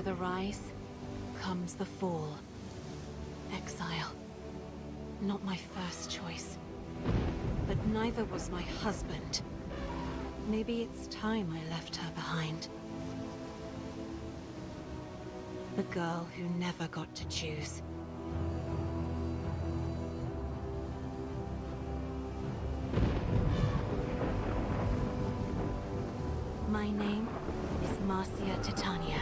After the rise, comes the fall. Exile. Not my first choice. But neither was my husband. Maybe it's time I left her behind. The girl who never got to choose. My name is Marcia Titania,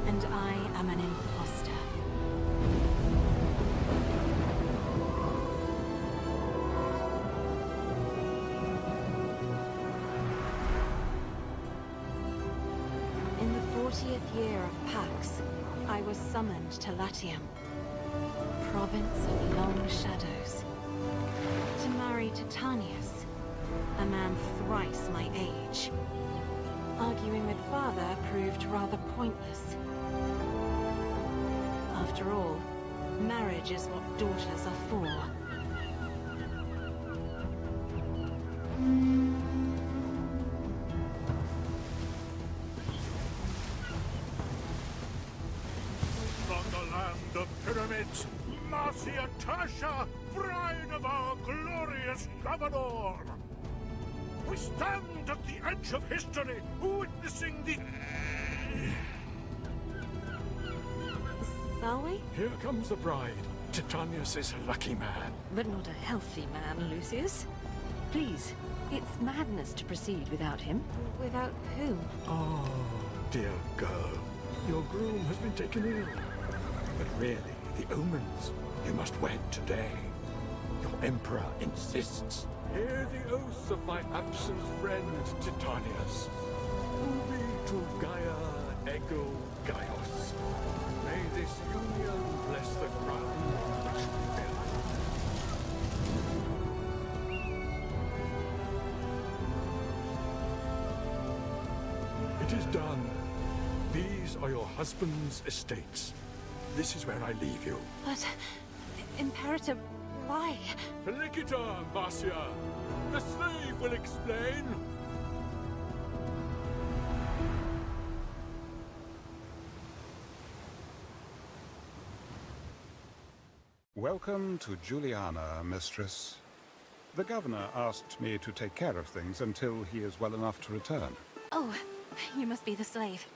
and I am an imposter. In the 40th year of Pax, I was summoned to Latium, province of long shadows, to marry Titanius, a man thrice my age. Arguing with father proved rather pointless. After all, marriage is what daughters are for. From the land of pyramids, Marcia Tasha, bride of our glorious governor! We stand at the edge of history, witnessing the... Are we? Here comes the bride. Titanius is a lucky man. But not a healthy man, Lucius. Please, it's madness to proceed without him. Without whom? Oh, dear girl. Your groom has been taken ill. But really, the omens. You must wed today. Your emperor insists. Hear the oath of my absent friend, Titanius. Ubi to Gaia ego Gaios. May this union bless the ground which we bear. It is done. These are your husband's estates. This is where I leave you. But... Imperator, why? Felicita, Marcia! The slave will explain! Welcome to Juliana, mistress. The governor asked me to take care of things until he is well enough to return. Oh, you must be the slave.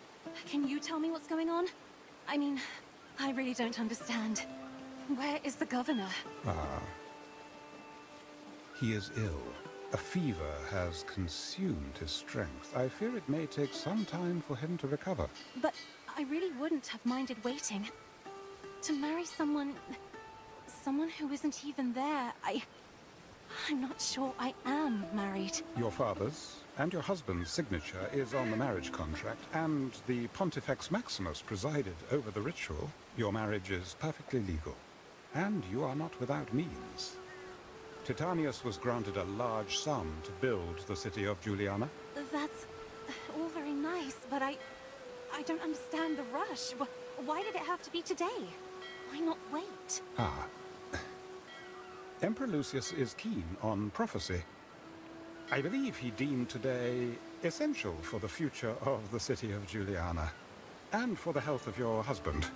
Can you tell me what's going on? I mean, I really don't understand. Where is the governor? He is ill. A fever has consumed his strength. I fear it may take some time for him to recover. But I really wouldn't have minded waiting. To marry someone who isn't even there, I'm not sure I am married. Your father's and your husband's signature is on the marriage contract, and the Pontifex Maximus presided over the ritual. Your marriage is perfectly legal, and you are not without means. Titanius was granted a large sum to build the city of Juliana. That's all very nice, but I don't understand the rush. Why did it have to be today? Why not wait? Emperor Lucius is keen on prophecy. I believe he deemed today essential for the future of the city of Juliana, and for the health of your husband.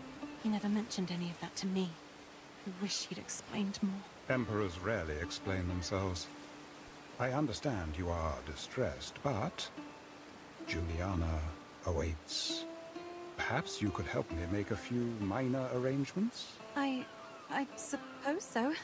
He never mentioned any of that to me. I wish he'd explained more. Emperors rarely explain themselves. I understand you are distressed, but Juliana awaits. Perhaps you could help me make a few minor arrangements? I suppose so.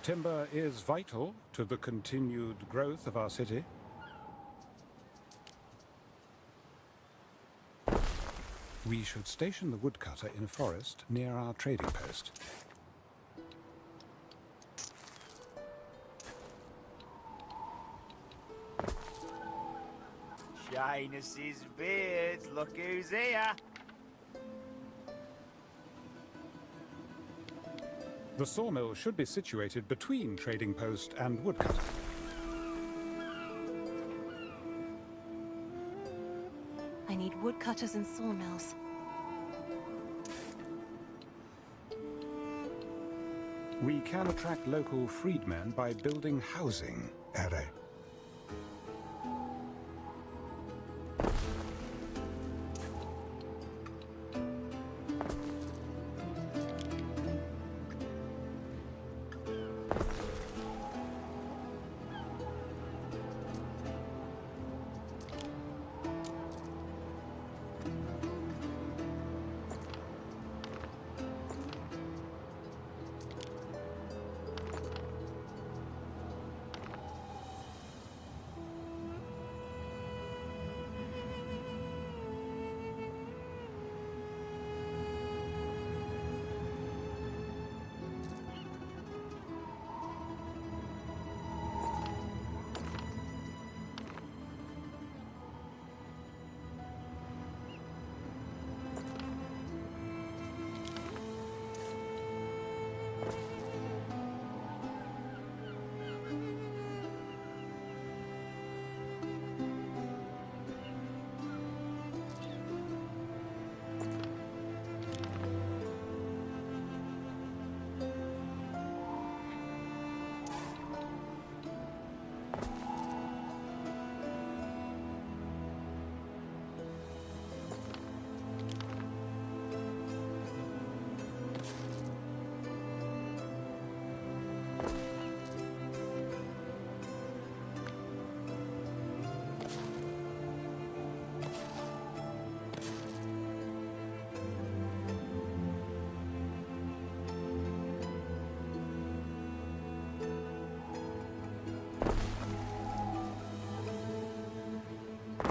Timber is vital to the continued growth of our city. We should station the woodcutter in a forest near our trading post. Shyness's beards, look who's here! The sawmill should be situated between trading post and woodcutter. woodcutters and sawmills. We can attract local freedmen by building housing, Ere.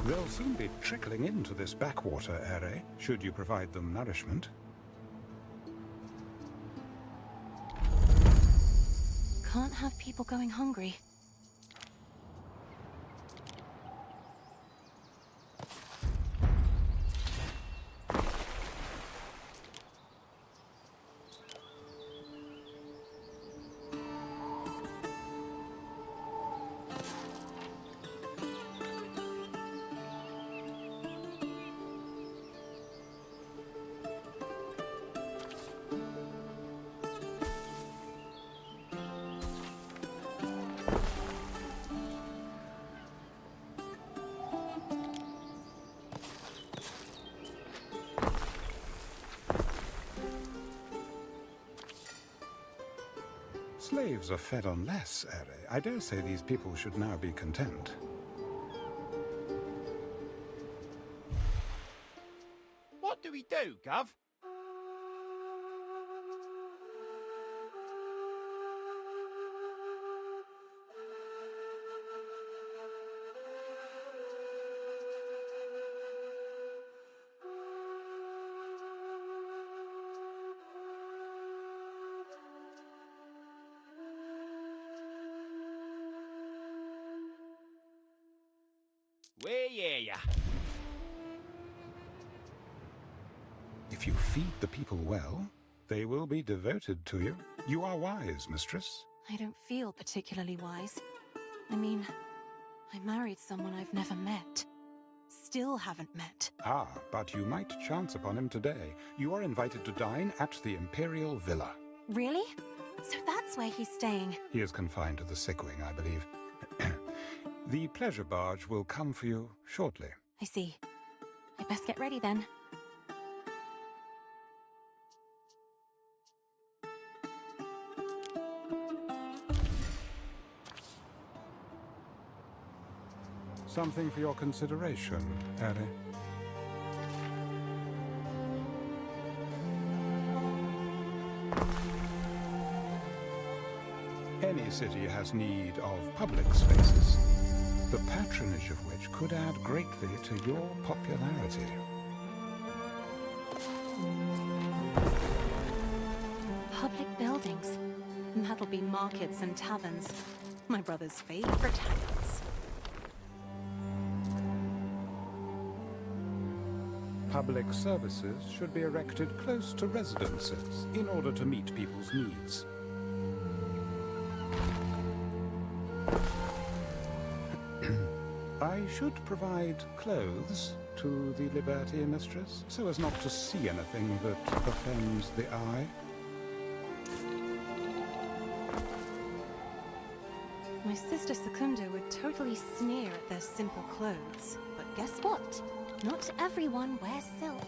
They'll soon be trickling into this backwater, Ere, should you provide them nourishment. Can't have people going hungry. Slaves are fed on less, Ere. I dare say these people should now be content. What do we do, Gov? We hear ya. If you feed the people well, they will be devoted to you. You are wise, mistress. I don't feel particularly wise. I mean, I married someone I've never met. Still haven't met. Ah, but you might chance upon him today. You are invited to dine at the Imperial Villa. Really? So that's where he's staying. He is confined to the sick wing, I believe. The pleasure barge will come for you shortly. I see. I best get ready then. Something for your consideration, Ere. Any city has need of public spaces, the patronage of which could add greatly to your popularity. Public buildings. That'll be markets and taverns. My brother's favorite habits. Public services should be erected close to residences in order to meet people's needs. I should provide clothes to the Liberty, mistress, so as not to see anything that offends the eye? My sister Secunda would totally sneer at their simple clothes. But guess what? Not everyone wears silk.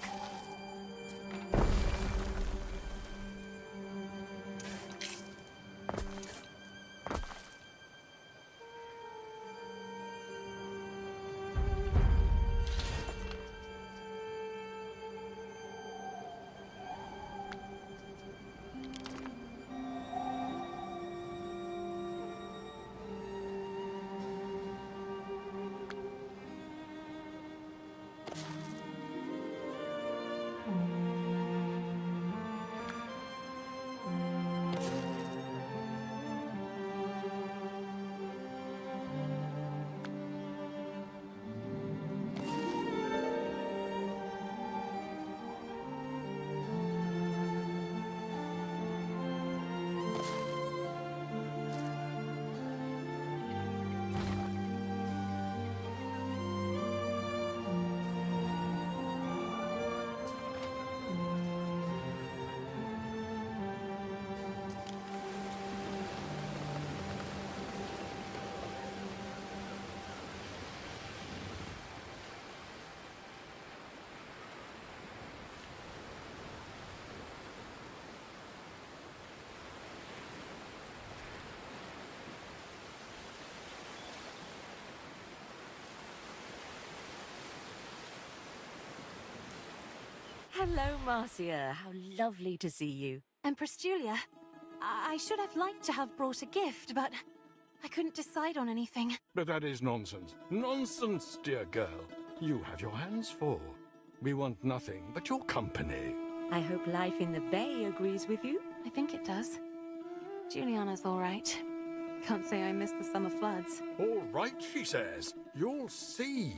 Hello, Marcia. How lovely to see you. Empress Julia, I should have liked to have brought a gift, but I couldn't decide on anything. But that is nonsense. Nonsense, dear girl. You have your hands full. We want nothing but your company. I hope life in the Bay agrees with you. I think it does. Juliana's all right. Can't say I miss the summer floods. All right, she says. You'll see.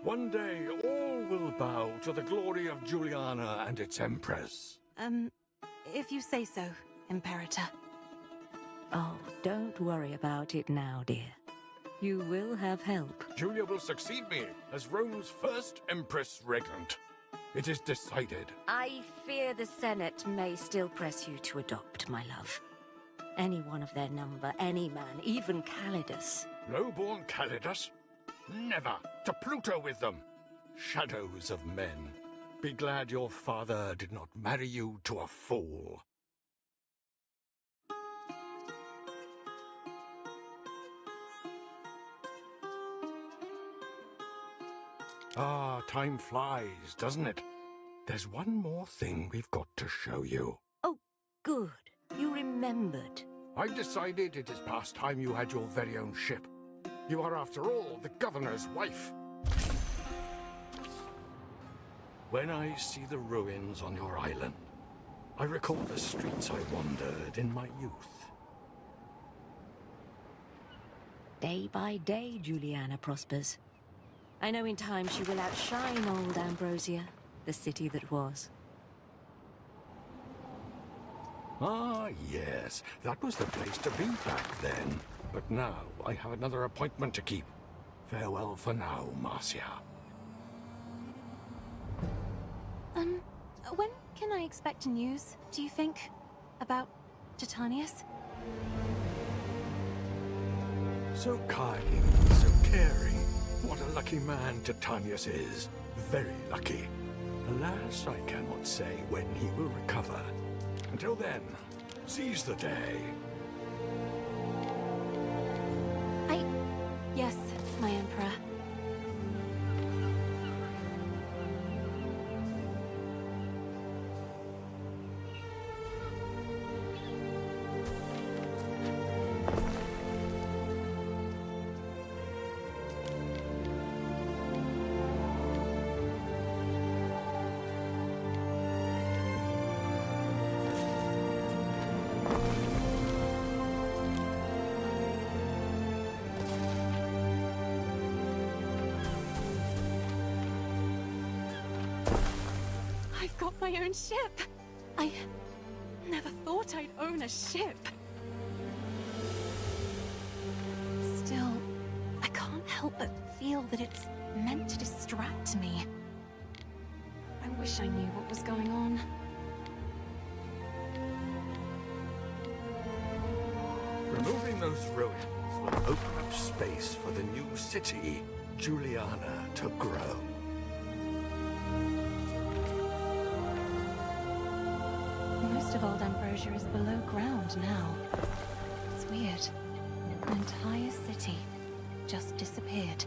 One day, all will bow to the glory of Juliana and its empress. If you say so, Imperator. Oh, don't worry about it now, dear. You will have help. Julia will succeed me as Rome's first empress regnant. It is decided. I fear the Senate may still press you to adopt, my love. Anyone of their number, any man, even Calidus. Low-born Calidus? Never! To Pluto with them! Shadows of men. Be glad your father did not marry you to a fool. Ah, time flies, doesn't it? There's one more thing we've got to show you. Oh, good. You remembered. I've decided it is past time you had your very own ship. You are, after all, the governor's wife. When I see the ruins on your island, I recall the streets I wandered in my youth. Day by day, Juliana prospers. I know in time she will outshine old Ambrosia, the city that was. Ah, yes, that was the place to be back then. But now I have another appointment to keep. Farewell for now, Marcia. When can I expect news, do you think? About Titanius? So kind, so caring. What a lucky man Titanius is. Very lucky. Alas, I cannot say when he will recover. Until then, seize the day. Yes, my Emperor. I've got my own ship! I never thought I'd own a ship. Still, I can't help but feel that it's meant to distract me. Wish I knew what was going on. Removing those ruins will open up space for the new city, Juliana, to grow. Most of Old Ambrosia is below ground now. It's weird. An entire city just disappeared.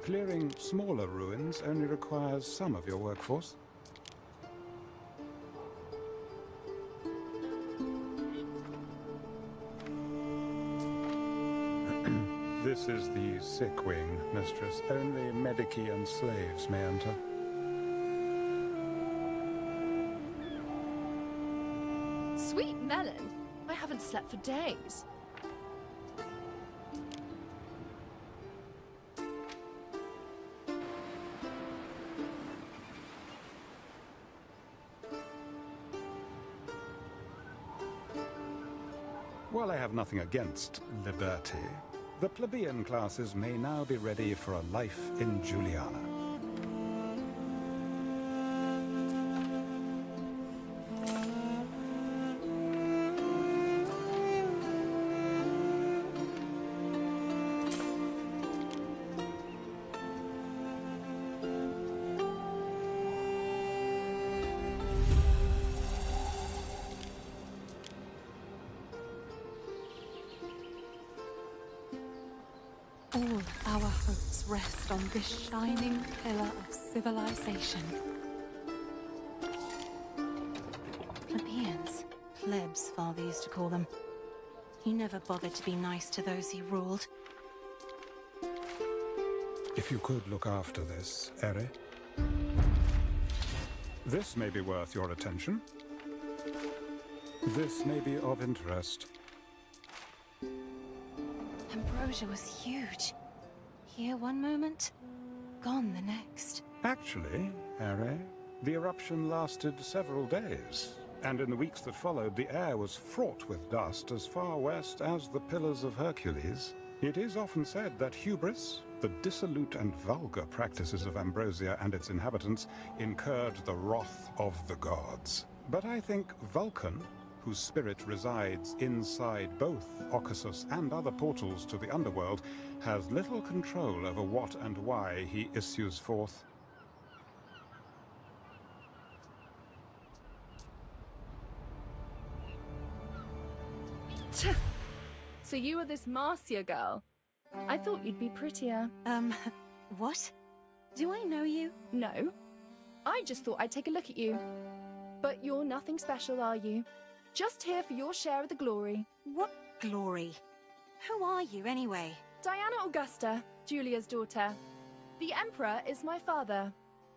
Clearing smaller ruins only requires some of your workforce. This is the sick wing, mistress. Only medici and slaves may enter. Sweet melon! I haven't slept for days. While I have nothing against liberty, the plebeian classes may now be ready for a life in Juliana. All our hopes rest on this shining pillar of civilization. Plebeians. Plebs, Father used to call them. He never bothered to be nice to those he ruled. If you could look after this, Ere. This may be worth your attention. This may be of interest. Ambrosia was huge. Here one moment, gone the next. Actually, Ere, the eruption lasted several days, and in the weeks that followed, the air was fraught with dust as far west as the Pillars of Hercules. It is often said that hubris, the dissolute and vulgar practices of Ambrosia and its inhabitants, incurred the wrath of the gods. But I think Vulcan, whose spirit resides inside both Occasus and other portals to the underworld, has little control over what and why he issues forth. So you are this Marcia girl? I thought you'd be prettier. What? Do I know you? No. I just thought I'd take a look at you. But you're nothing special, are you? Just here for your share of the glory. What glory? Who are you, anyway? Diana Augusta, Julia's daughter. The Emperor is my father.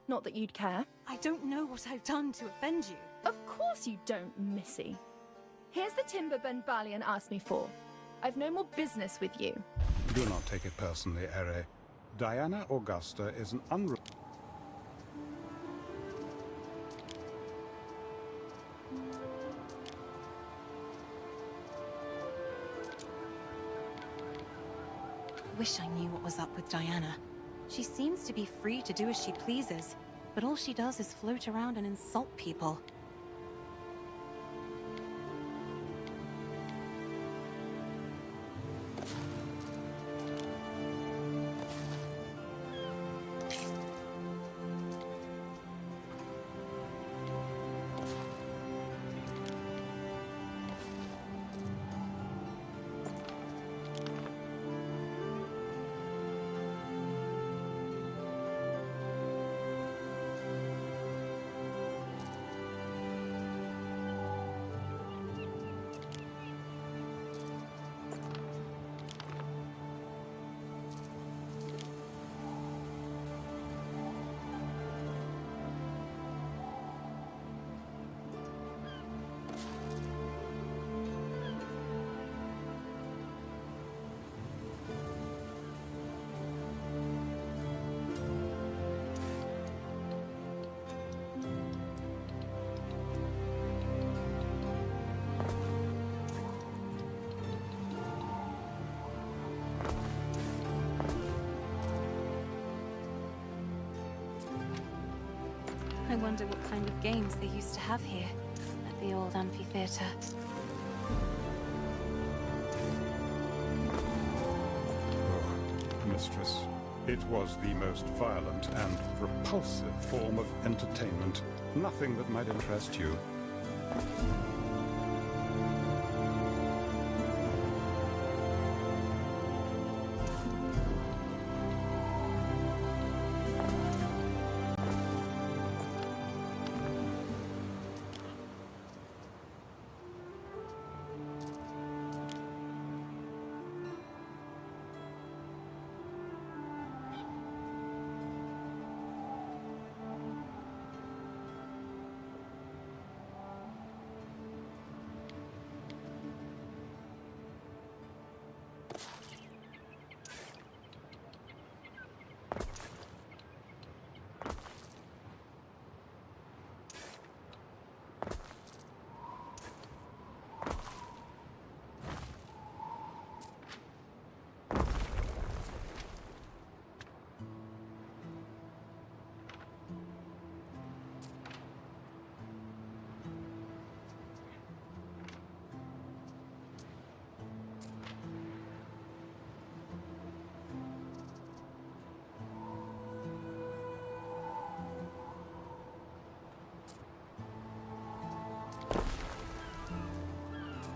Not that you'd care. I don't know what I've done to offend you. Of course you don't, Missy. Here's the timber Ben Balian asked me for. I've no more business with you. Do not take it personally, Ere. Diana Augusta is an Wish I knew what was up with Diana. She seems to be free to do as she pleases, but all she does is float around and insult people. I wonder what kind of games they used to have here, at the old amphitheater. Oh, mistress, it was the most violent and repulsive form of entertainment. Nothing that might interest you.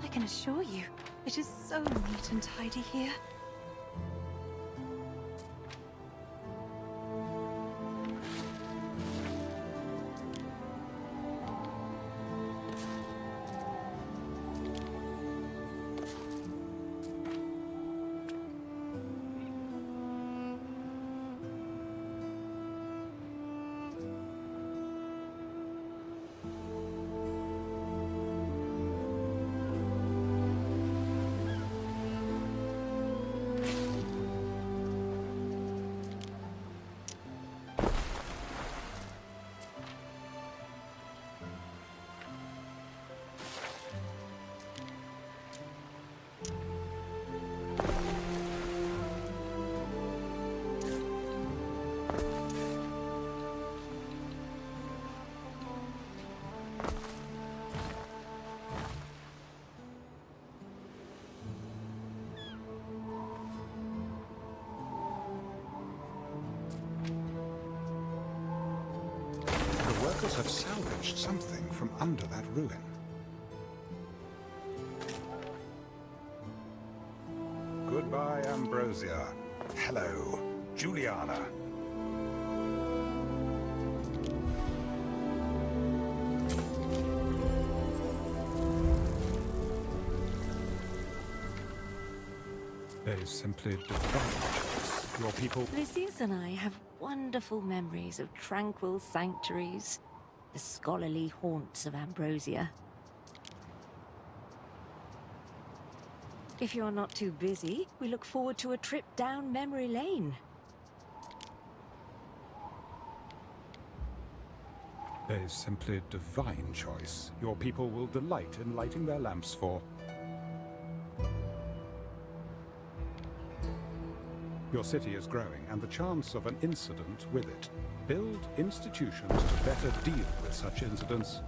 I can assure you, it is so neat and tidy here. Workers have salvaged something from under that ruin. Goodbye, Ambrosia. Hello, Juliana. They simply divine your people. Lucius and I have wonderful memories of tranquil sanctuaries, the scholarly haunts of Ambrosia. If you're not too busy, we look forward to a trip down memory lane. A simply divine choice your people will delight in lighting their lamps for. Your city is growing, and the chance of an incident with it. Build institutions to better deal with such incidents.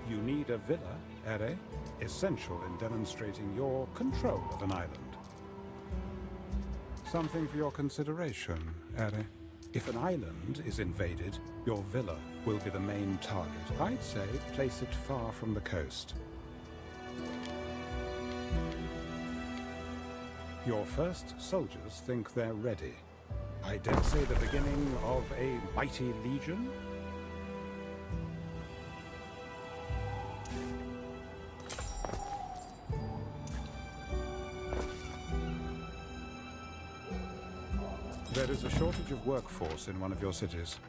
You need a villa, Ere, essential in demonstrating your control of an island. Something for your consideration, Ere. If an island is invaded, your villa will be the main target. I'd say place it far from the coast. Your first soldiers think they're ready. I dare say the beginning of a mighty legion? There is a shortage of workforce in one of your cities.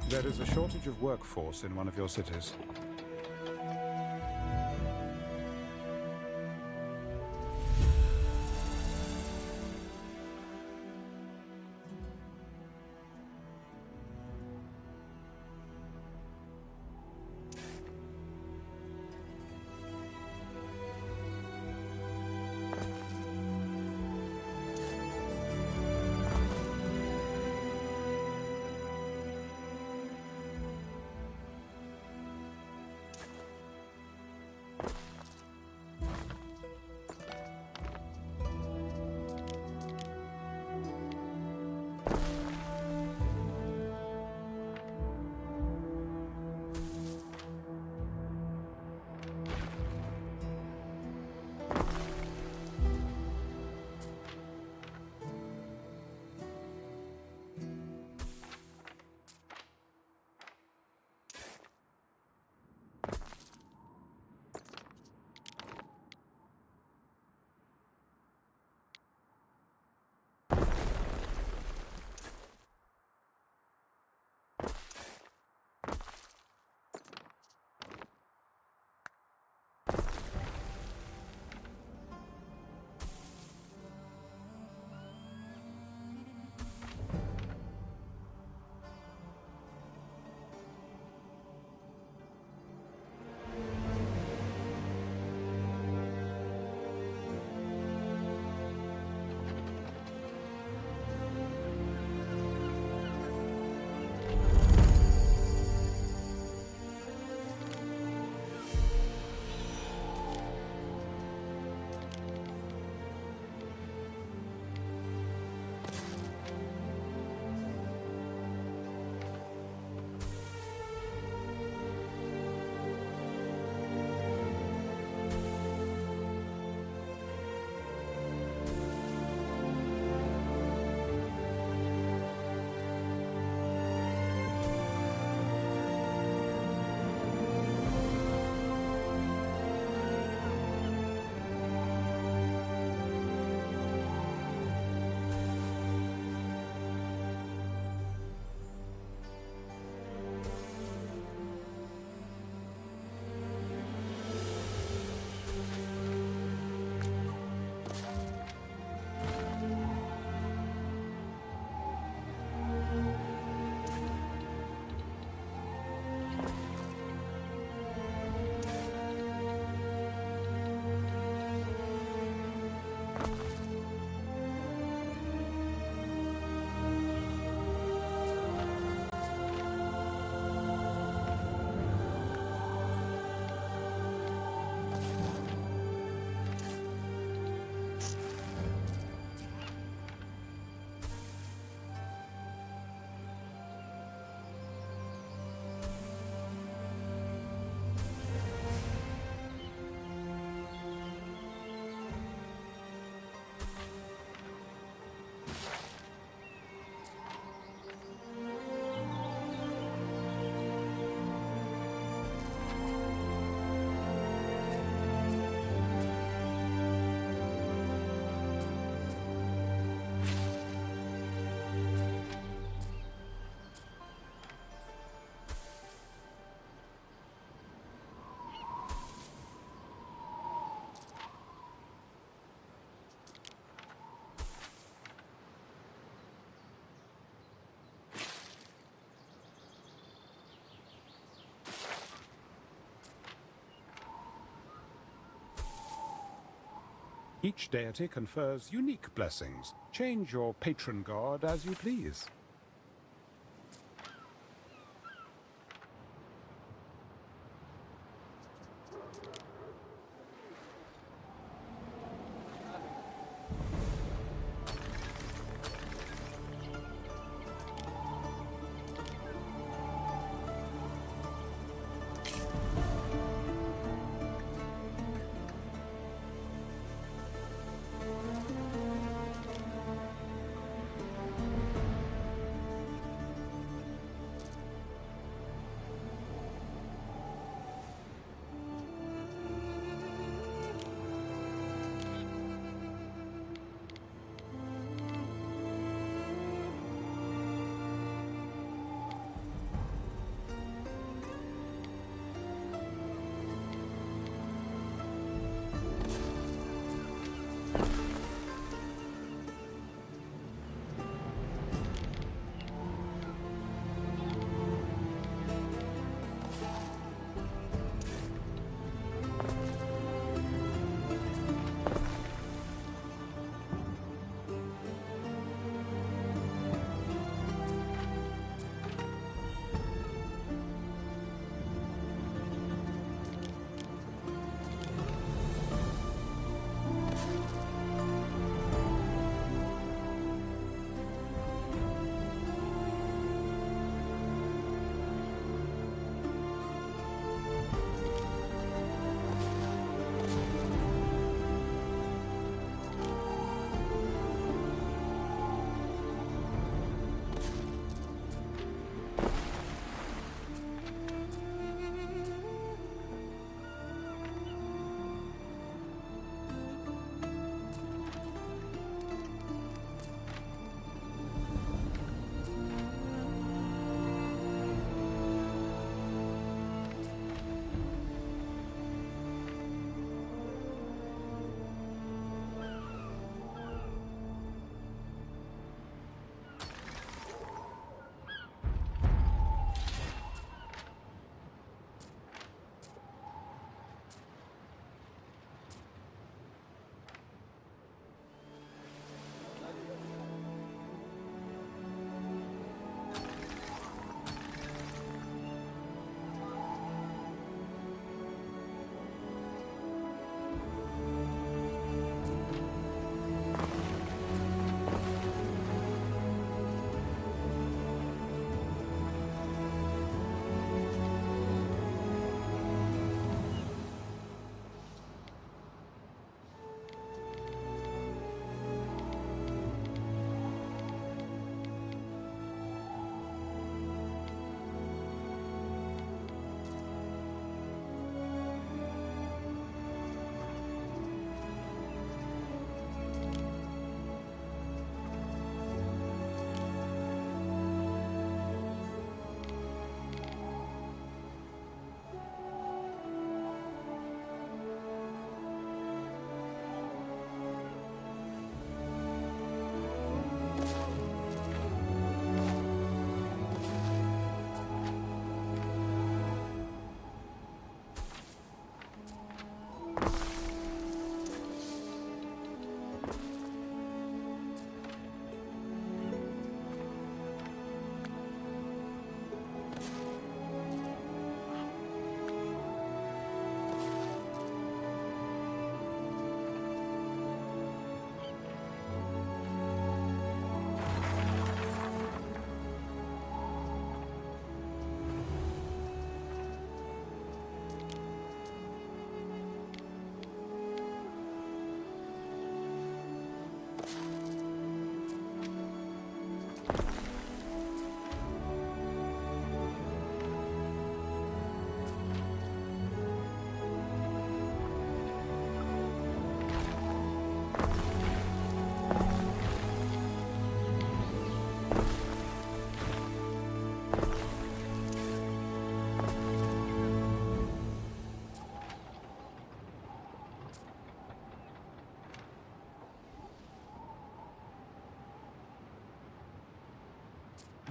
There is a shortage of workforce in one of your cities. Each deity confers unique blessings. Change your patron god as you please.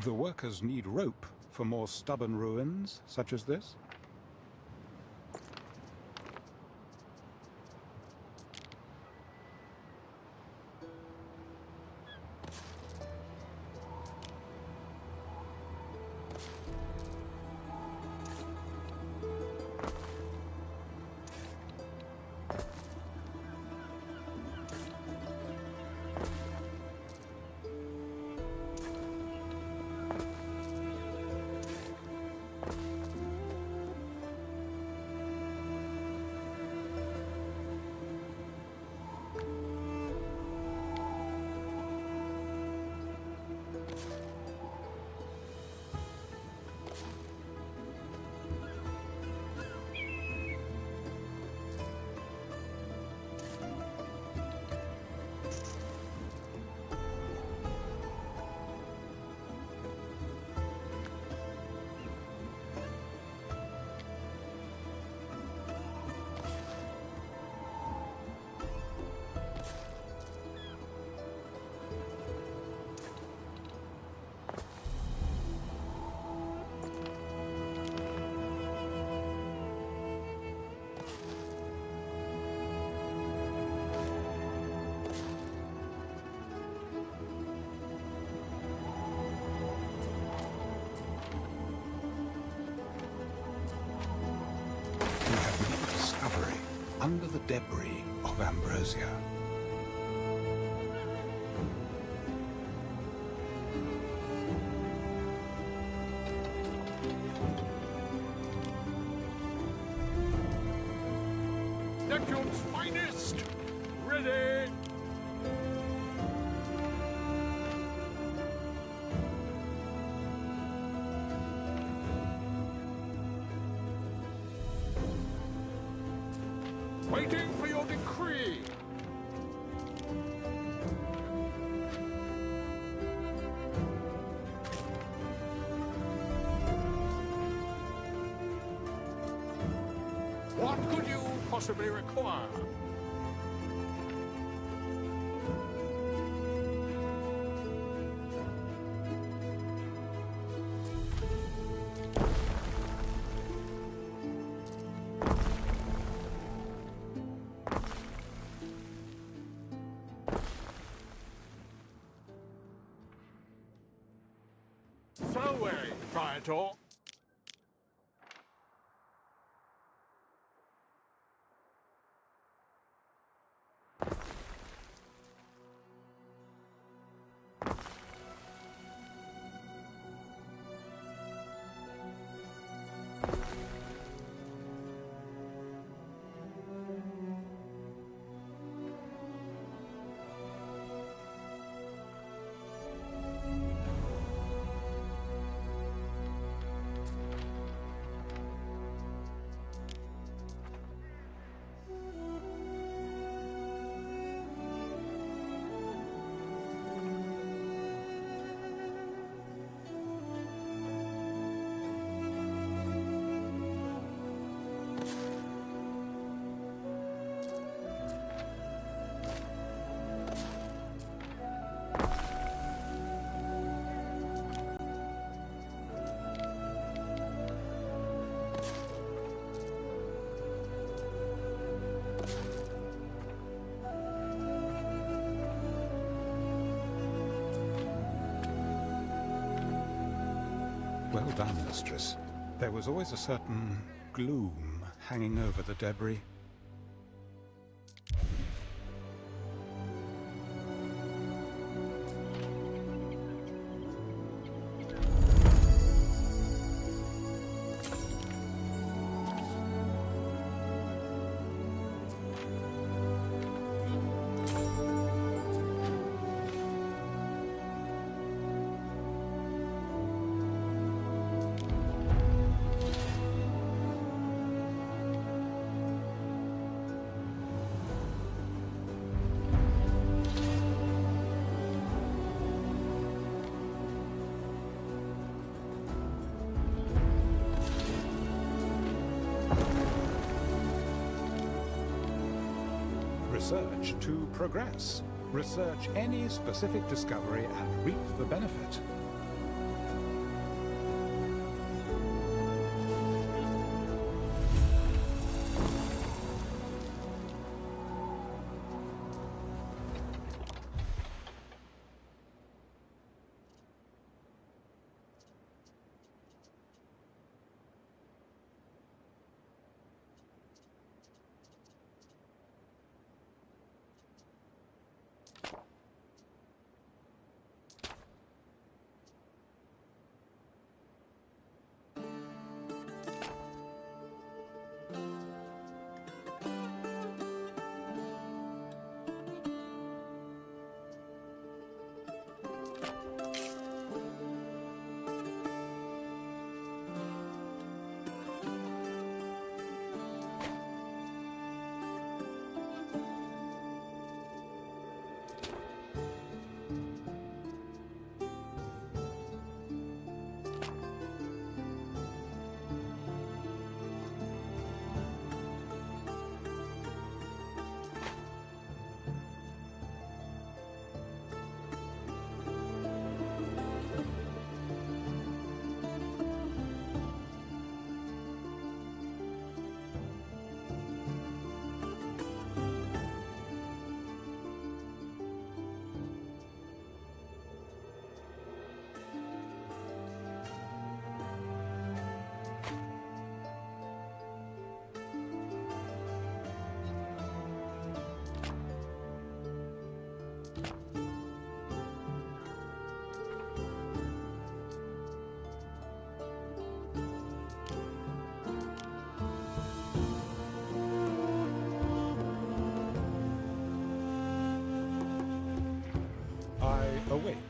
The workers need rope for more stubborn ruins such as this. under the debris of Ambrosia. Neptune's finest! Ready! Waiting for your decree! What could you possibly require? So away, Praetor. Well done, mistress. There was always a certain gloom hanging over the debris. Research to progress. Research any specific discovery and reap the benefit.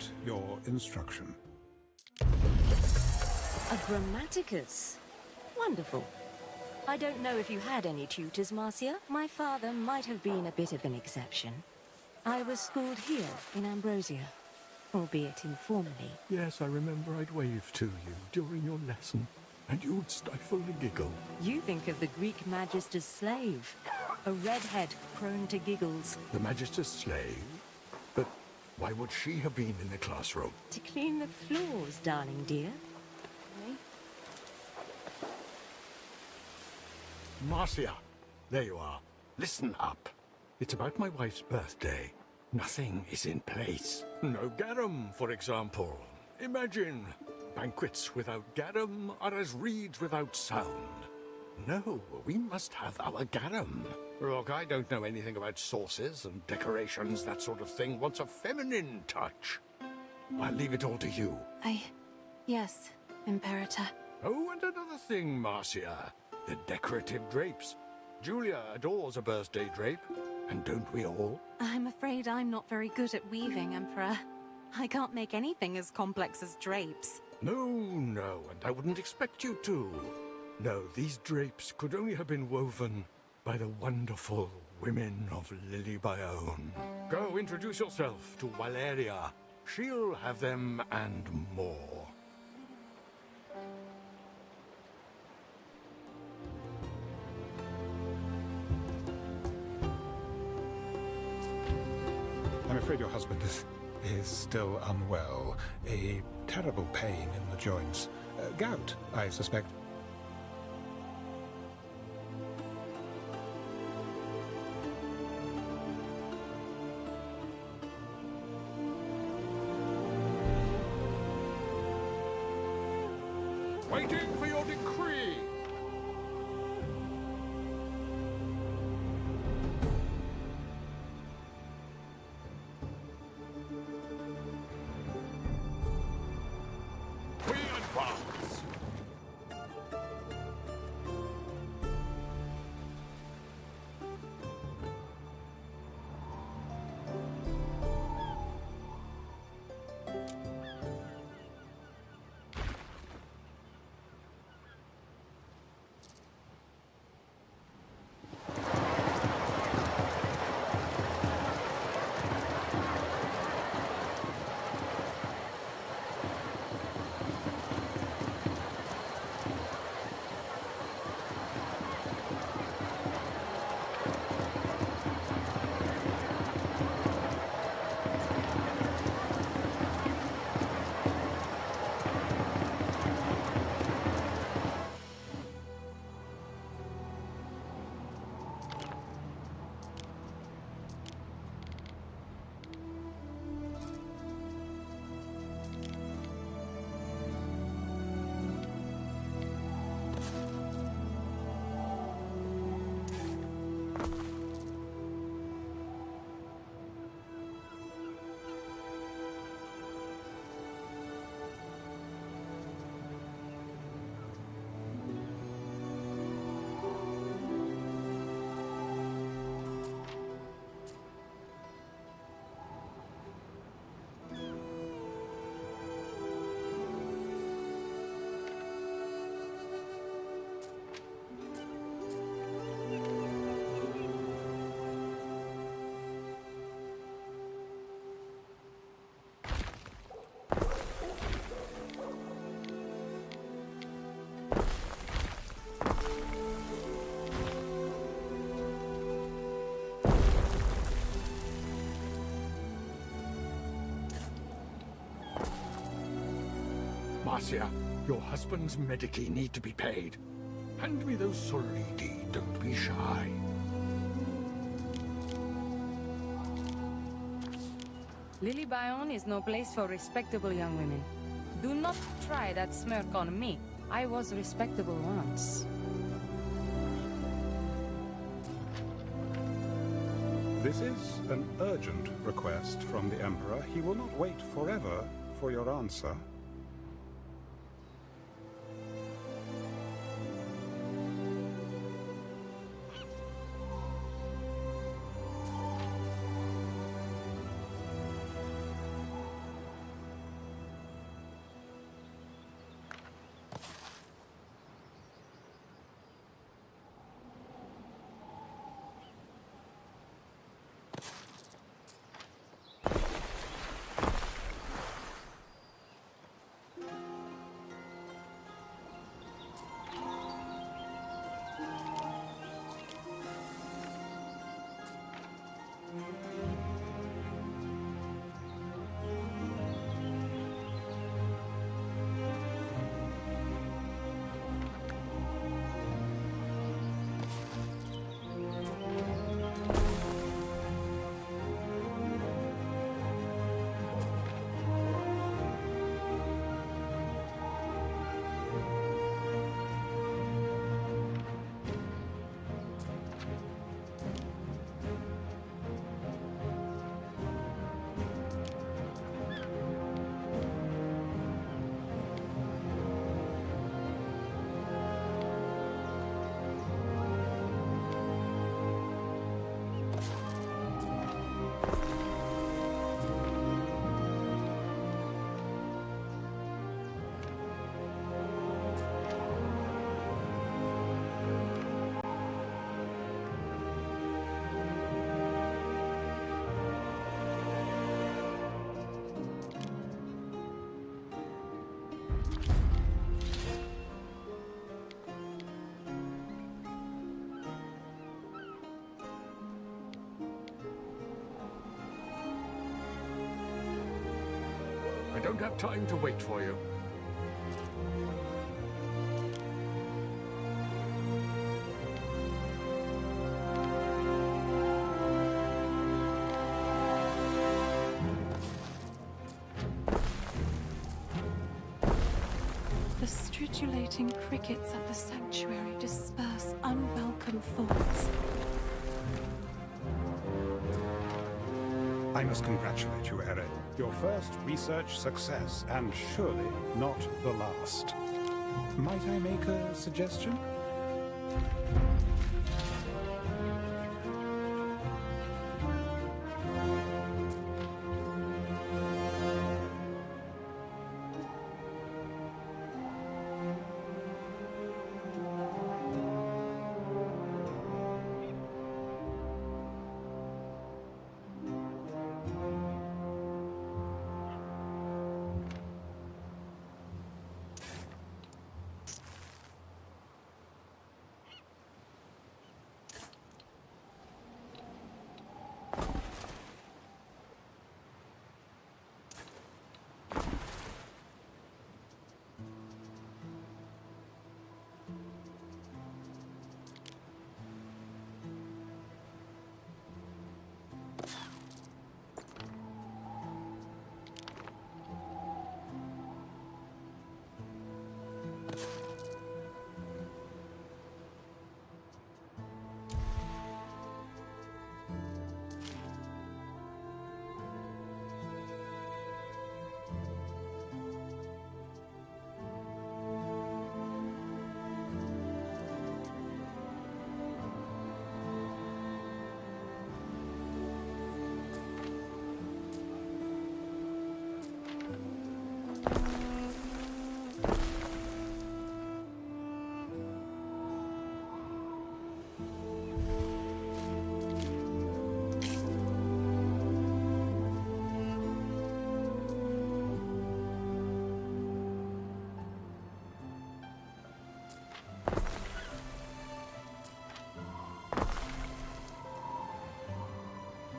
await your instruction. A grammaticus. Wonderful. I don't know if you had any tutors, Marcia. My father might have been a bit of an exception. I was schooled here in Ambrosia, albeit informally. Yes, I remember I'd wave to you during your lesson, and you'd stifle a giggle. You think of the Greek magister's slave, a redhead prone to giggles. The Magister's slave? But why would she have been in the classroom? To clean the floors, darling dear. Marcia, there you are. Listen up. It's about my wife's birthday. Nothing is in place. No garum, for example. Imagine, banquets without garum are as reeds without sound. No, we must have our garum. Look, I don't know anything about sauces and decorations, that sort of thing. Wants a feminine touch. I'll leave it all to you. Yes, Imperator. Oh, and another thing, Marcia. The decorative drapes. Julia adores a birthday drape. And don't we all? I'm afraid I'm not very good at weaving, Emperor. I can't make anything as complex as drapes. No, and I wouldn't expect you to. No, these drapes could only have been woven by the wonderful women of Lily Bayonne. Go introduce yourself to Valeria. She'll have them and more. I'm afraid your husband is still unwell. A terrible pain in the joints. Gout, I suspect. Waiting for your decree! We advance! Marcia, your husband's medici need to be paid. Hand me those solidi, don't be shy. Lily Bayonne is no place for respectable young women. Do not try that smirk on me. I was respectable once. This is an urgent request from the Emperor. He will not wait forever for your answer. don't have time to wait for you. The stridulating crickets at the sanctuary disperse unwelcome thoughts. I must congratulate you, Ere. Your first research success, and surely not the last. Might I make a suggestion?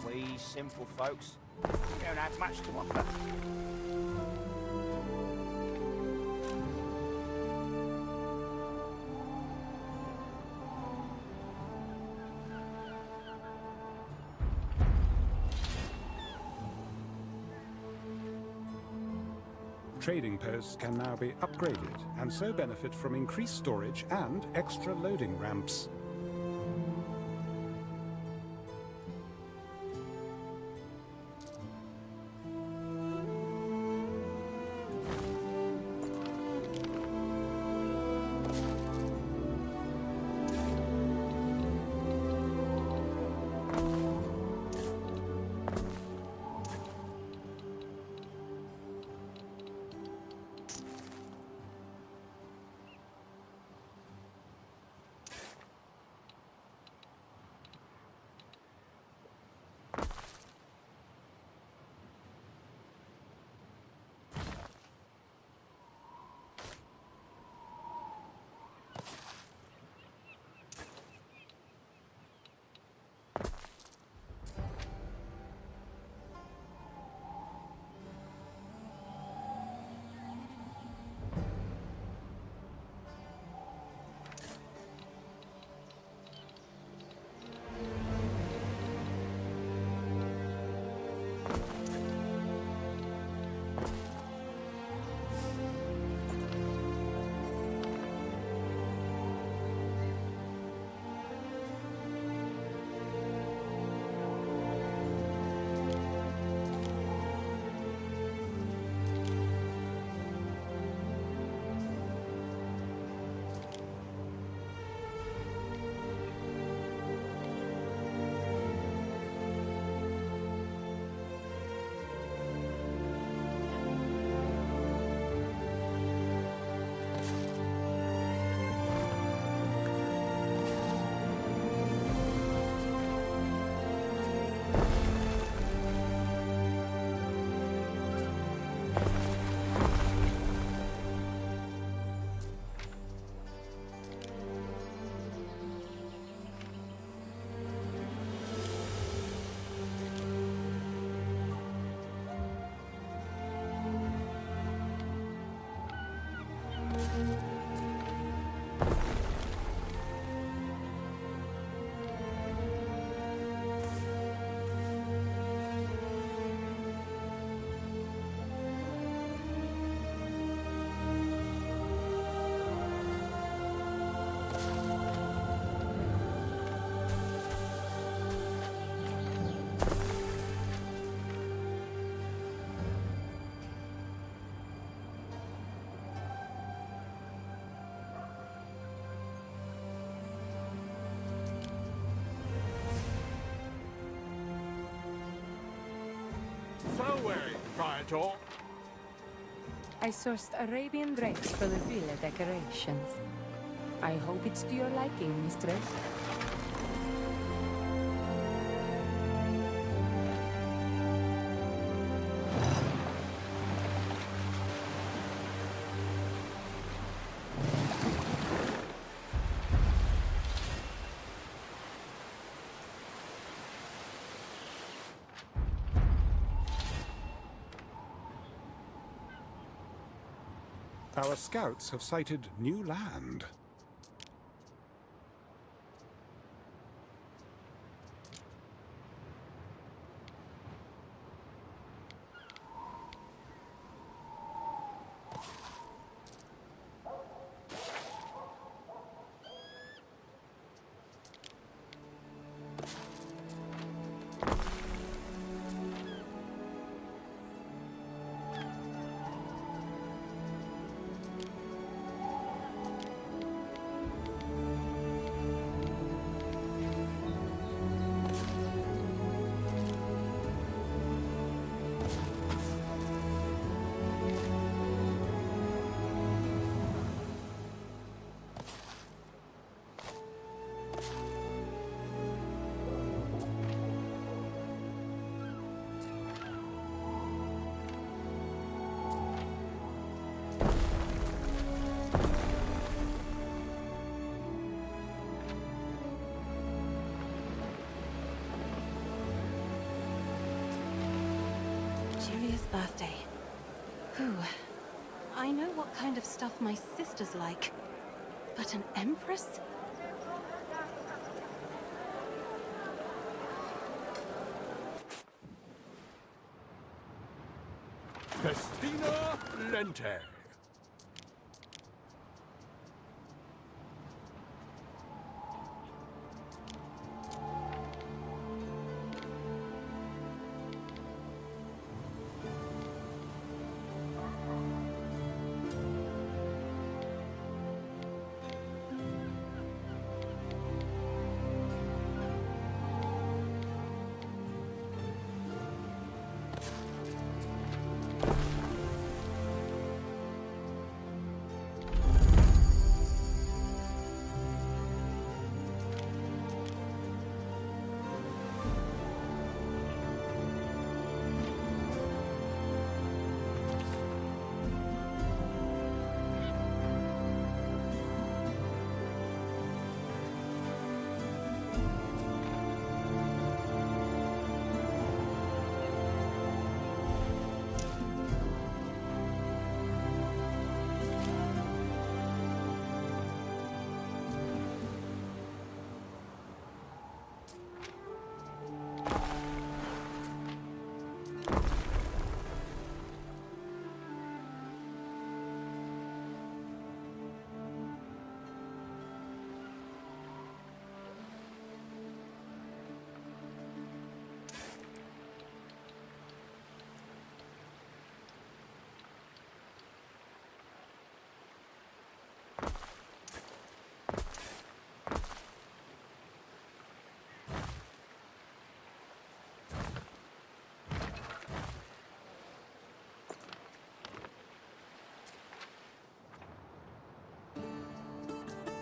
We simple folks, we don't have much to offer. Trading posts can now be upgraded and so benefit from increased storage and extra loading ramps. away, Praetor. I sourced Arabian drapes for the villa decorations. I hope it's to your liking, mistress. Our scouts have sighted new land. Julia's birthday. Whew. I know what kind of stuff my sister's like. But an empress? Festina Lente.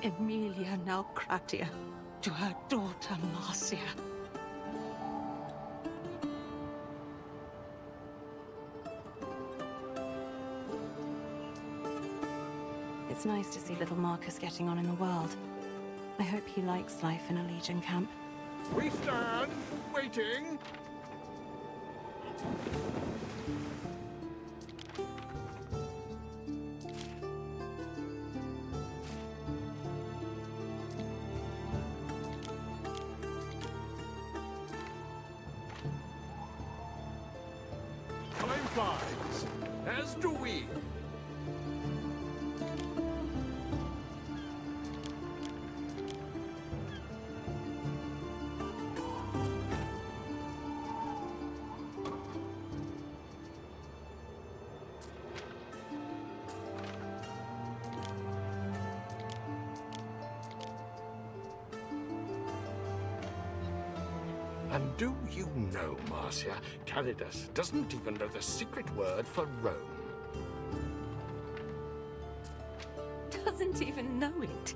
Emilia Naucratia to her daughter Marcia. It's nice to see little Marcus getting on in the world. I hope he likes life in a Legion camp. We stand, waiting. Time flies, as do we. And do you know, Marcia, Calidus doesn't even know the secret word for Rome. Doesn't even know it.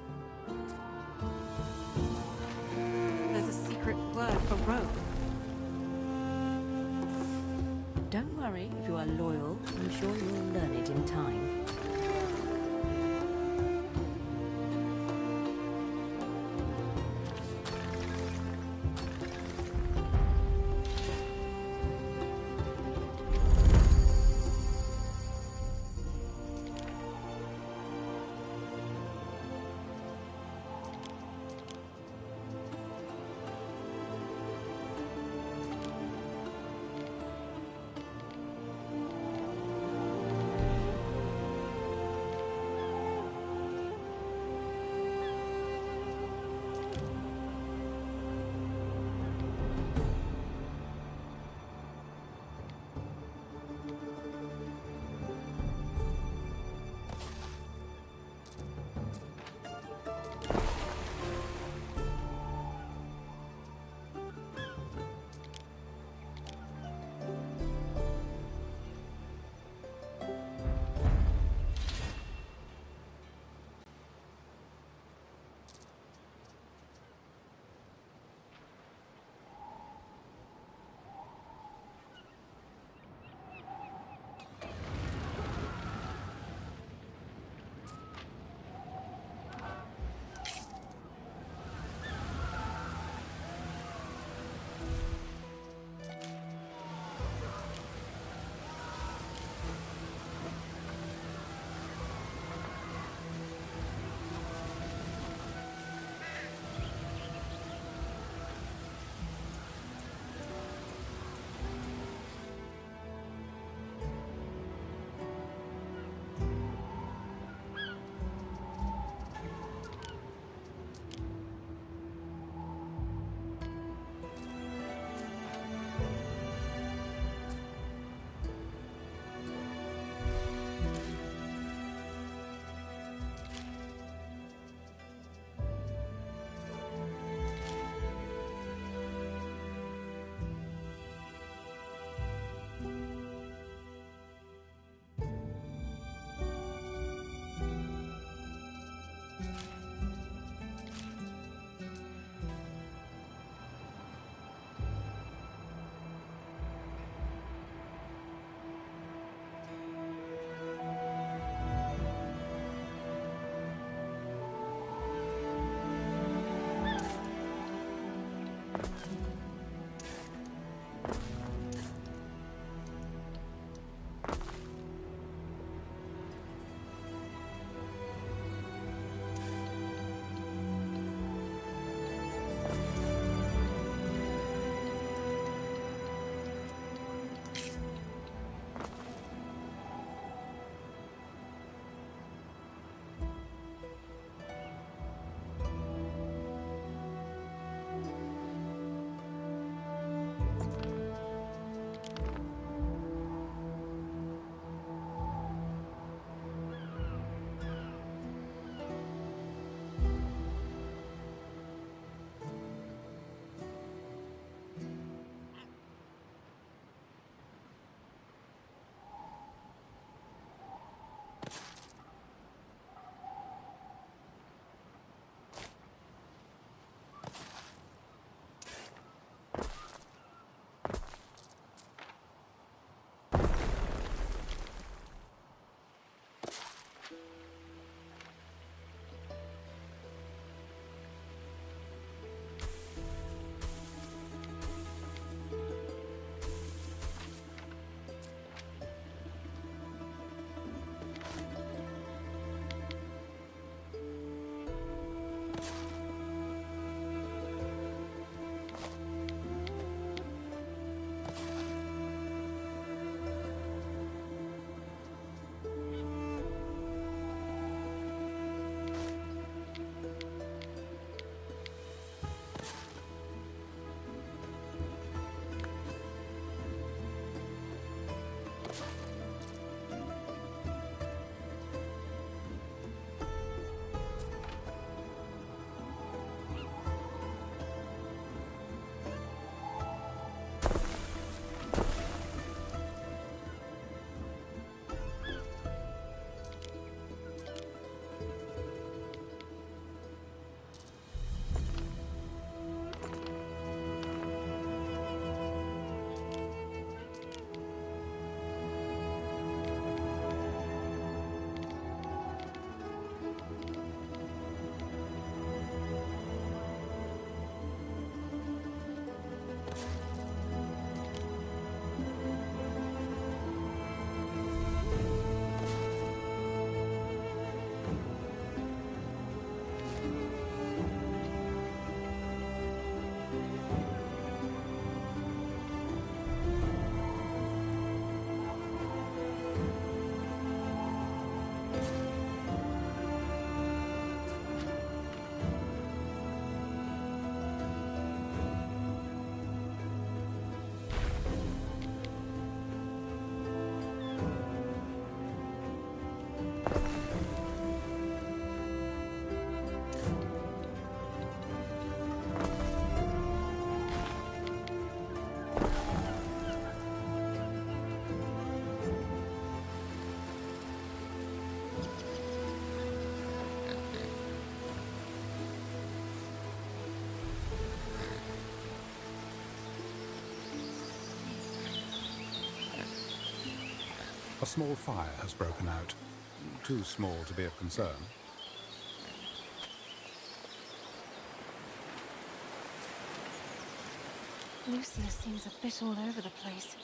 There's a secret word for Rome. Don't worry, if you are loyal, I'm sure you'll learn it in time. A small fire has broken out. Too small to be of concern. Lucius seems a bit all over the place.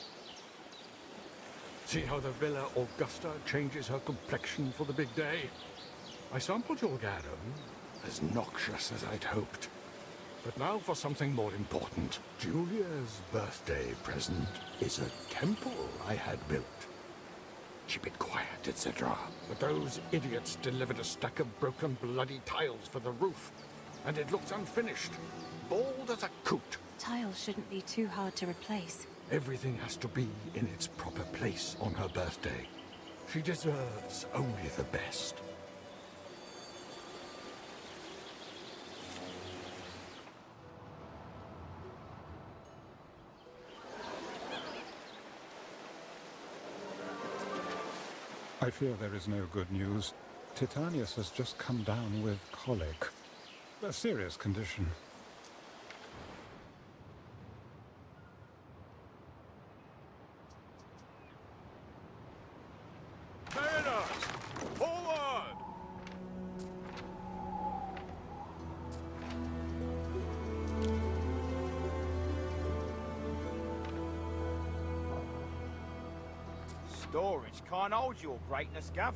See how the Villa Augusta changes her complexion for the big day? I sampled your garum, as noxious as I'd hoped. But now for something more important. Julia's birthday present is a temple I had built. Keep it quiet, etc. But those idiots delivered a stack of broken bloody tiles for the roof, and it looks unfinished. Bald as a coot. Tiles shouldn't be too hard to replace. Everything has to be in its proper place on her birthday. She deserves only the best. I fear there is no good news. Titanius has just come down with colic. A serious condition. Sailors! Forward! Storage can't hold your greatness, Gav.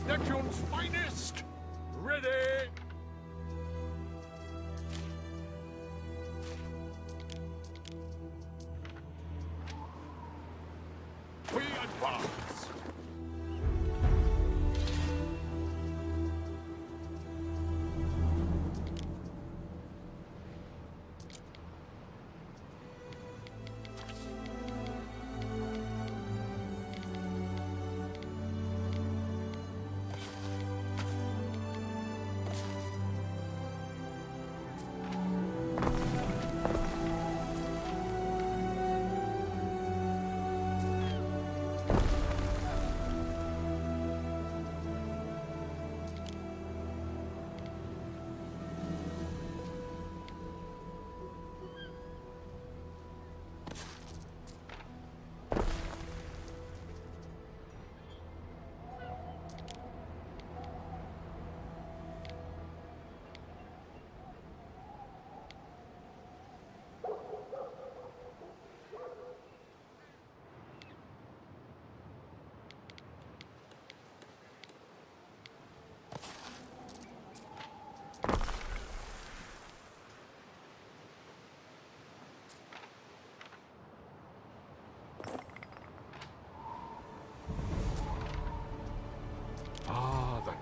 Neptune's finest! Ready! We advance!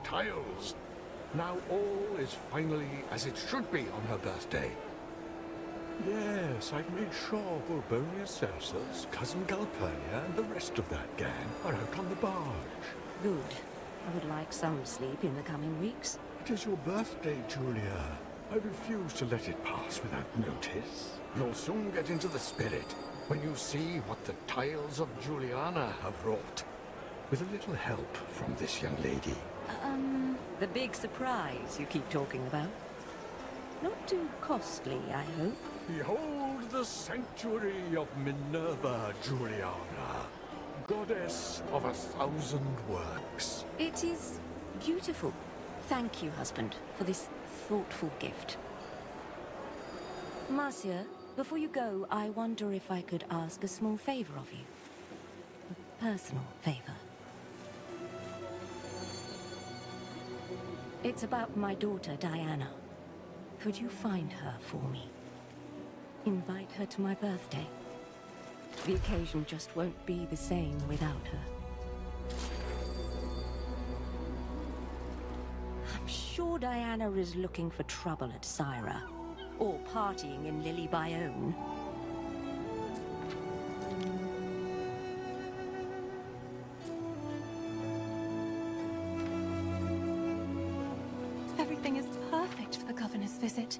Tiles. Now all is finally as it should be on her birthday. Yes, I've made sure Bulbonia Cersus, cousin Galpernia, and the rest of that gang are out on the barge. Good. I would like some sleep in the coming weeks. It is your birthday, Julia. I refuse to let it pass without notice. You'll soon get into the spirit when you see what the tiles of Juliana have wrought. With a little help from this young lady. The big surprise you keep talking about? Not too costly, I hope. Behold the sanctuary of Minerva, Juliana, goddess of 1,000 works. It is beautiful. Thank you, husband, for this thoughtful gift. Marcia, before you go, I wonder if I could ask a small favor of you. A personal favor. It's about my daughter, Diana. Could you find her for me? Invite her to my birthday. The occasion just won't be the same without her. I'm sure sure Diana is looking for trouble at Syra? Or partying in Lily Bayonne? Everything is perfect for the governor's visit.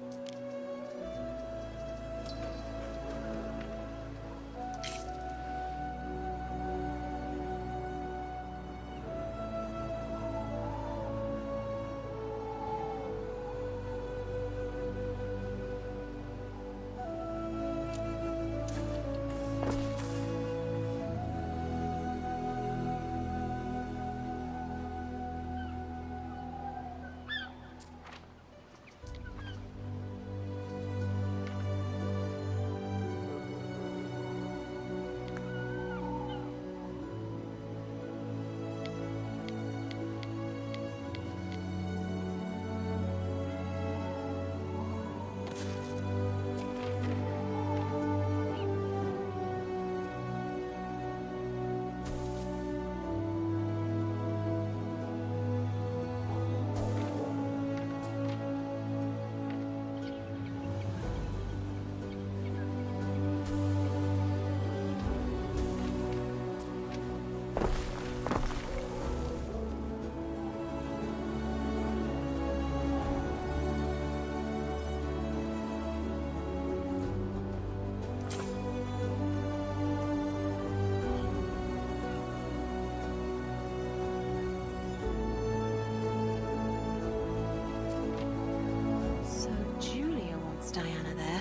Diana there.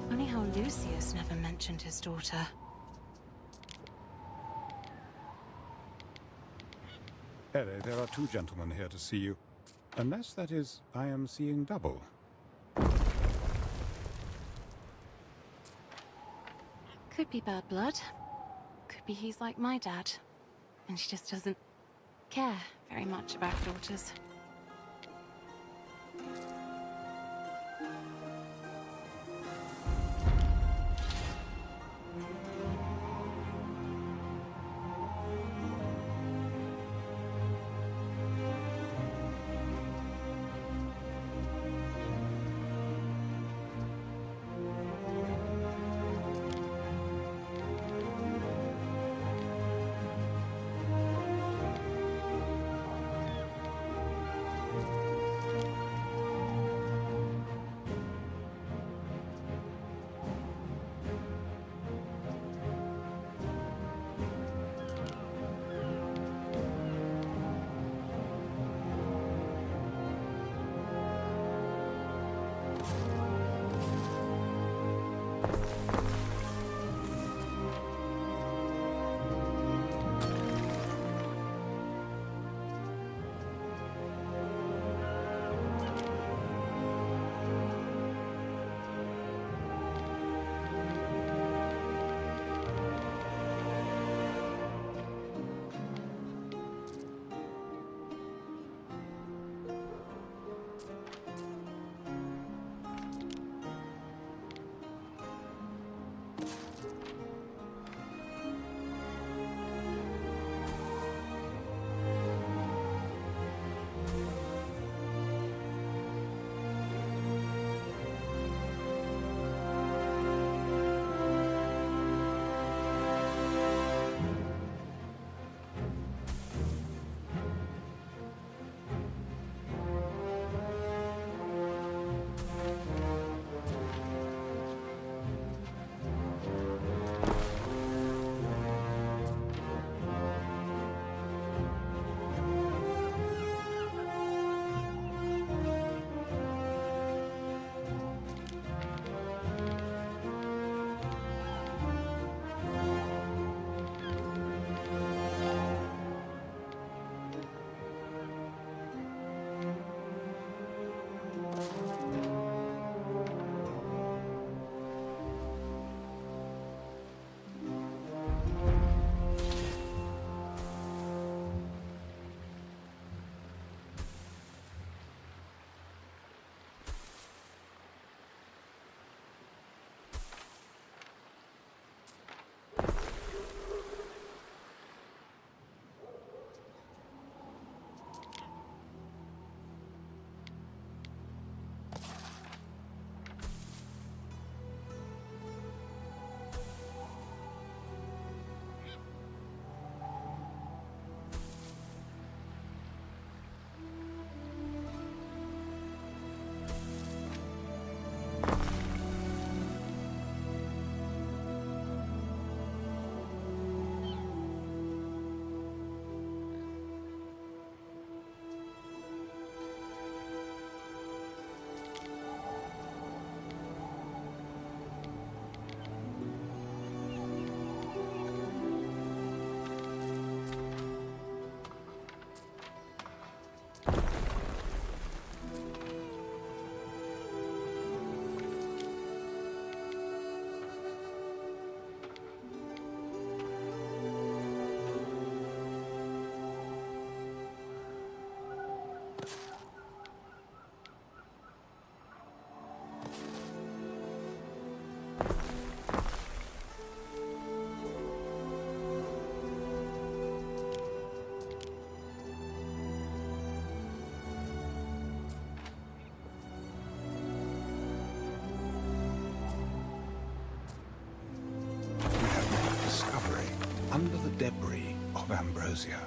Funny how Lucius never mentioned his daughter. Ere, there are two gentlemen here to see you. Unless, that is, I am seeing double. Could be bad blood. Could be he's like my dad. And she just doesn't care very much about daughters. under the debris of Ambrosia.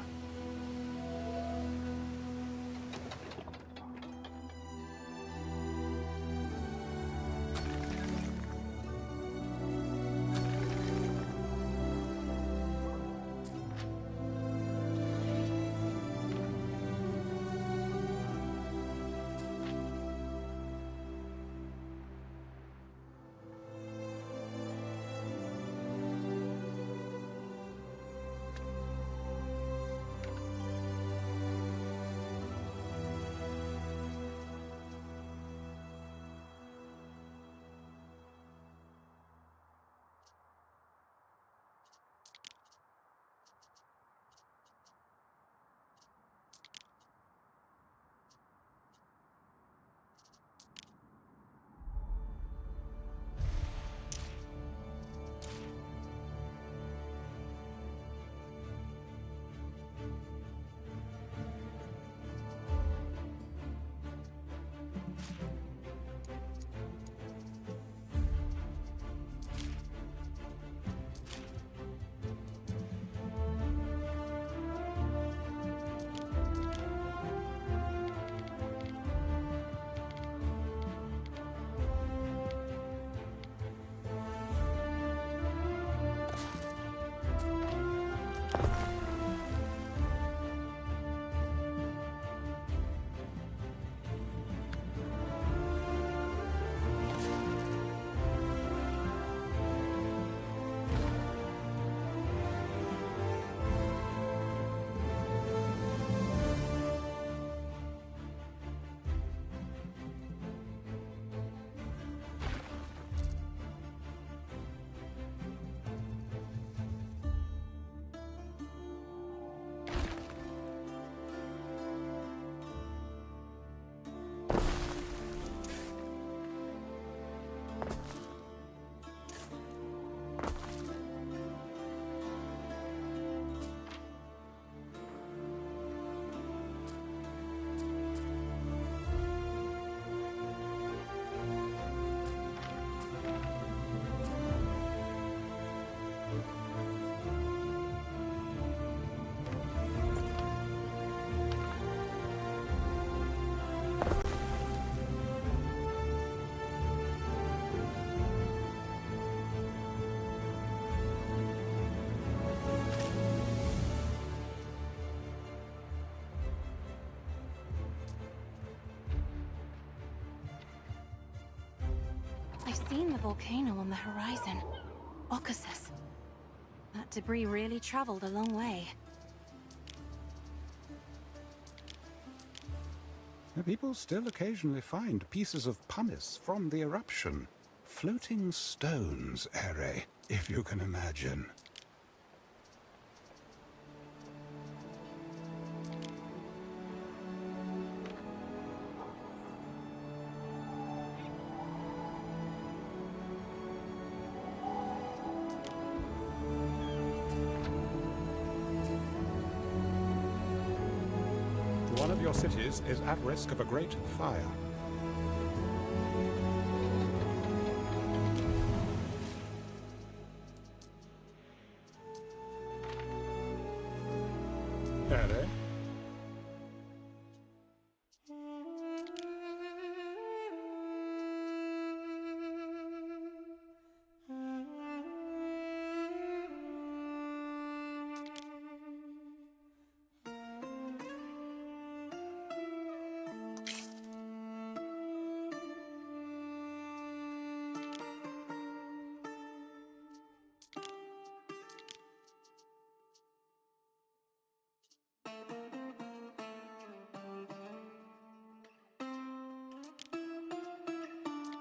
I've seen the volcano on the horizon. Occasus. That debris really traveled a long way. People still occasionally find pieces of pumice from the eruption. Floating stones, Ere, if you can imagine. One of your cities is at risk of a great fire. Ere?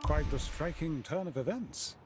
Quite the striking turn of events.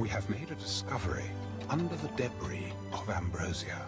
We have made a discovery under the debris of Ambrosia.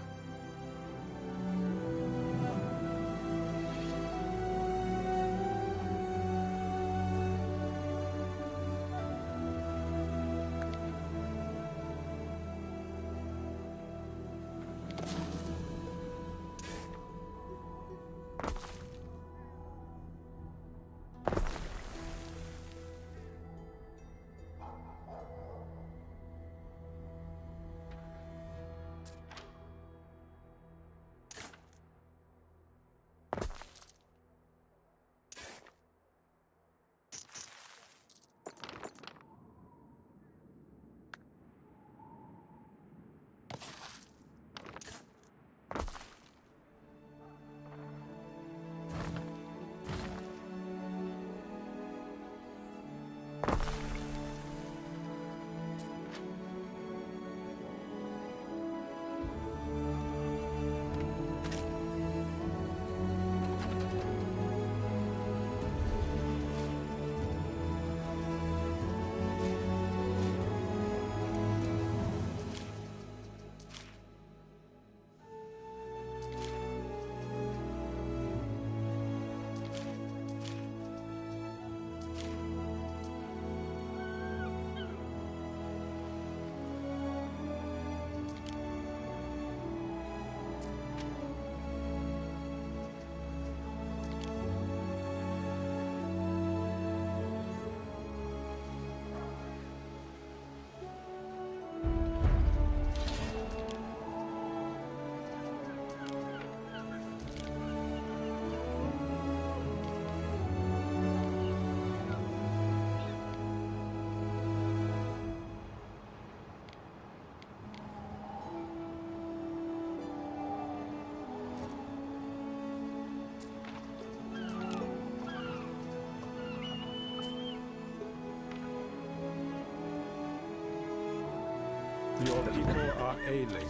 Your people are ailing.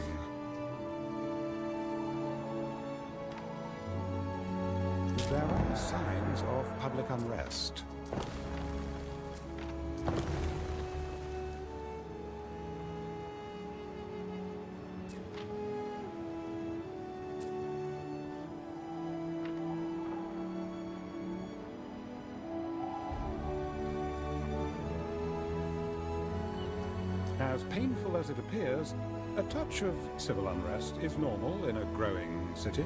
There are signs of public unrest. As painful as it appears, a touch of civil unrest is normal in a growing city.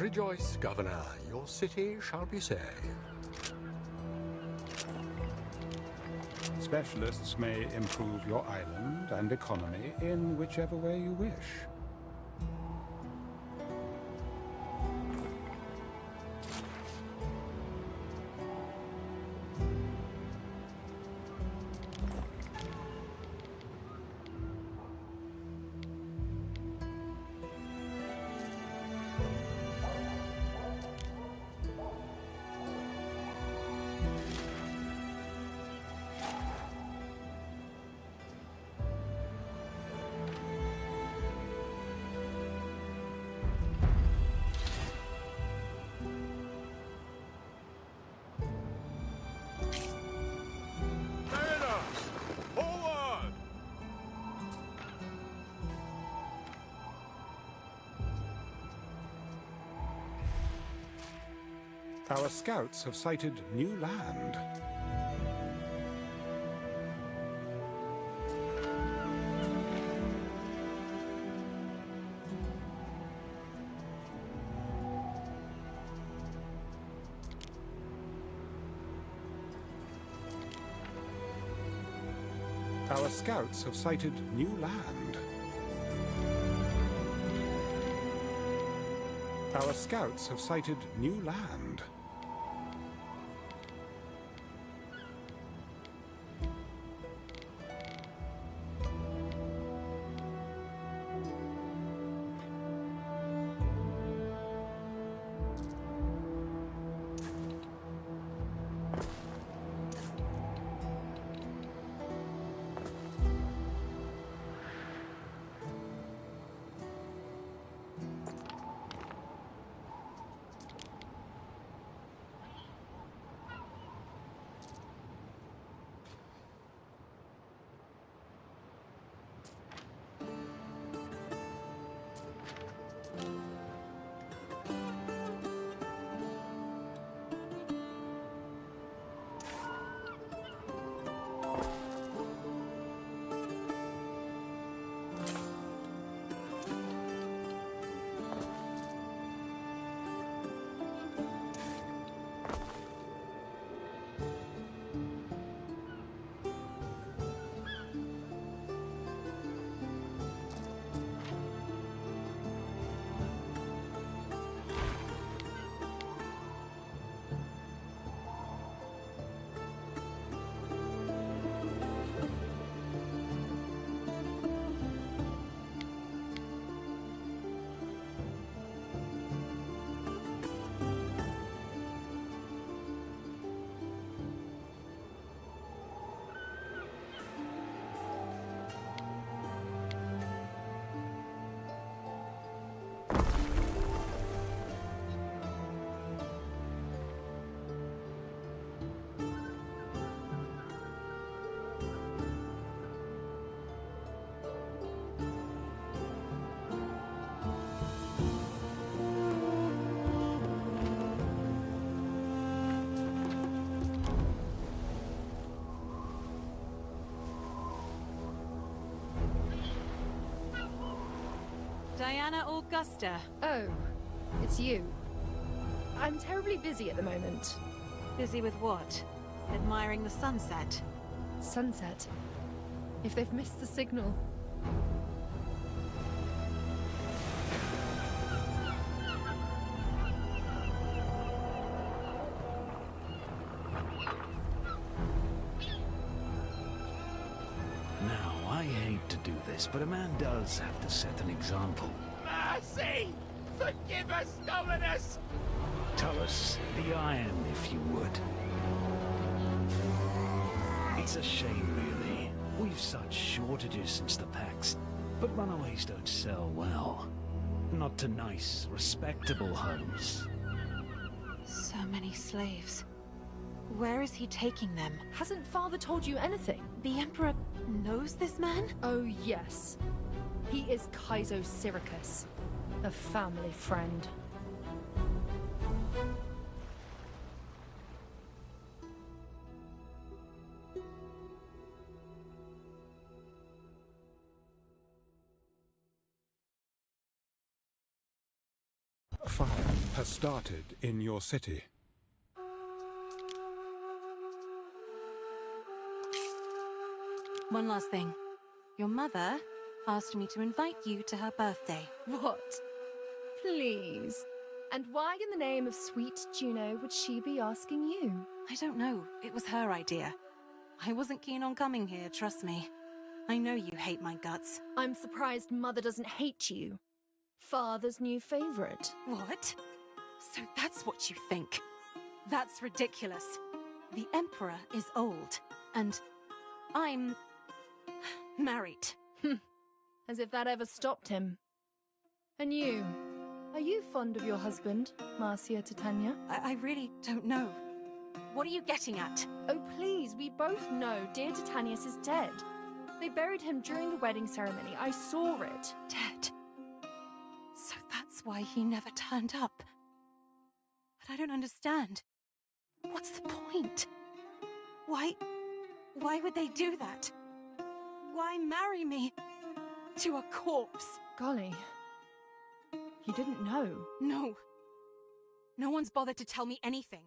Rejoice, Governor. Your city shall be saved. Specialists may improve your island and economy in whichever way you wish. Our scouts have sighted new land. Our scouts have sighted new land. Our scouts have sighted new land. Anna Augusta. Oh, it's you. I'm terribly busy at the moment. Busy with what? Admiring the sunset? Sunset. If they've missed the signal. Now, I hate to do this, but a man does have to set an example. Mercy! Forgive us, Dominus! Tell us the iron, if you would. It's a shame, really. We've such shortages since the PAX, but runaways don't sell well. Not to nice, respectable homes. So many slaves. Where is he taking them? Hasn't Father told you anything? The Emperor knows this man? Oh, yes. He is Kaizo Syracuse, a family friend. Fire has started in your city. One last thing. Your mother asked me to invite you to her birthday. What? Please. And why in the name of sweet Juno would she be asking you? I don't know. It was her idea. I wasn't keen on coming here, trust me. I know you hate my guts. I'm surprised Mother doesn't hate you. Father's new favorite. What? So that's what you think? That's ridiculous. The Emperor is old, and I'm married. As if that ever stopped him. And you? Are you fond of your husband, Marcia Titania? I really don't know. What are you getting at? Oh, please, we both know dear Titanius is dead. They buried him during the wedding ceremony. I saw it. Dead. So that's why he never turned up. But I don't understand. What's the point? Why would they do that? Why marry me to a corpse? Golly. You didn't know? No. No one's bothered to tell me anything.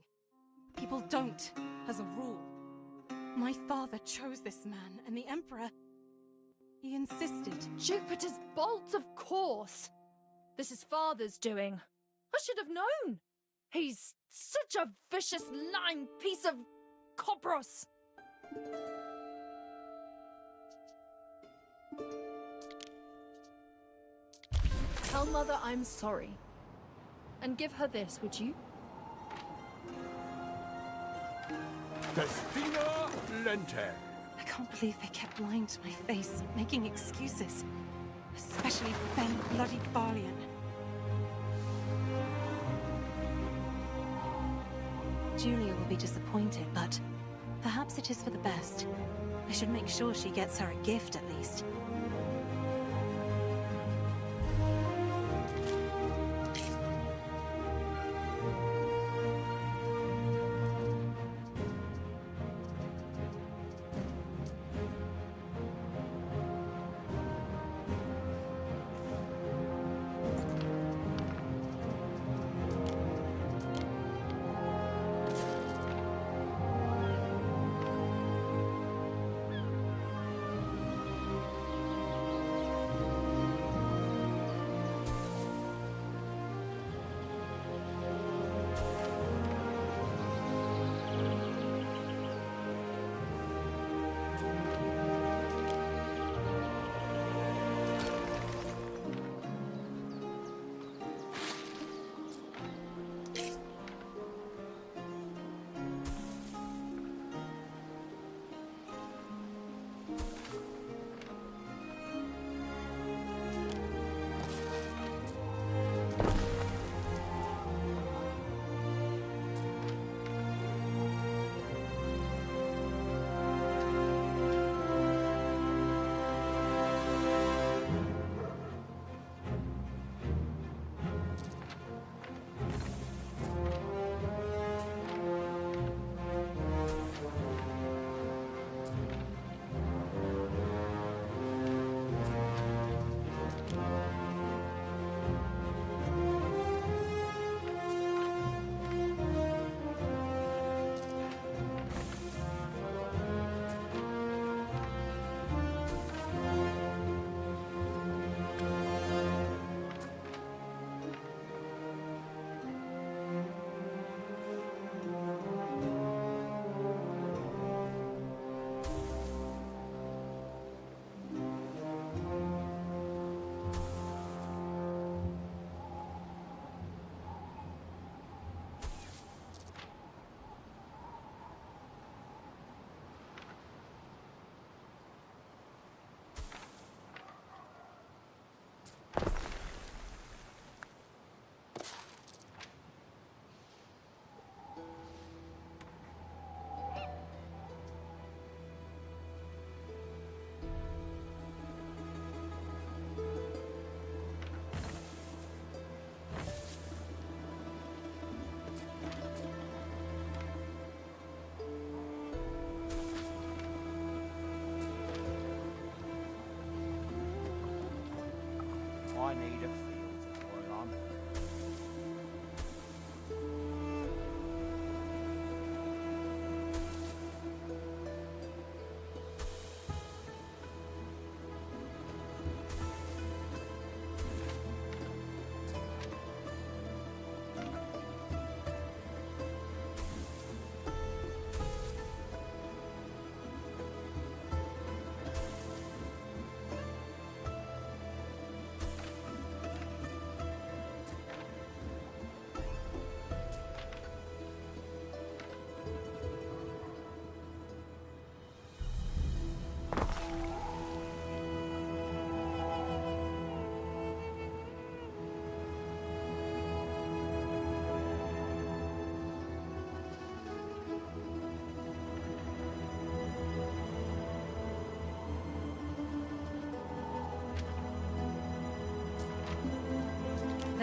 People don't, as a rule. My father chose this man, and the Emperor, he insisted. Jupiter's bolts, of course! This is Father's doing. I should have known! He's such a vicious, lying piece of copros! Tell Mother I'm sorry. And give her this, would you? Destina Lente. I can't believe they kept lying to my face, making excuses. Especially Ben Bloody Barlian. Julia will be disappointed, but perhaps it is for the best. I should make sure she gets her a gift at least.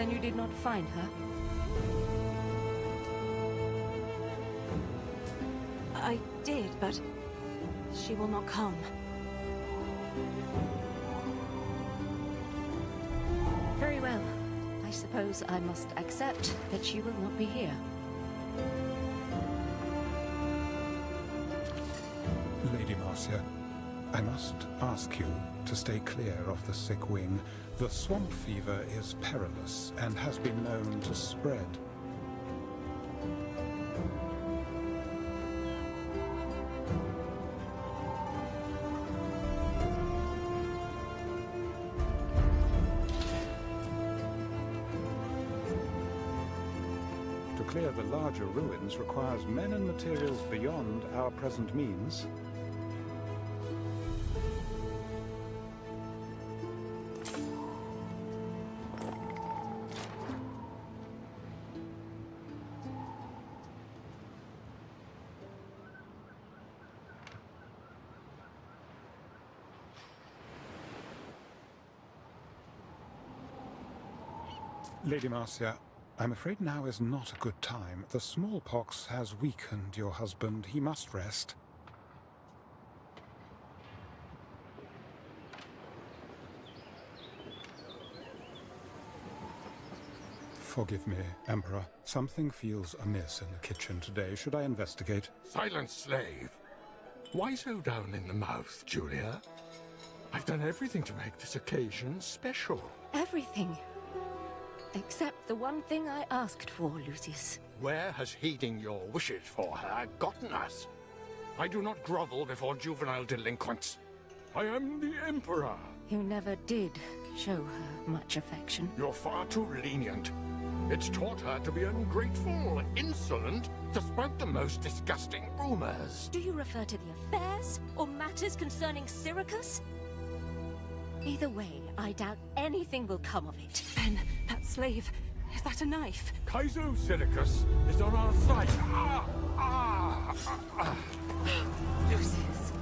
Then you did not find her? I did, but she will not come. Very well. I suppose I must accept that she will not be here. Lady Marcia, I must ask you to stay clear of the sick wing. The swamp fever is perilous and has been known to spread. To clear the larger ruins requires men and materials beyond our present means. Lady Marcia, I'm afraid now is not a good time. The smallpox has weakened your husband. He must rest. Forgive me, Emperor. Something feels amiss in the kitchen today. Should I investigate? Silence, slave. Why so down in the mouth, Julia? I've done everything to make this occasion special. Everything. Except the one thing I asked for, Lucius. Where has heeding your wishes for her gotten us? I do not grovel before juvenile delinquents. I am the Emperor. You never did show her much affection. You're far too lenient. It's taught her to be ungrateful, insolent, to spout the most disgusting rumors. Do you refer to the affairs or matters concerning Syracuse? Either way, I doubt anything will come of it. Ben, that slave, is that a knife? Kaizo Syracuse is on our side. Lucius!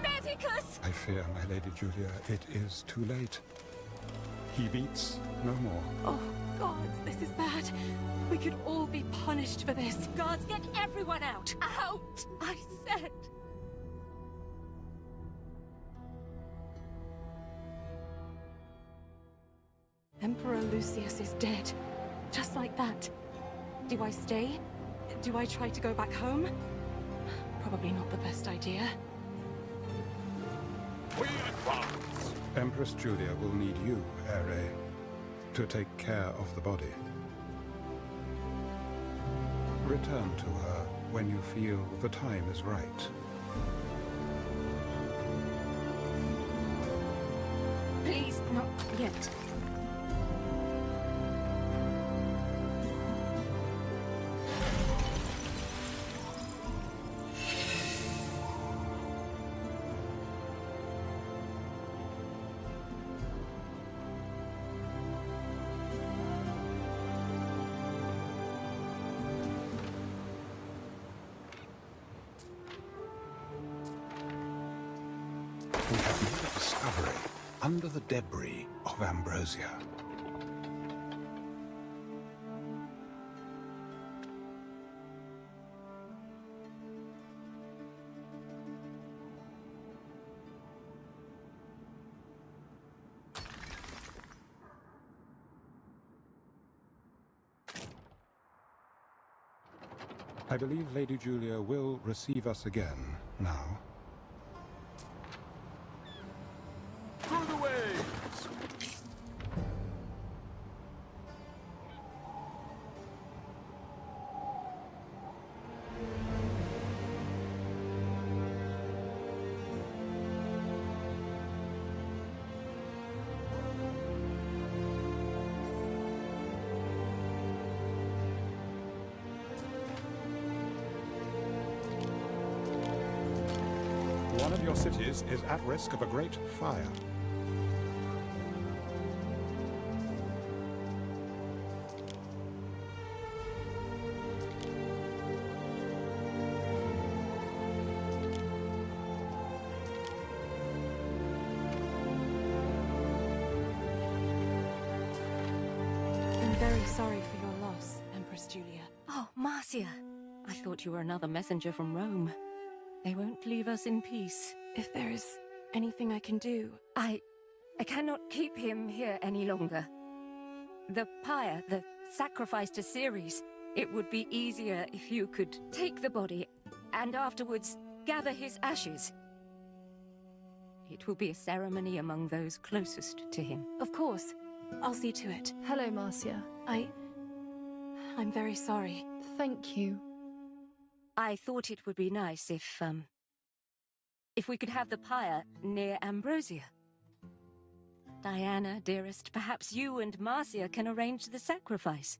Medicus! I fear, my Lady Julia, it is too late. He beats no more. Oh, gods, this is bad. We could all be punished for this. Guards, get everyone out! Out! I said! Emperor Lucius is dead. Just like that. Do I stay? Do I try to go back home? Probably not the best idea. We advance. Empress Julia will need you, Ere, to take care of the body. Return to her when you feel the time is right. Please, not yet. We have made a discovery under the debris of Ambrosia. I believe Lady Julia will receive us again now. Through the waves! One of your cities is at risk of a great fire. Marcia, I thought you were another messenger from Rome. They won't leave us in peace. If there is anything I can do... I cannot keep him here any longer. The pyre, the sacrifice to Ceres, it would be easier if you could take the body and afterwards gather his ashes. It will be a ceremony among those closest to him. Of course. I'll see to it. Hello, Marcia. I'm very sorry. Thank you. I thought it would be nice if we could have the pyre near Ambrosia. Diana, dearest, perhaps you and Marcia can arrange the sacrifice.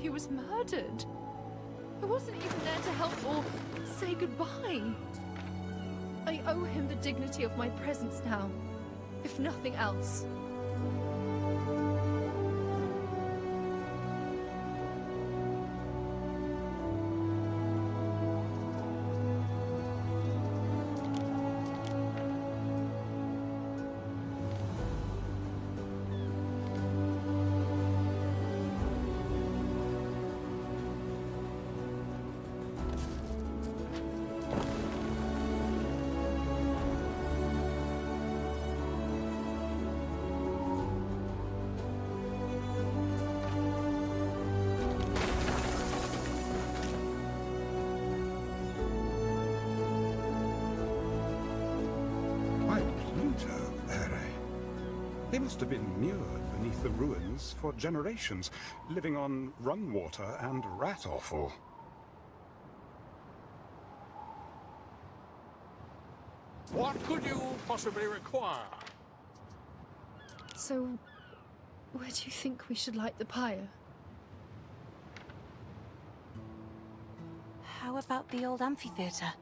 He was murdered. I wasn't even there to help or say goodbye. I owe him the dignity of my presence now, if nothing else. They must have been immured beneath the ruins for generations, living on run water and rat offal. What could you possibly require? So, where do you think we should light the pyre? How about the old amphitheater?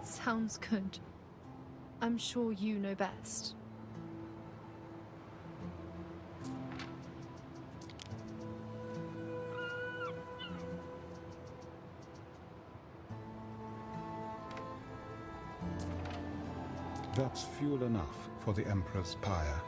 Sounds good. I'm sure you know best. That's fuel enough for the Emperor's pyre.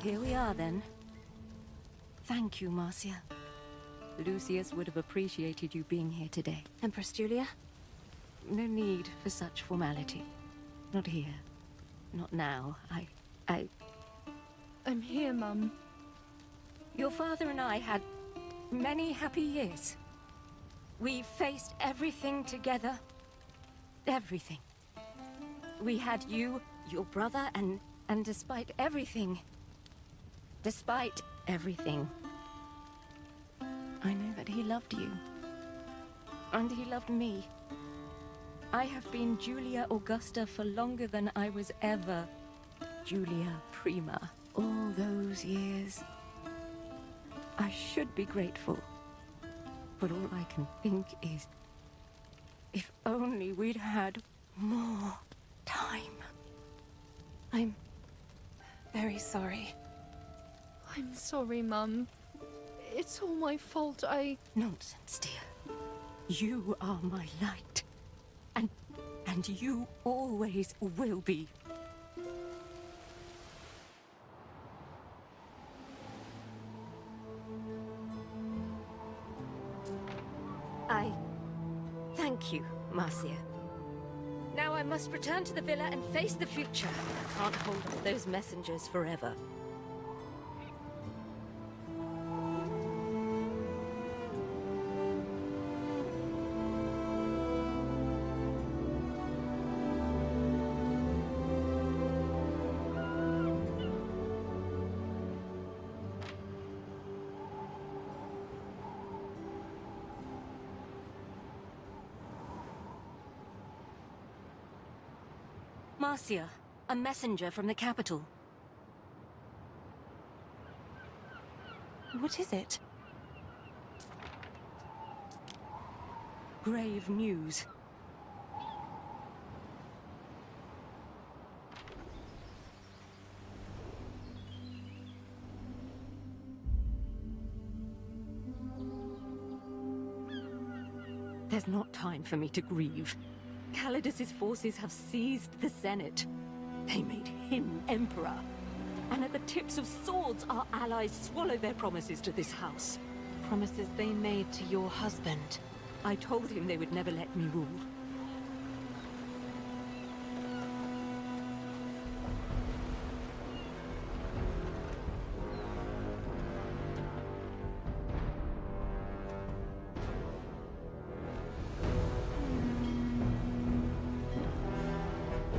Here we are, then. Thank you, Marcia. Lucius would have appreciated you being here today. Empress Julia? No need for such formality. Not here. Not now. I'm here, Mum. Your father and I had many happy years. We faced everything together. Everything. We had you, your brother, and despite everything... Despite everything, I know that he loved you. And he loved me. I have been Julia Augusta for longer than I was ever Julia Prima. All those years. I should be grateful. But all I can think is, if only we'd had more time. I'm very sorry. I'm sorry, Mum. It's all my fault. Nonsense, dear. You are my light. And you always will be. Thank you, Marcia. Now I must return to the villa and face the future. I can't hold off those messengers forever. Marcia, a messenger from the capital. What is it? Grave news. There's not time for me to grieve. Calidus's forces have seized the Senate. They made him emperor. And at the tips of swords, our allies swallow their promises to this house. Promises they made to your husband. I told him they would never let me rule.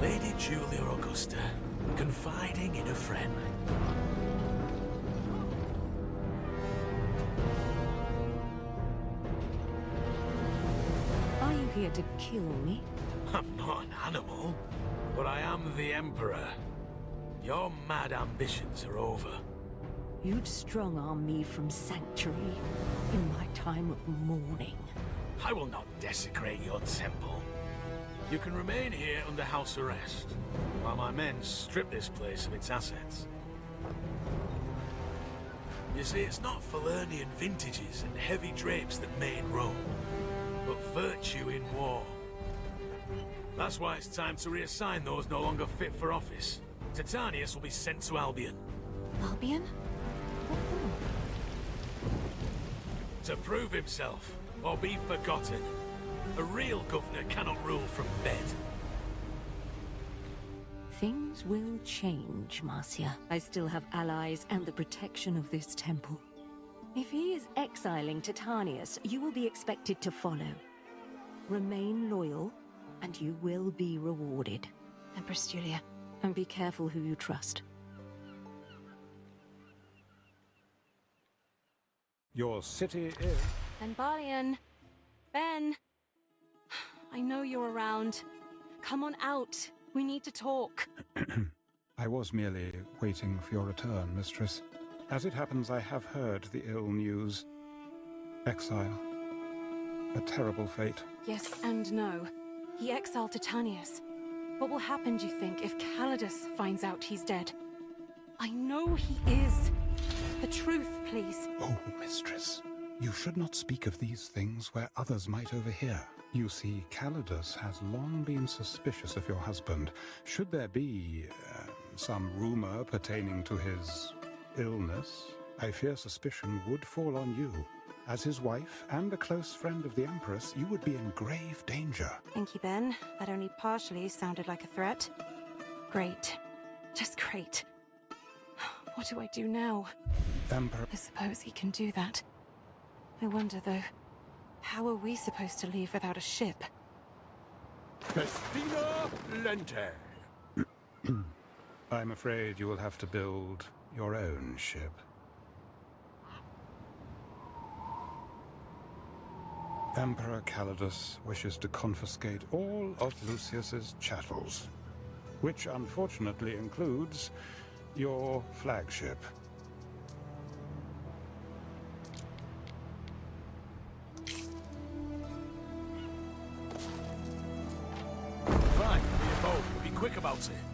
Lady Julia Augusta, confiding in a friend. Are you here to kill me? I'm not an animal, but I am the Emperor. Your mad ambitions are over. You'd strong-arm me from Sanctuary in my time of mourning. I will not desecrate your temple. You can remain here under house arrest, while my men strip this place of its assets. You see, it's not Falernian vintages and heavy drapes that made Rome, but virtue in war. That's why it's time to reassign those no longer fit for office. Titanius will be sent to Albion. Albion? What for? To prove himself, or be forgotten. A real governor cannot rule from bed. Things will change, Marcia. I still have allies and the protection of this temple. If he is exiling Titanius, you will be expected to follow. Remain loyal, and you will be rewarded. Empress Julia. And be careful who you trust. Your city is... Ben Balian. Ben. I know you're around. Come on out. We need to talk. I was merely waiting for your return, mistress. As it happens, I have heard the ill news. Exile. A terrible fate. Yes and no. He exiled Titanius. What will happen, do you think, if Calidus finds out he's dead? I know he is. The truth, please. Oh, mistress. You should not speak of these things where others might overhear. You see, Calidus has long been suspicious of your husband. Should there be some rumor pertaining to his illness, I fear suspicion would fall on you. As his wife and a close friend of the Empress, you would be in grave danger. Thank you, Ben. That only partially sounded like a threat. Great. Just great. What do I do now? Emperor... I suppose he can do that. I wonder, though, how are we supposed to leave without a ship? Festina Lente. I'm afraid you will have to build your own ship. Emperor Calidus wishes to confiscate all of Lucius's chattels, which unfortunately includes your flagship. Fine, be bold, be quick about it.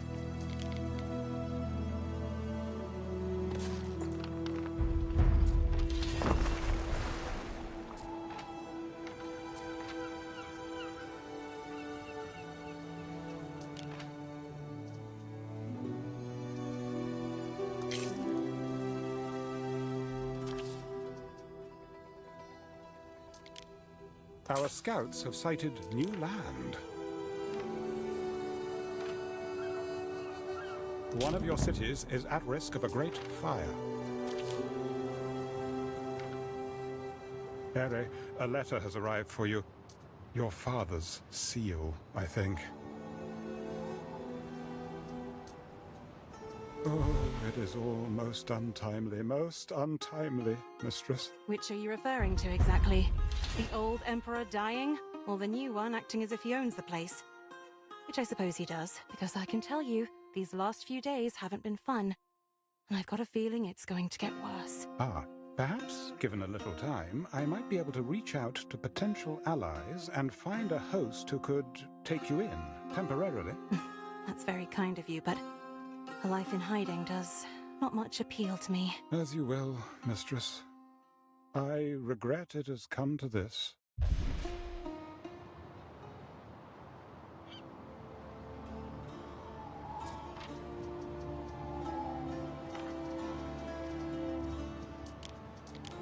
Our scouts have sighted new land. One of your cities is at risk of a great fire. Ere, a letter has arrived for you. Your father's seal, I think. Oh, it is all most untimely, mistress. Which are you referring to exactly? The old Emperor dying? Or the new one acting as if he owns the place? Which I suppose he does, because I can tell you, these last few days haven't been fun. And I've got a feeling it's going to get worse. Perhaps, given a little time, I might be able to reach out to potential allies and find a host who could take you in, temporarily. That's very kind of you, but a life in hiding does not much appeal to me. As you will, mistress. I regret it has come to this.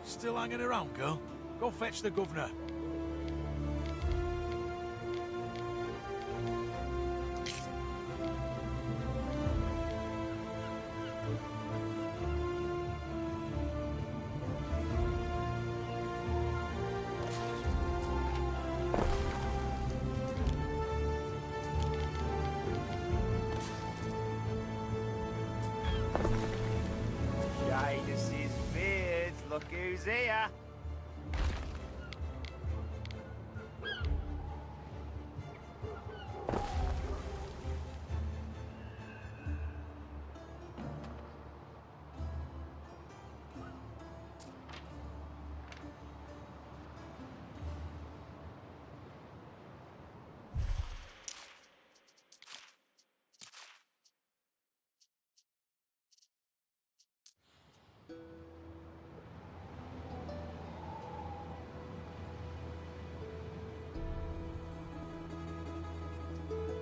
Still hanging around, girl? Go fetch the governor. Gidus's beard, look who's here.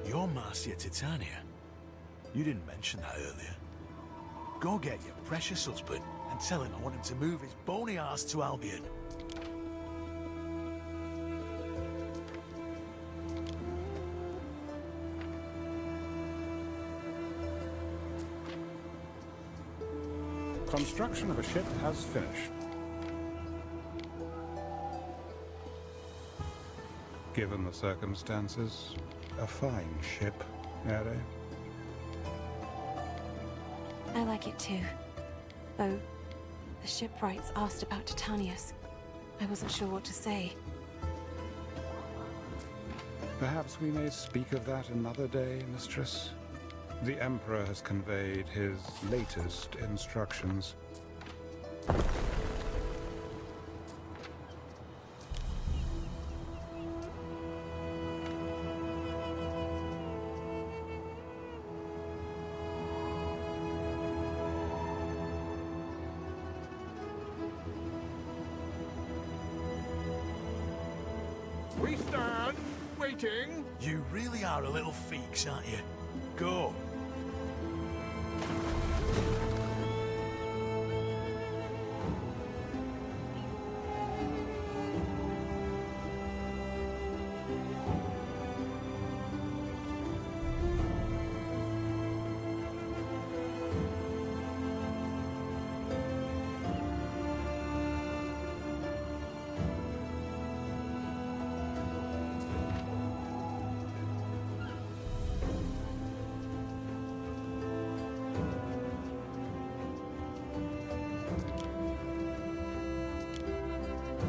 You're Marcia Titania. You didn't mention that earlier. Go get your precious husband and tell him I want him to move his bony ass to Albion. Construction of a ship has finished. Given the circumstances, a fine ship, Ere. I like it too. Though, the shipwrights asked about Titanius. I wasn't sure what to say. Perhaps we may speak of that another day, mistress. The Emperor has conveyed his latest instructions. We stand, waiting. You really are a little feeks, aren't you? Go.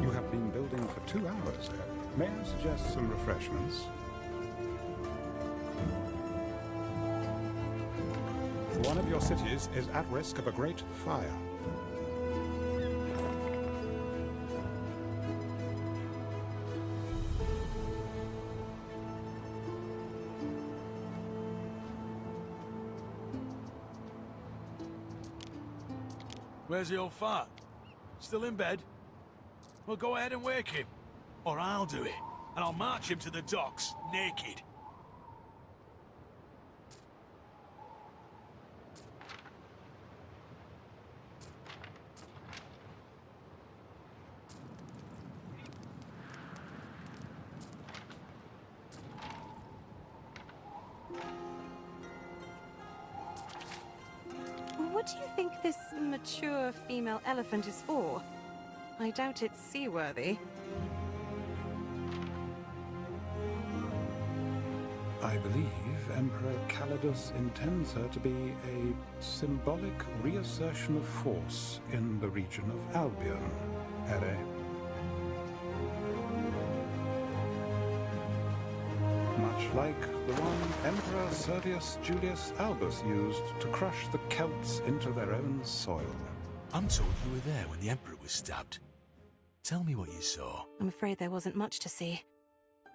You have been building for 2 hours. May I suggest some refreshments? One of your cities is at risk of a great fire. Where's the old fart? Still in bed? Well, go ahead and wake him. Or I'll do it. And I'll march him to the docks, naked. do you think this mature female elephant is for? I doubt it's seaworthy. I believe Emperor Calidus intends her to be a symbolic reassertion of force in the region of Albion, Ere. Much like the one Emperor Servius Julius Albus used to crush the Celts into their own soil. I'm told you were there when the Emperor was stabbed. Tell me what you saw. I'm afraid there wasn't much to see.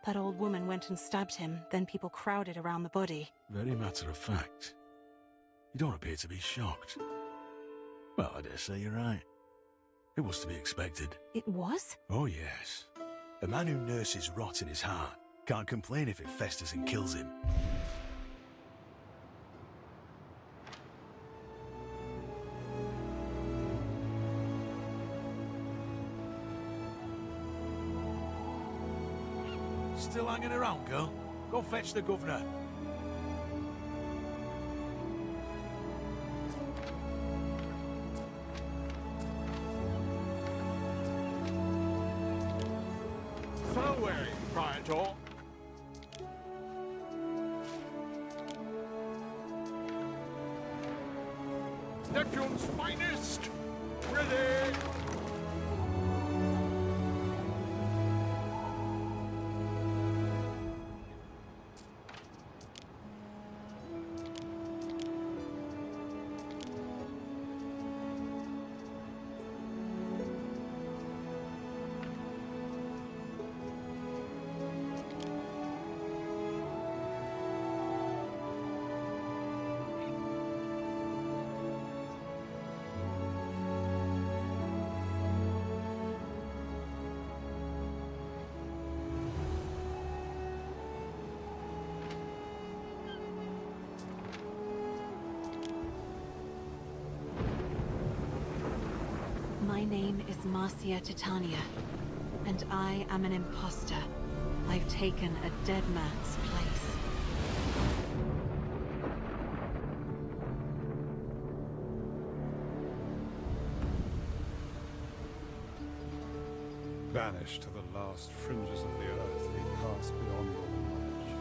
That old woman went and stabbed him, then people crowded around the body. Very matter of fact. You don't appear to be shocked. Well, I dare say you're right. It was to be expected. It was? Oh, yes. A man who nurses rot in his heart can't complain if it festers and kills him. Still hanging around, girl? Go fetch the governor. Farewell, Praetor. Neptune's finest! Ready! My name is Marcia Titania, and I am an imposter. I've taken a dead man's place. Banished to the last fringes of the earth, we pass beyond all knowledge.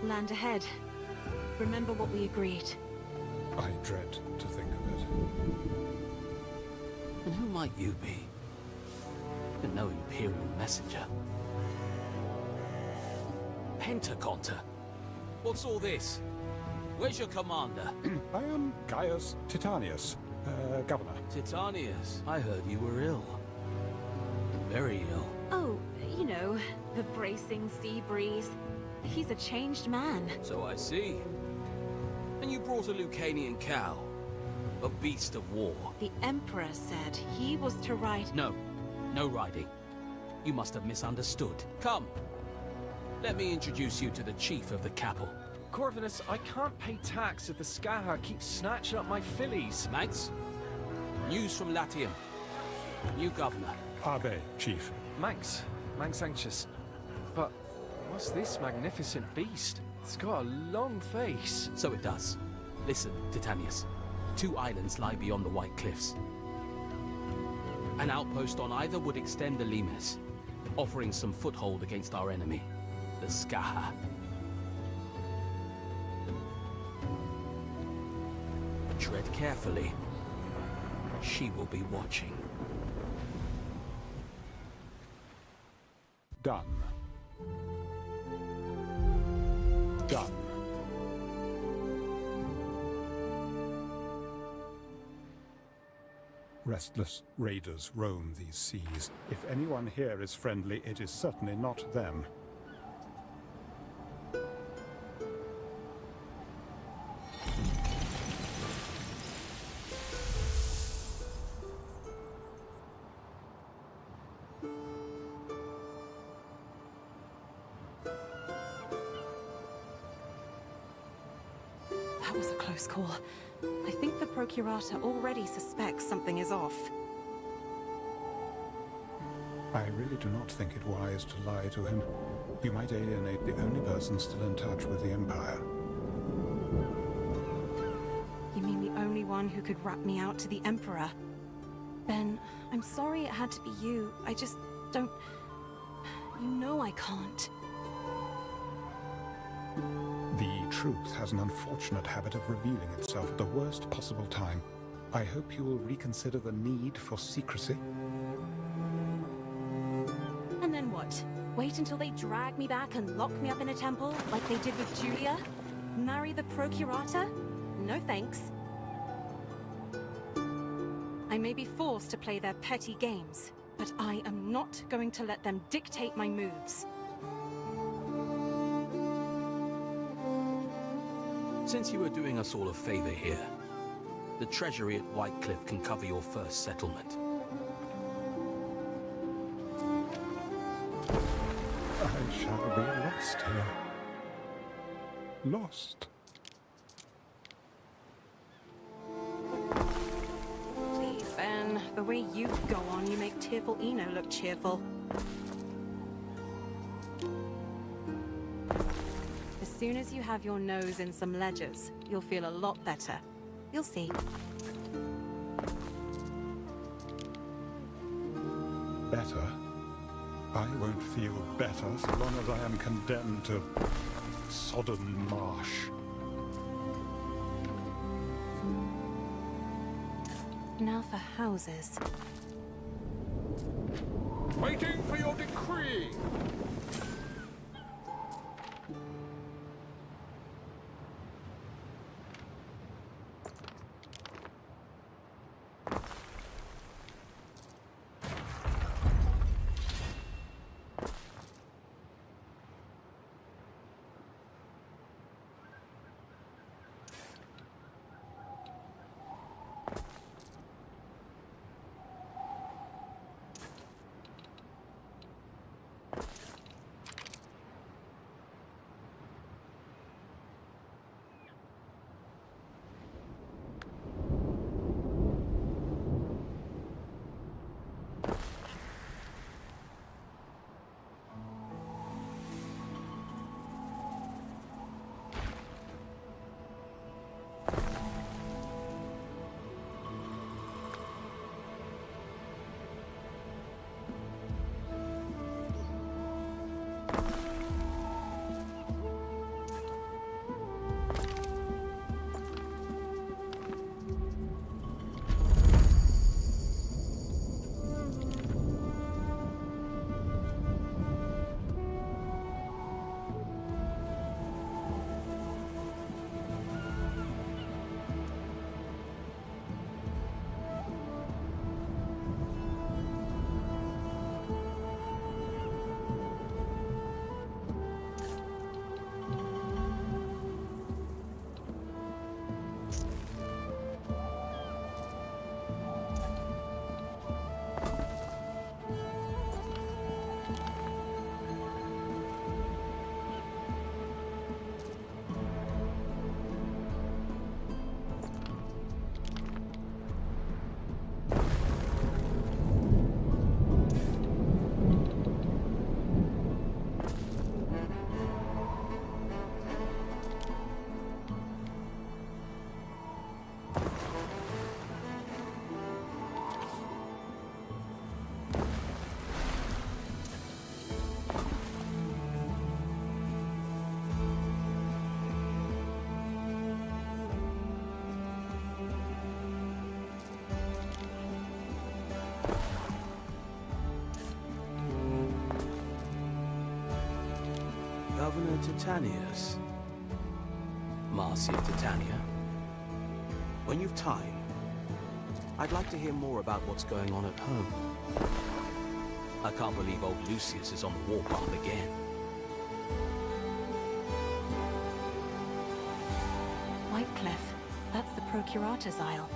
Land ahead. Remember what we agreed. I dread to think of it. And who might you be? But no Imperial messenger. Pentaconter? What's all this? Where's your commander? I am Gaius Titanius, governor. Titanius, I heard you were ill. Very ill. Oh, you know, the bracing sea breeze. He's a changed man. So I see. And you brought a Lucanian cow. A beast of war. The Emperor said he was to ride... No. No riding. You must have misunderstood. Come. Let me introduce you to the chief of the Capel. Corvinus, I can't pay tax if the Skaha keeps snatching up my fillies. Manx? News from Latium. New governor. Ave, chief. Manx anxious. But what's this magnificent beast? It's got a long face. So it does. Listen, Titanius. 2 islands lie beyond the White Cliffs. An outpost on either would extend the Limes, offering some foothold against our enemy, the Skaha. Tread carefully. She will be watching. Done. Done. Restless raiders roam these seas. If anyone here is friendly, it is certainly not them. That was a close call. I think the Procurator already suspects something is off. I really do not think it wise to lie to him. You might alienate the only person still in touch with the Empire. You mean the only one who could rat me out to the Emperor? Ben, I'm sorry it had to be you. I just don't... You know I can't. The truth has an unfortunate habit of revealing itself at the worst possible time. I hope you will reconsider the need for secrecy. And then what? Wait until they drag me back and lock me up in a temple, like they did with Julia? Marry the Procurator? No thanks. I may be forced to play their petty games, but I am not going to let them dictate my moves. Since you are doing us all a favor here, the treasury at Whitecliff can cover your first settlement. I shall be lost here. Lost. Please, Ben. The way you go on, you make tearful Eno look cheerful. As soon as you have your nose in some ledgers, you'll feel a lot better. You'll see. Better? I won't feel better so long as I am condemned to sodden marsh. Now for houses. Waiting for your decree! Governor Titanius. Marcia Titania. When you've time, I'd like to hear more about what's going on at home. I can't believe old Lucius is on the warpath again. Whitecliff. That's the Procurator's Isle.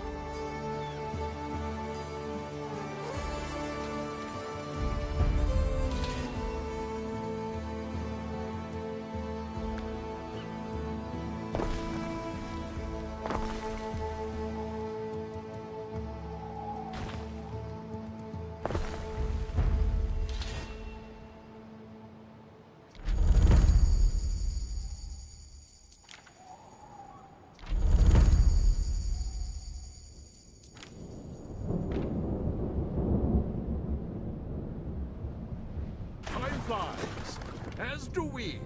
supplies, as do we.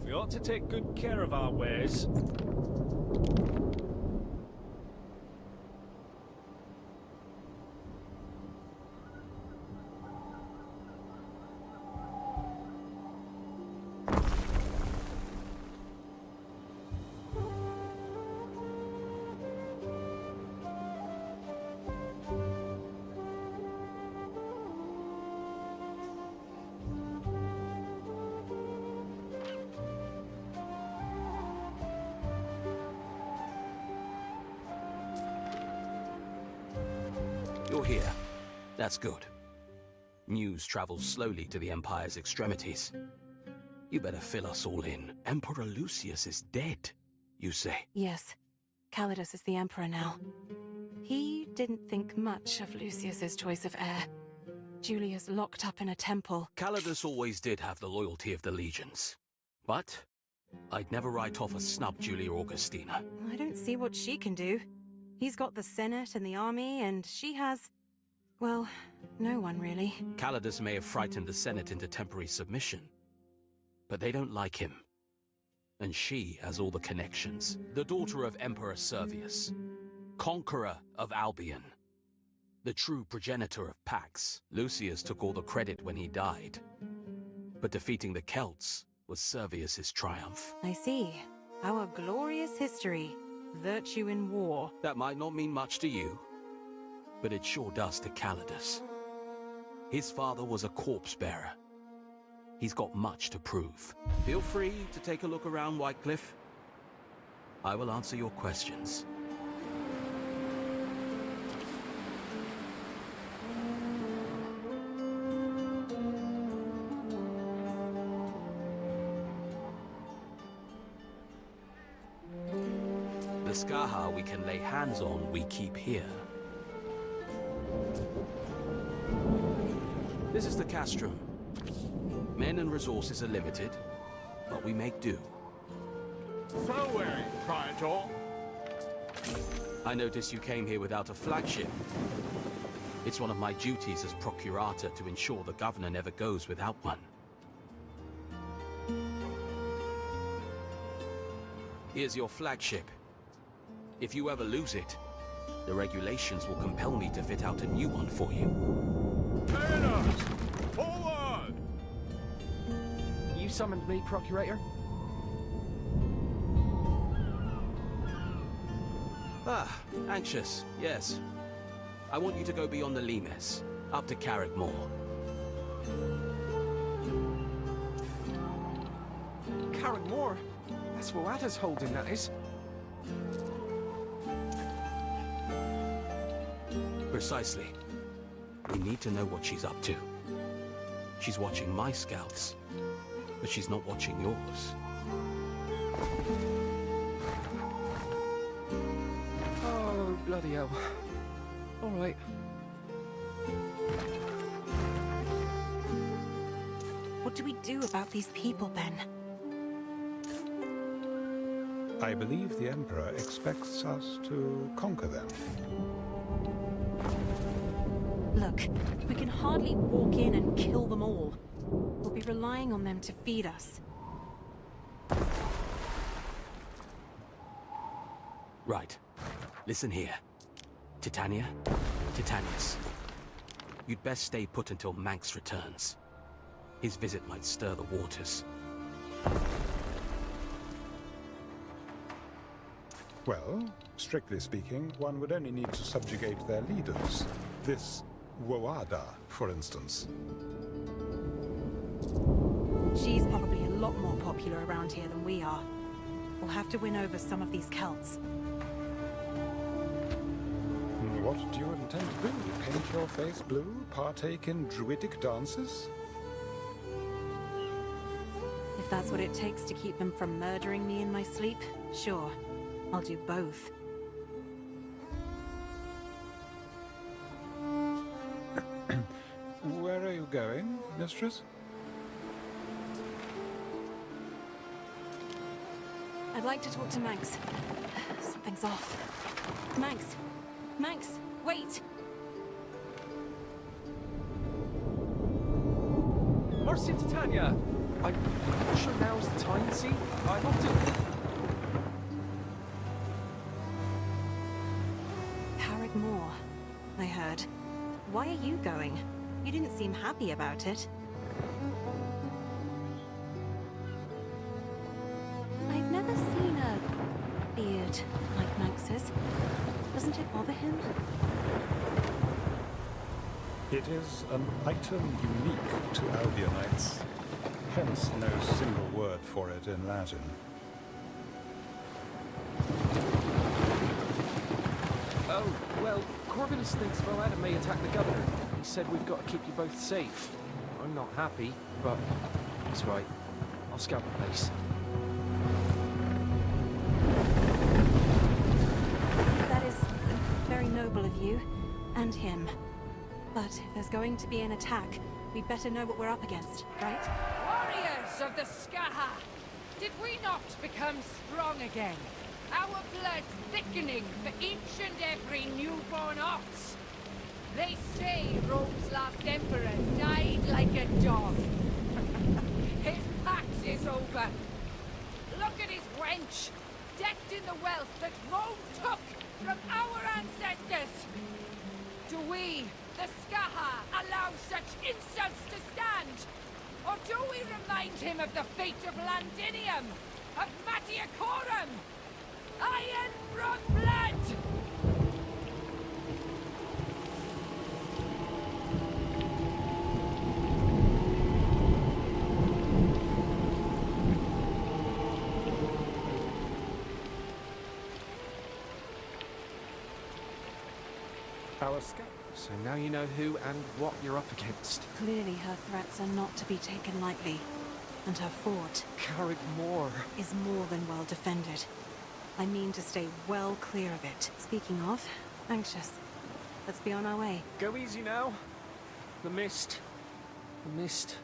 We ought to take good care of our wares. You're here. That's good. News travels slowly to the Empire's extremities. You better fill us all in. Emperor Lucius is dead, you say? Yes. Calidus is the Emperor now. He didn't think much of Lucius's choice of heir. Julius locked up in a temple. Calidus always did have the loyalty of the legions. But I'd never write off a snub Julia Augustina. I don't see what she can do. He's got the Senate and the army, and she has... well, no one really. Calidus may have frightened the Senate into temporary submission, but they don't like him. And she has all the connections. The daughter of Emperor Servius, conqueror of Albion, the true progenitor of Pax. Lucius took all the credit when he died, but defeating the Celts was Servius's triumph. I see. Our glorious history. Virtue in war. That might not mean much to you, but it sure does to Calidus. His father was a corpse bearer, He's got much to prove. Feel free to take a look around Whitecliff. I will answer your questions. The Skaha we can lay hands on, we keep here. This is the castrum. Men and resources are limited, but we make do. Farewell, Praetor. I notice you came here without a flagship. It's one of my duties as Procurator to ensure the Governor never goes without one. Here's your flagship. If you ever lose it, the regulations will compel me to fit out a new one for you. Mariners! Forward! You summoned me, Procurator? Ah, anxious, yes. I want you to go beyond the Limes, up to Carrickmore. Carrickmore? That's Woata's holding, that is. Precisely. We need to know what she's up to. She's watching my scouts, but she's not watching yours. Oh, bloody hell. All right. What do we do about these people, then? I believe the Emperor expects us to conquer them. Look, we can hardly walk in and kill them all. We'll be relying on them to feed us. Right. Listen here. Titania, Titanius. You'd best stay put until Manx returns. His visit might stir the waters. Well, strictly speaking, one would only need to subjugate their leaders. This Woada, for instance. She's probably a lot more popular around here than we are. We'll have to win over some of these Celts. What do you intend to do? Paint your face blue? Partake in druidic dances? If that's what it takes to keep them from murdering me in my sleep, sure. I'll do both. Where are you going, mistress? I'd like to talk to Manx. Something's off. Manx! Manx, wait! Mercy, Titania! I'm not sure now's the time, see? I have to... Carrickmore, I heard. Why are you going? You didn't seem happy about it. I've never seen a beard like Manx's. Doesn't it bother him? It is an item unique to Albionites. Hence no single word for it in Latin. Oh, well, Corvinus thinks Voada may attack the governor. He said we've got to keep you both safe. I'm not happy, but he's right. I'll scout the place. That is very noble of you, and him. But if there's going to be an attack, we'd better know what we're up against, right? Warriors of the Skaha! Did we not become strong again? Our blood thickening for each and every newborn ox? They say Rome's last emperor died like a dog. His pax is over. Look at his wench, decked in the wealth that Rome took from our ancestors. Do we, the Skaha, allow such insults to stand? Or do we remind him of the fate of Landinium, of Matiacorum? Iron from blood! our scout. So now you know who and what you're up against. Clearly her threats are not to be taken lightly, and her fort Carrick Moor. is more than well defended. I mean to stay well clear of it. Speaking of, anxious. Let's be on our way. Go easy now. The mist. The mist.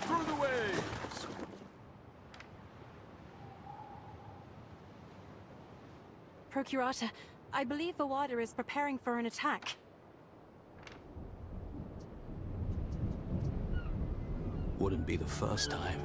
Through the waves! Procurator, I believe the water is preparing for an attack. Wouldn't be the first time.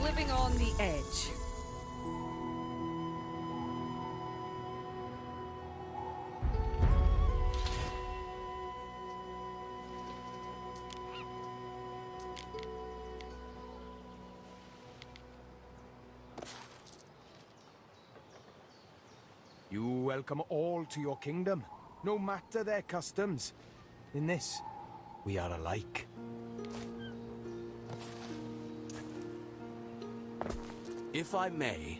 Living on the edge. You welcome all to your kingdom, no matter their customs. In this, we are alike. If I may,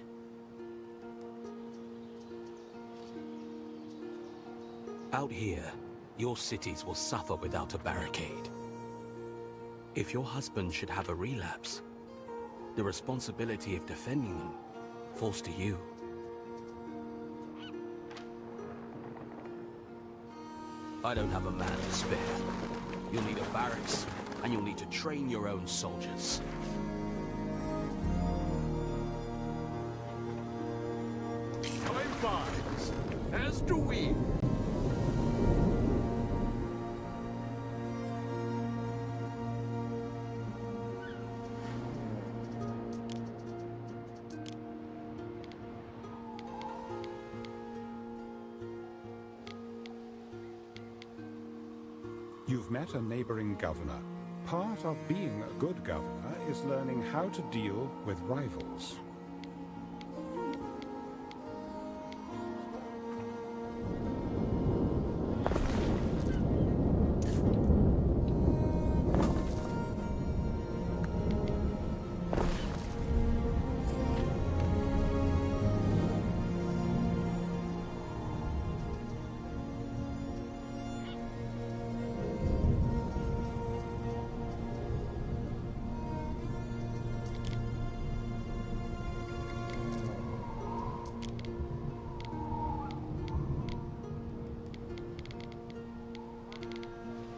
out here, your cities will suffer without a barricade. If your husband should have a relapse, the responsibility of defending them falls to you. I don't have a man to spare. You'll need a barracks, and you'll need to train your own soldiers. Time flies, as do we. You've met a neighboring governor. Part of being a good governor is learning how to deal with rivals.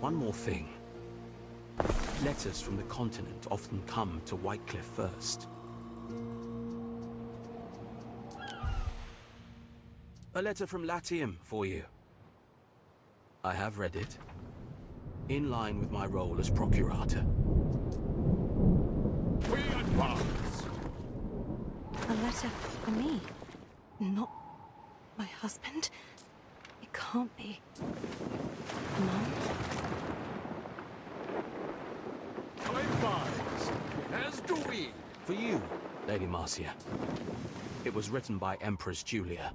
one more thing. Letters from the continent often come to Whitecliff first. A letter from Latium for you. I have read it. In line with my role as Procurator. We advance! A letter for me? Not my husband? It can't be. Mum? I advise, as do we. For you, Lady Marcia. It was written by Empress Julia.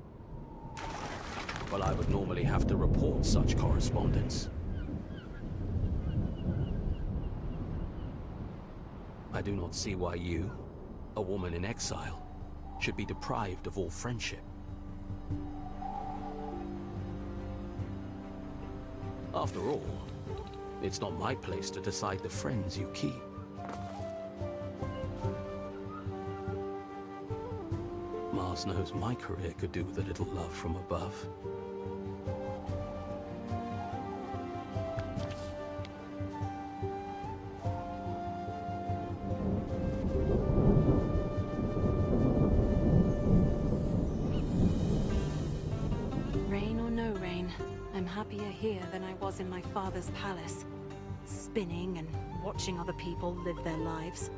Well, I would normally have to report such correspondence. I do not see why you, a woman in exile, should be deprived of all friendship. After all, it's not my place to decide the friends you keep. Mars knows my career could do with a little love from above. Rain or no rain, I'm happier here than I was in my father's palace. Spinning and watching other people live their lives.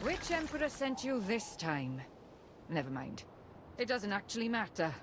Which Emperor sent you this time? Never mind. It doesn't actually matter.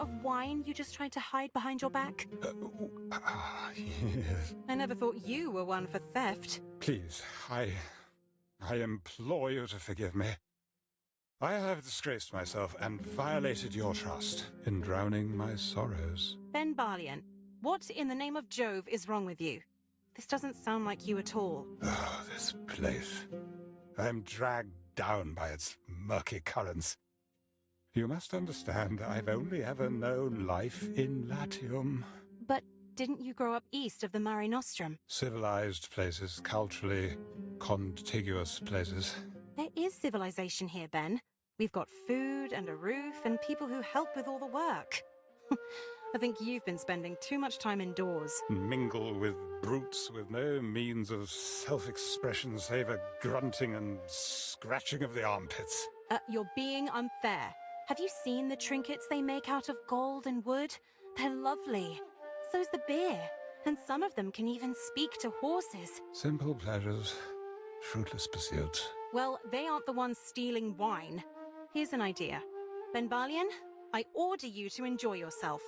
of wine you just tried to hide behind your back? Yes. I never thought you were one for theft. Please, I implore you to forgive me. I have disgraced myself and violated your trust in drowning my sorrows. Ben Barlian, what in the name of Jove is wrong with you? This doesn't sound like you at all. Oh, this place. I am dragged down by its murky currents. You must understand, I've only ever known life in Latium. But didn't you grow up east of the Mare Nostrum? Civilized places, culturally contiguous places. There is civilization here, Ben. We've got food and a roof and people who help with all the work. I think you've been spending too much time indoors. Mingle with brutes with no means of self-expression save a grunting and scratching of the armpits. You're being unfair. Have you seen the trinkets they make out of gold and wood? They're lovely. So's the beer. And some of them can even speak to horses. Simple pleasures, fruitless pursuits. Well, they aren't the ones stealing wine. Here's an idea. Ben Barlian, I order you to enjoy yourself.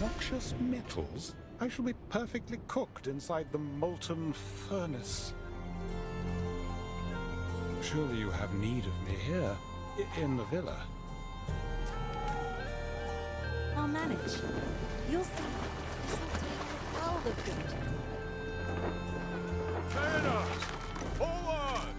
Noxious metals? I shall be perfectly cooked inside the molten furnace. Surely you have need of me here, in the villa. I'll manage. You'll see. This will do a world of good. Sailors! Forward!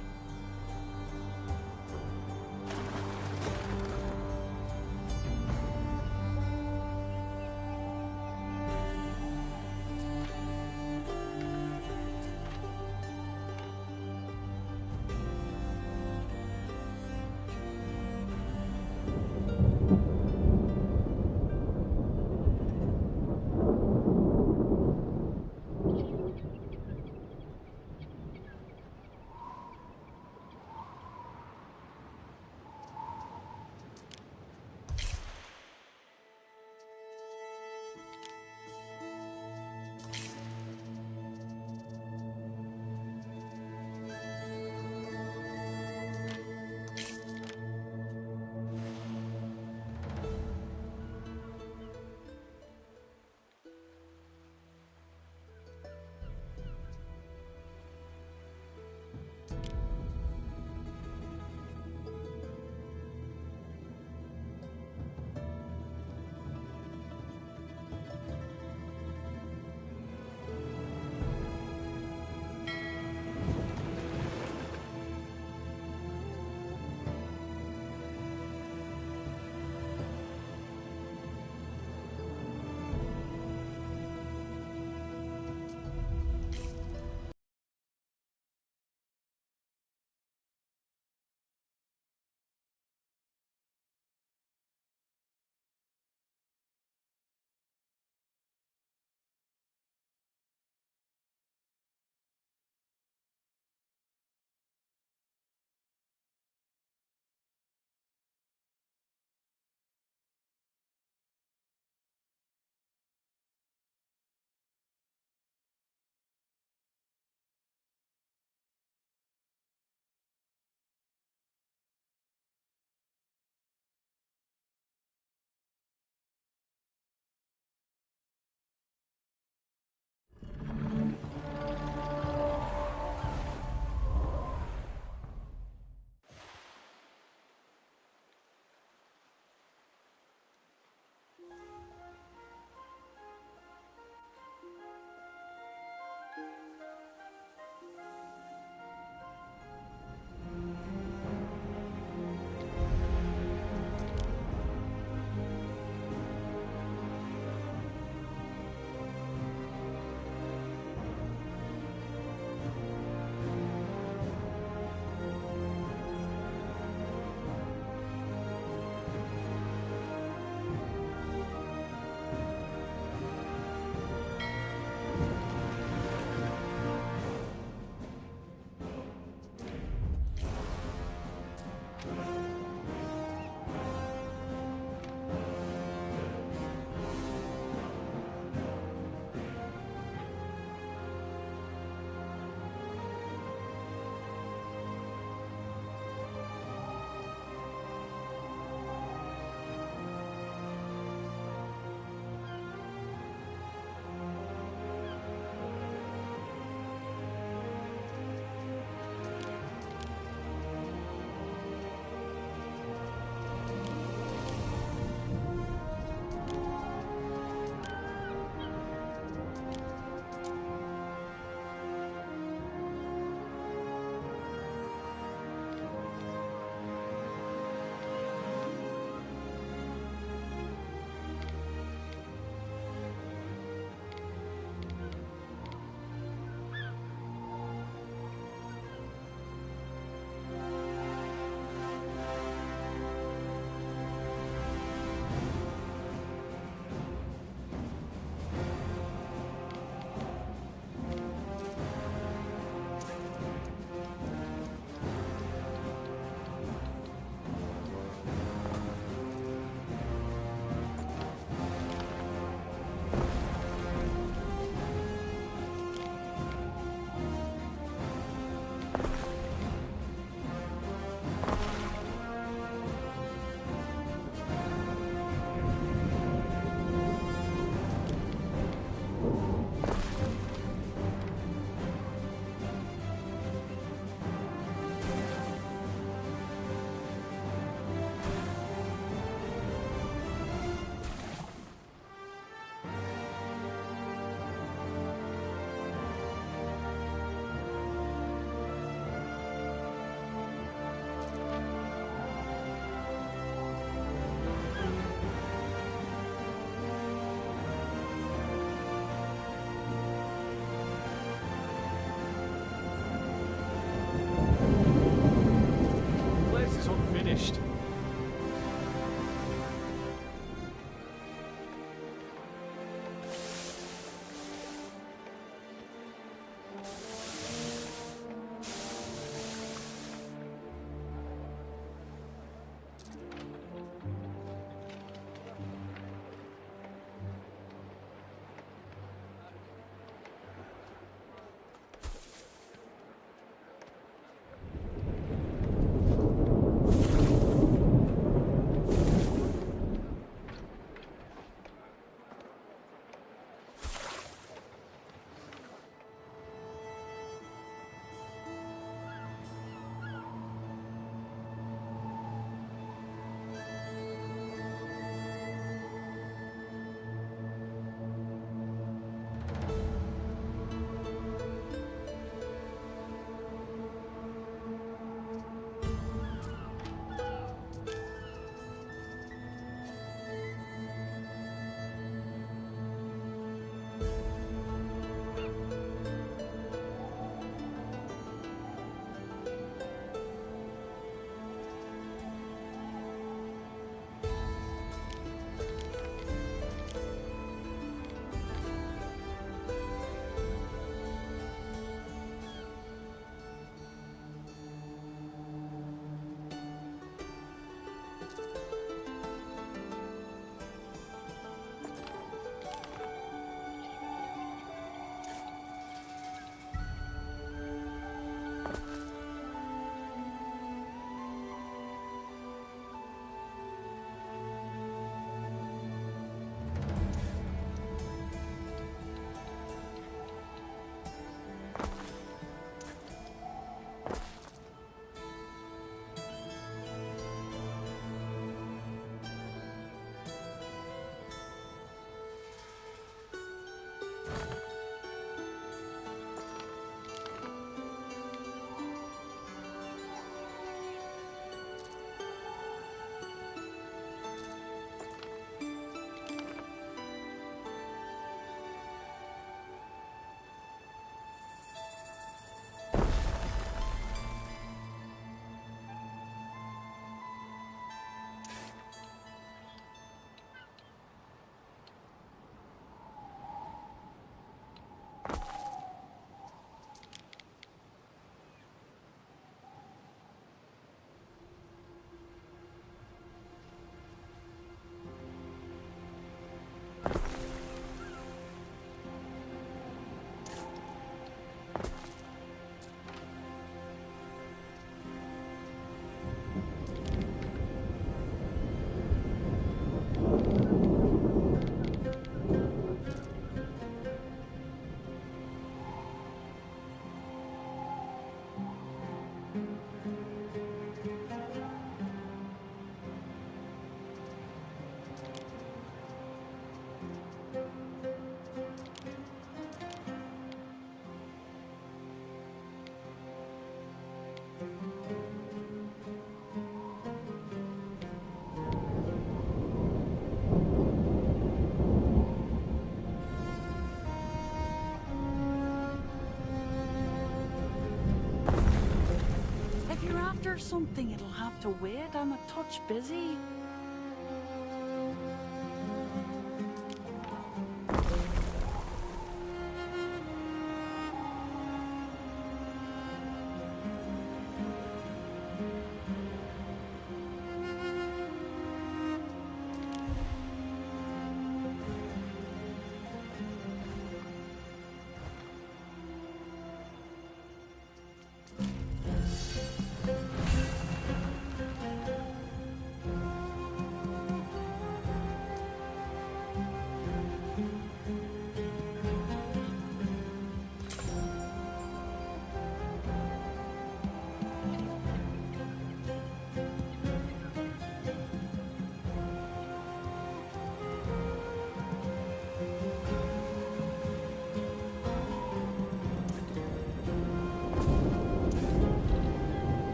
after something, it'll have to wait. I'm a touch busy.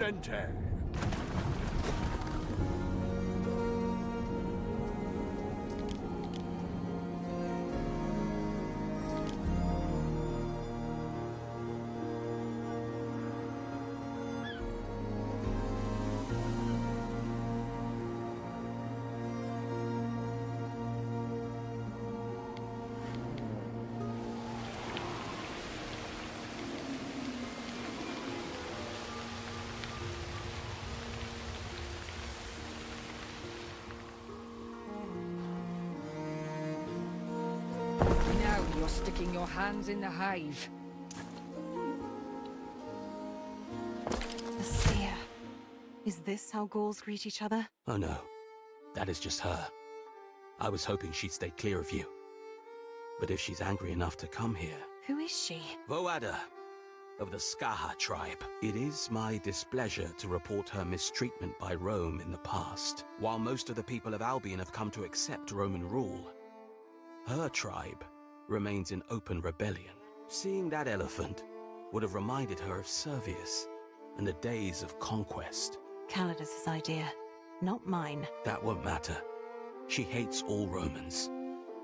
Presente! Now you're sticking your hands in the hive. A seer. Is this how ghouls greet each other? Oh no, that is just her. I was hoping she'd stay clear of you. But if she's angry enough to come here... Who is she? Voada, of the Skaha tribe. It is my displeasure to report her mistreatment by Rome in the past. While most of the people of Albion have come to accept Roman rule, her tribe remains in open rebellion. Seeing that elephant would have reminded her of Servius and the days of conquest. Calidus's idea, not mine. That won't matter. She hates all Romans.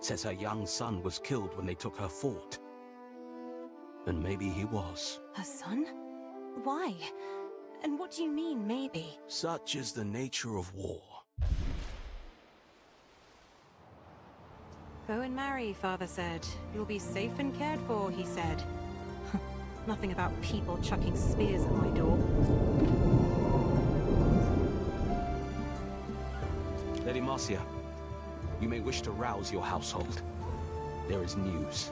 Says her young son was killed when they took her fort. And maybe he was. Her son? Why? And what do you mean, maybe? Such is the nature of war. Go and marry, Father said. You'll be safe and cared for, he said. Nothing about people chucking spears at my door. Lady Marcia, you may wish to rouse your household. There is news.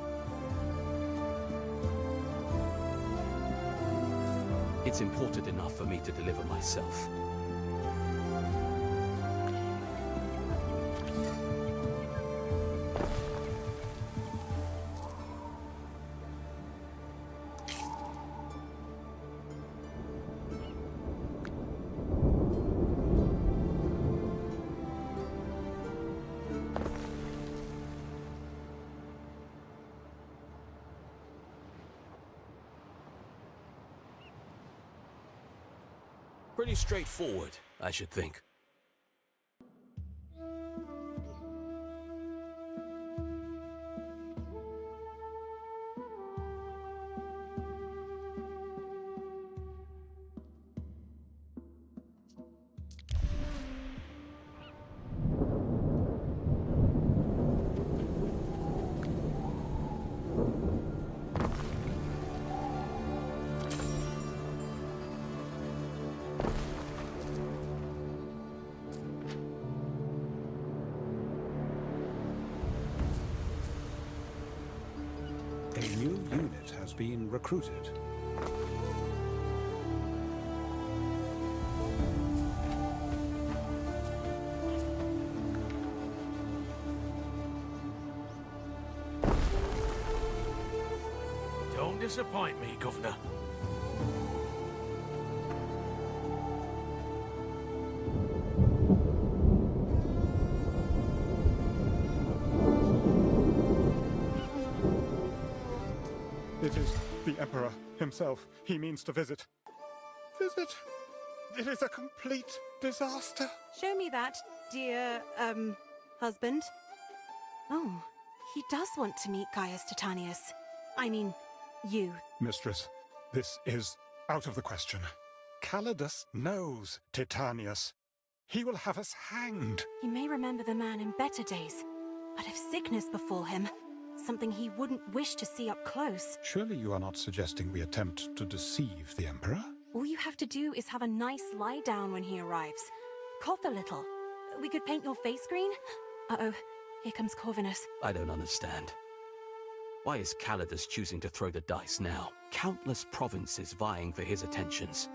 It's important enough for me to deliver myself. Pretty straightforward, I should think. A new unit has been recruited. Don't disappoint me, Governor. It is the Emperor himself he means to visit. Visit? It is a complete disaster. Show me that, dear, husband. Oh, he does want to meet Gaius Titanius. I mean, you. Mistress, this is out of the question. Calidus knows Titanius. He will have us hanged. He may remember the man in better days, but if sickness befall him, something he wouldn't wish to see up close. Surely you are not suggesting we attempt to deceive the Emperor? All you have to do is have a nice lie down when he arrives. Cough a little. We could paint your face green. Uh-oh, here comes Corvinus. I don't understand. Why is Calidus choosing to throw the dice now? Countless provinces vying for his attentions.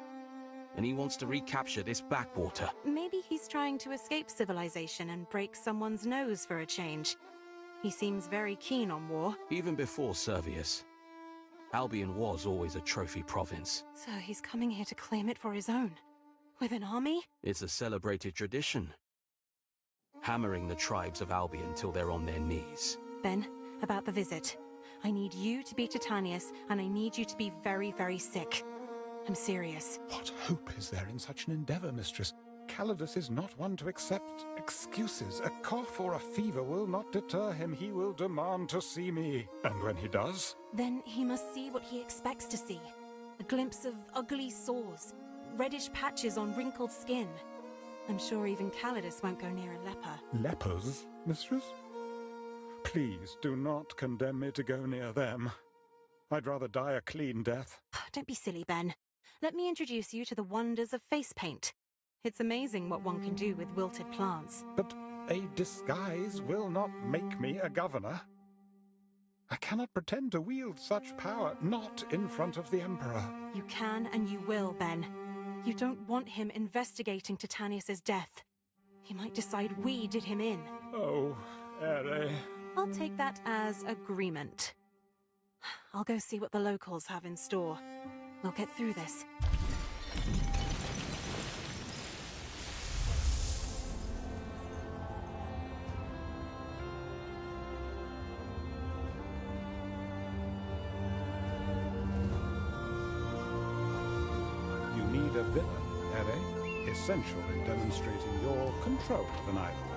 And he wants to recapture this backwater. Maybe he's trying to escape civilization and break someone's nose for a change. He seems very keen on war. Even before Servius, Albion was always a trophy province. So he's coming here to claim it for his own? With an army? It's a celebrated tradition. Hammering the tribes of Albion till they're on their knees. Ben, about the visit. I need you to be Titanius, and I need you to be very, very sick. I'm serious. What hope is there in such an endeavor, mistress? Calidus is not one to accept excuses. A cough or a fever will not deter him. He will demand to see me. And when he does? Then he must see what he expects to see. A glimpse of ugly sores, reddish patches on wrinkled skin. I'm sure even Calidus won't go near a leper. Lepers, mistress? Please do not condemn me to go near them. I'd rather die a clean death. Don't be silly, Ben. Let me introduce you to the wonders of face paint. It's amazing what one can do with wilted plants. But a disguise will not make me a governor. I cannot pretend to wield such power, not in front of the Emperor. You can and you will, Ben. You don't want him investigating Titanius's death. He might decide we did him in. Oh, Ere. I'll take that as agreement. I'll go see what the locals have in store. We'll get through this. You need a villa, Ere, essential in demonstrating your control of an island.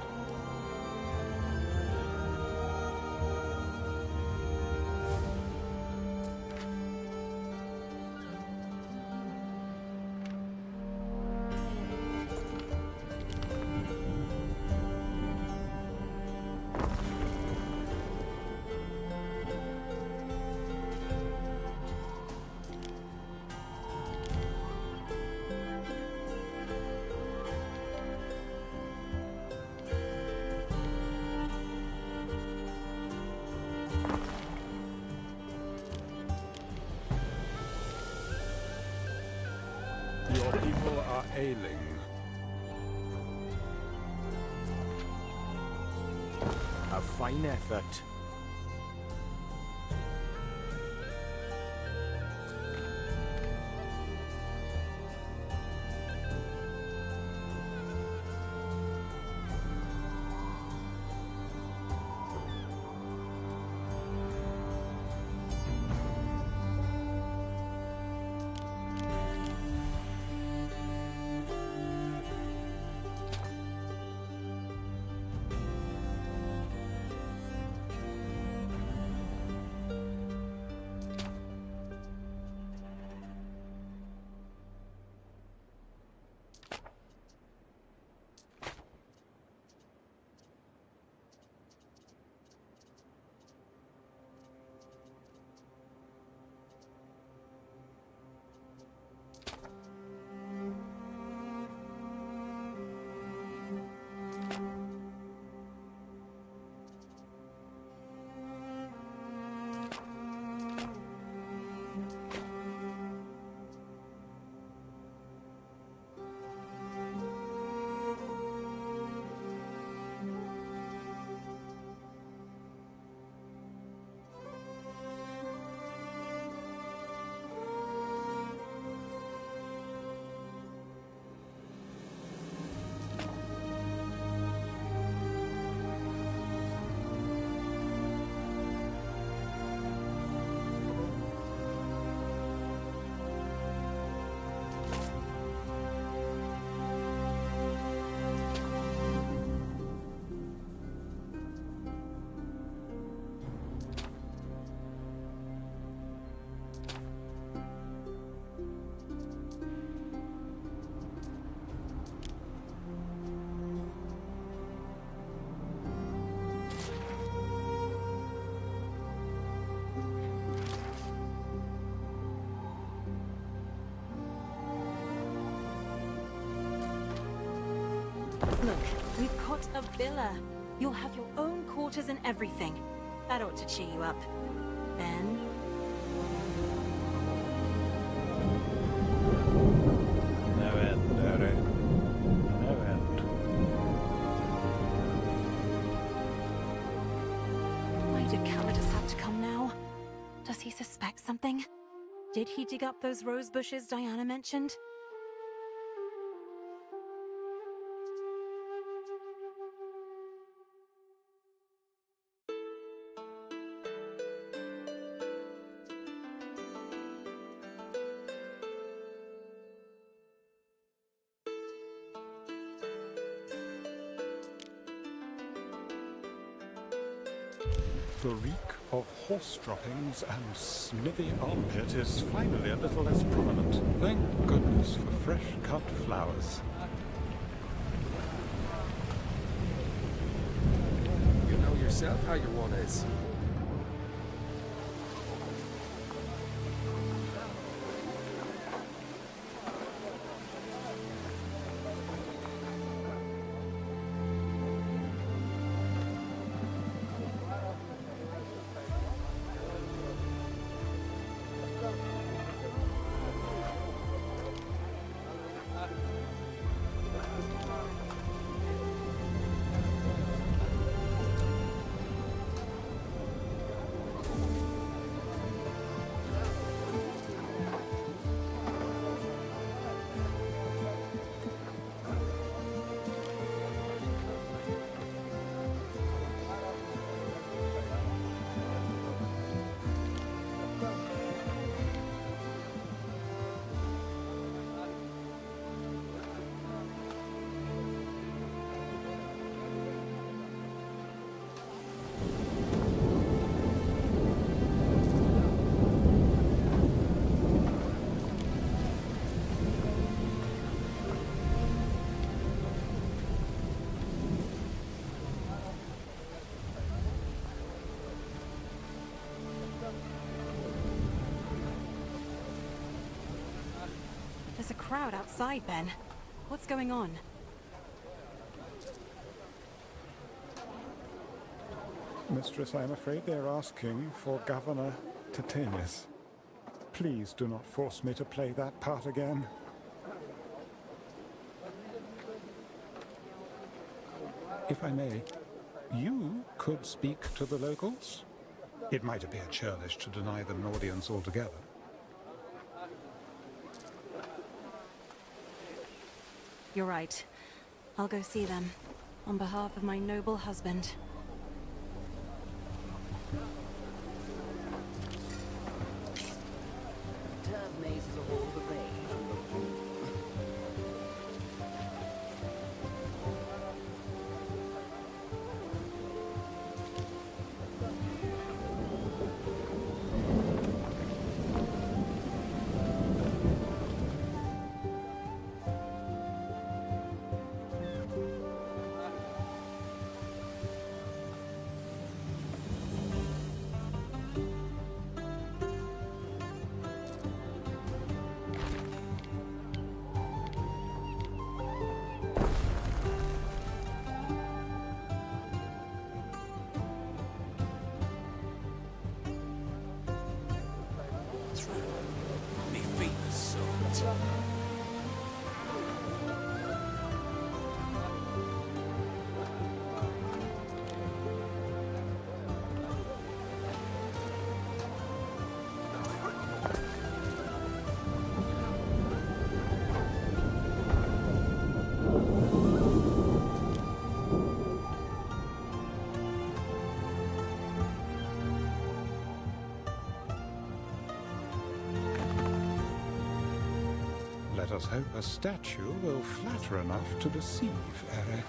Your people are ailing. A fine effort. Look, we've got a villa. You'll have your own quarters and everything. That ought to cheer you up. Ben? No end, Ere. No end. Why did Calidus have to come now? Does he suspect something? Did he dig up those rose bushes Diana mentioned? The reek of horse droppings and smithy armpit is finally a little less prominent. Thank goodness for fresh-cut flowers. You know yourself how your one is. There's a crowd outside, Ben. What's going on? Mistress, I'm afraid they're asking for Governor Titanius. Please do not force me to play that part again. If I may, you could speak to the locals. It might appear churlish to deny them an audience altogether. You're right. I'll go see them. On behalf of my noble husband. Me feet are soaked. Let us hope a statue will flatter enough to deceive Ere.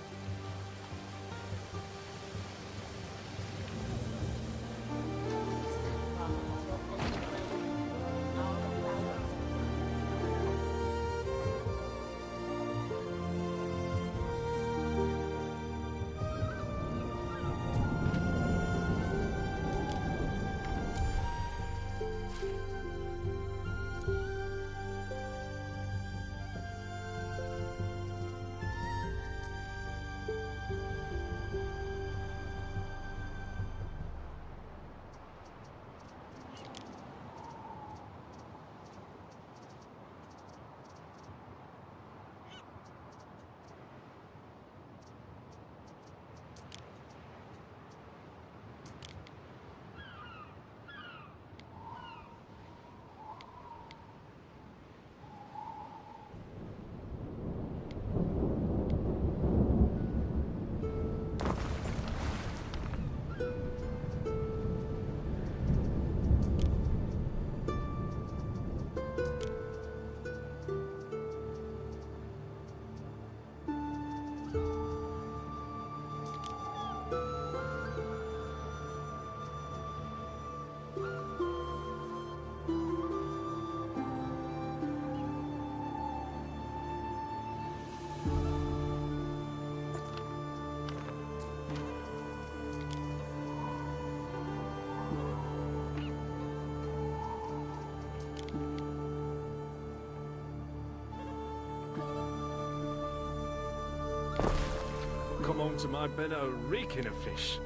come home to my bed reeking of fish.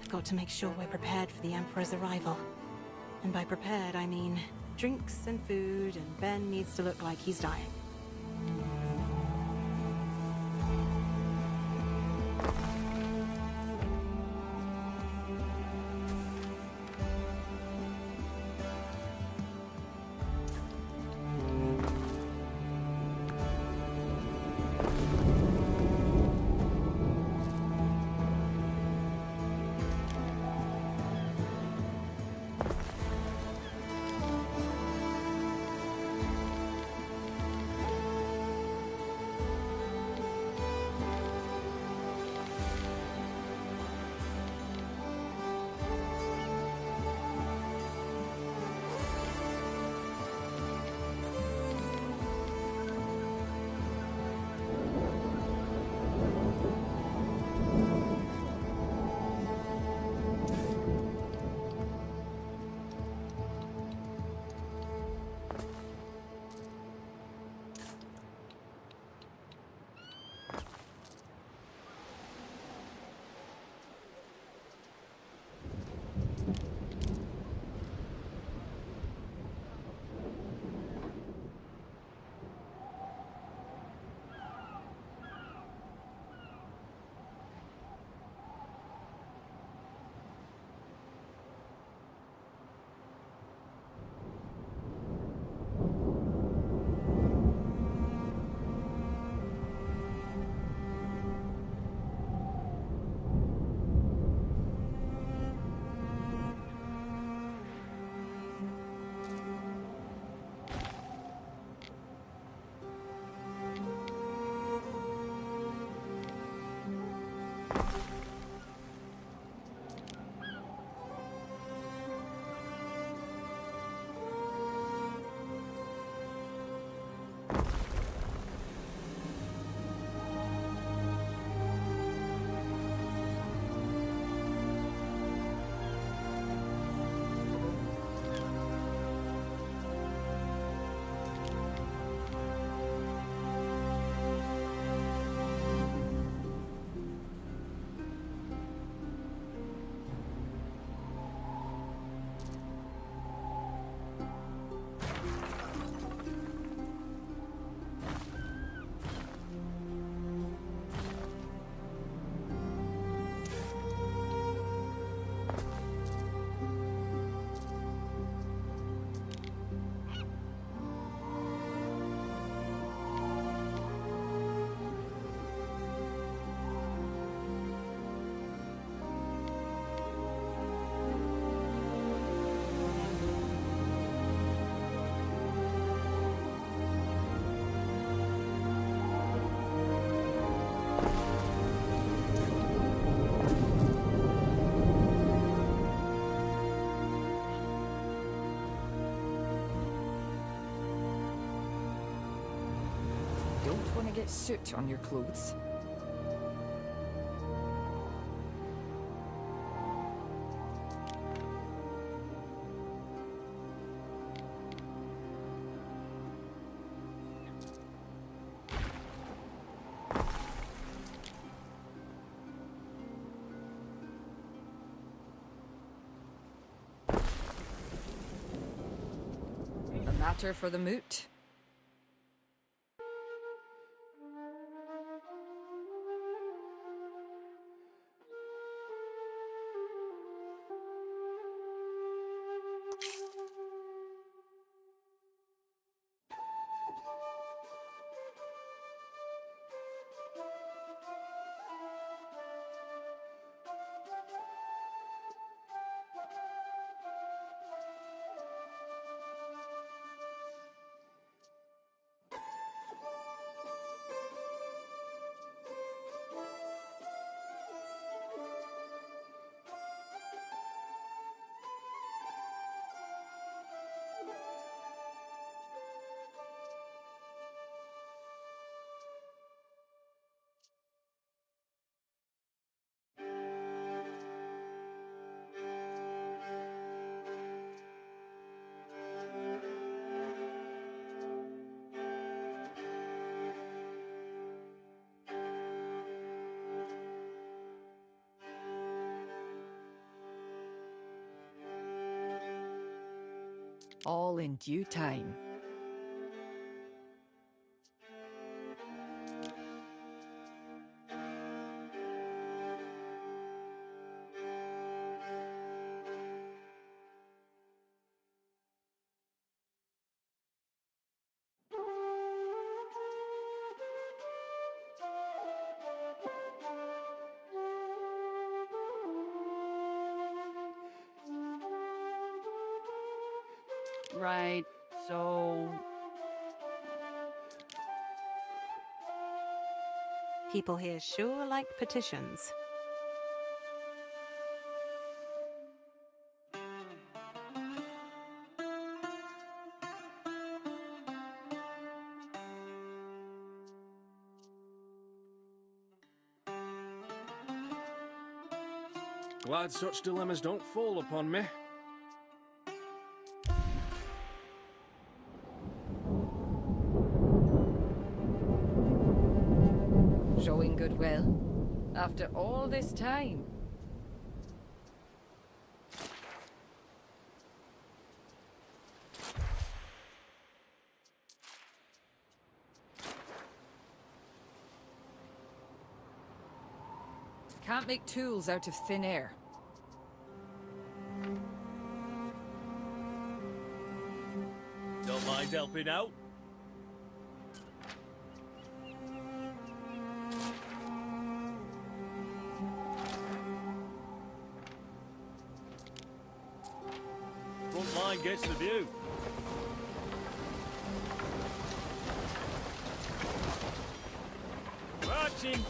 Got to make sure we're prepared for the Emperor's arrival. And by prepared, I mean drinks and food, and Ben needs to look like he's dying. don't want to get soot on your clothes. A matter for the moot. All in due time. Right, so... People here sure like petitions. Glad such dilemmas don't fall upon me. Showing goodwill? After all this time? Can't make tools out of thin air. Don't mind helping out. Front line gets the view. Marching.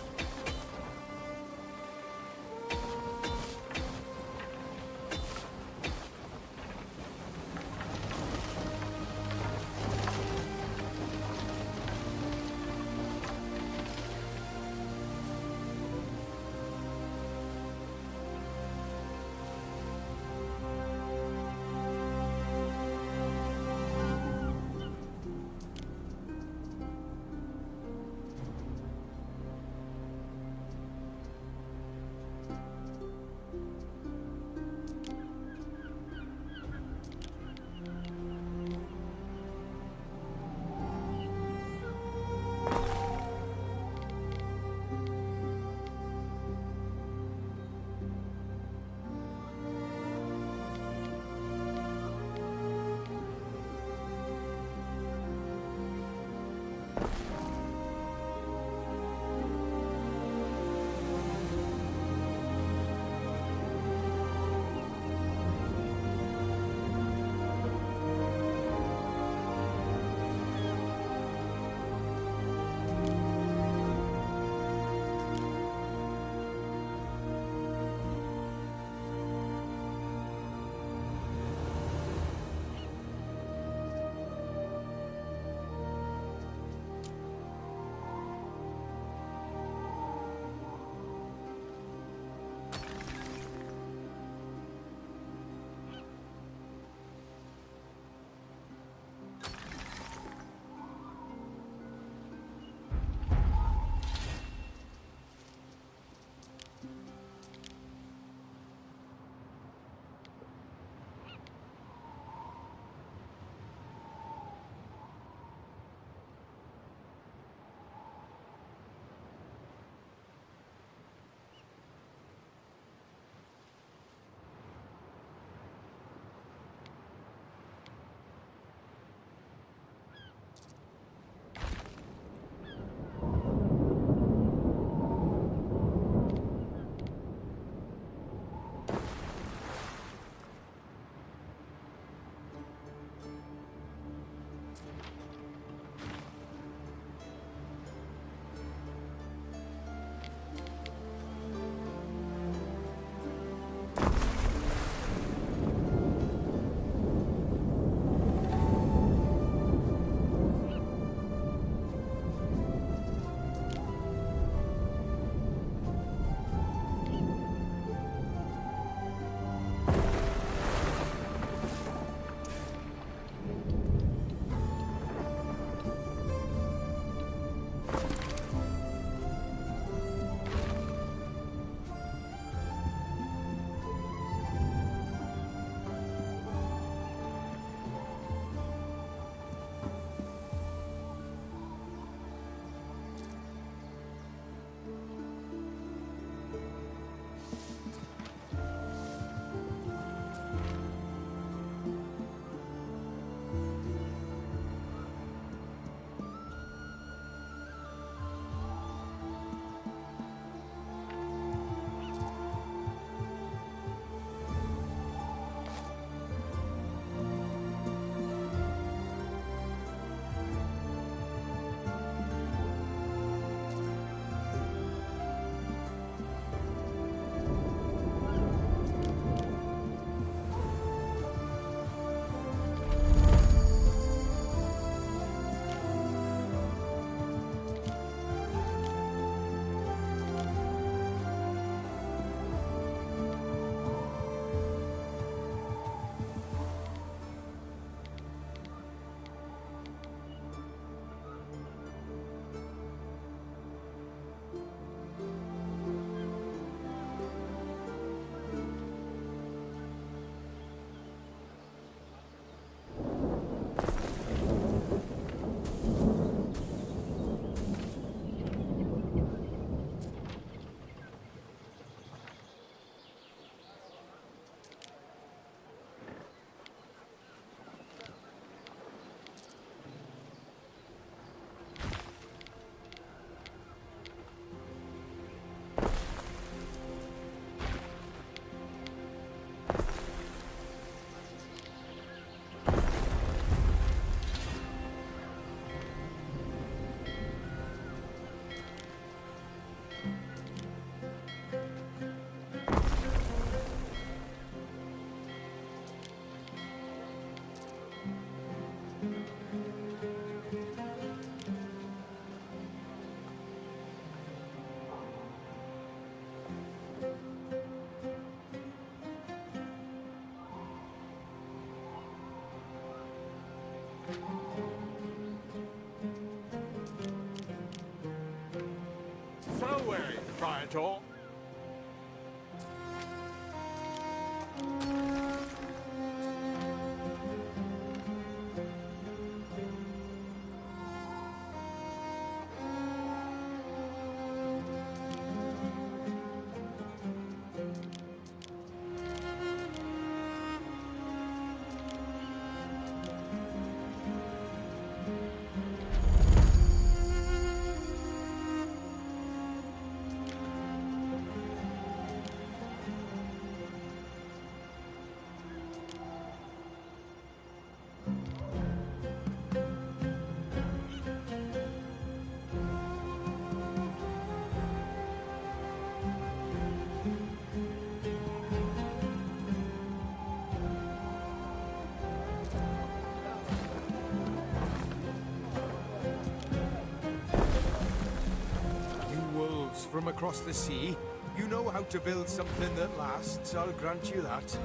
Praetor. From across the sea. You know how to build something that lasts, I'll grant you that.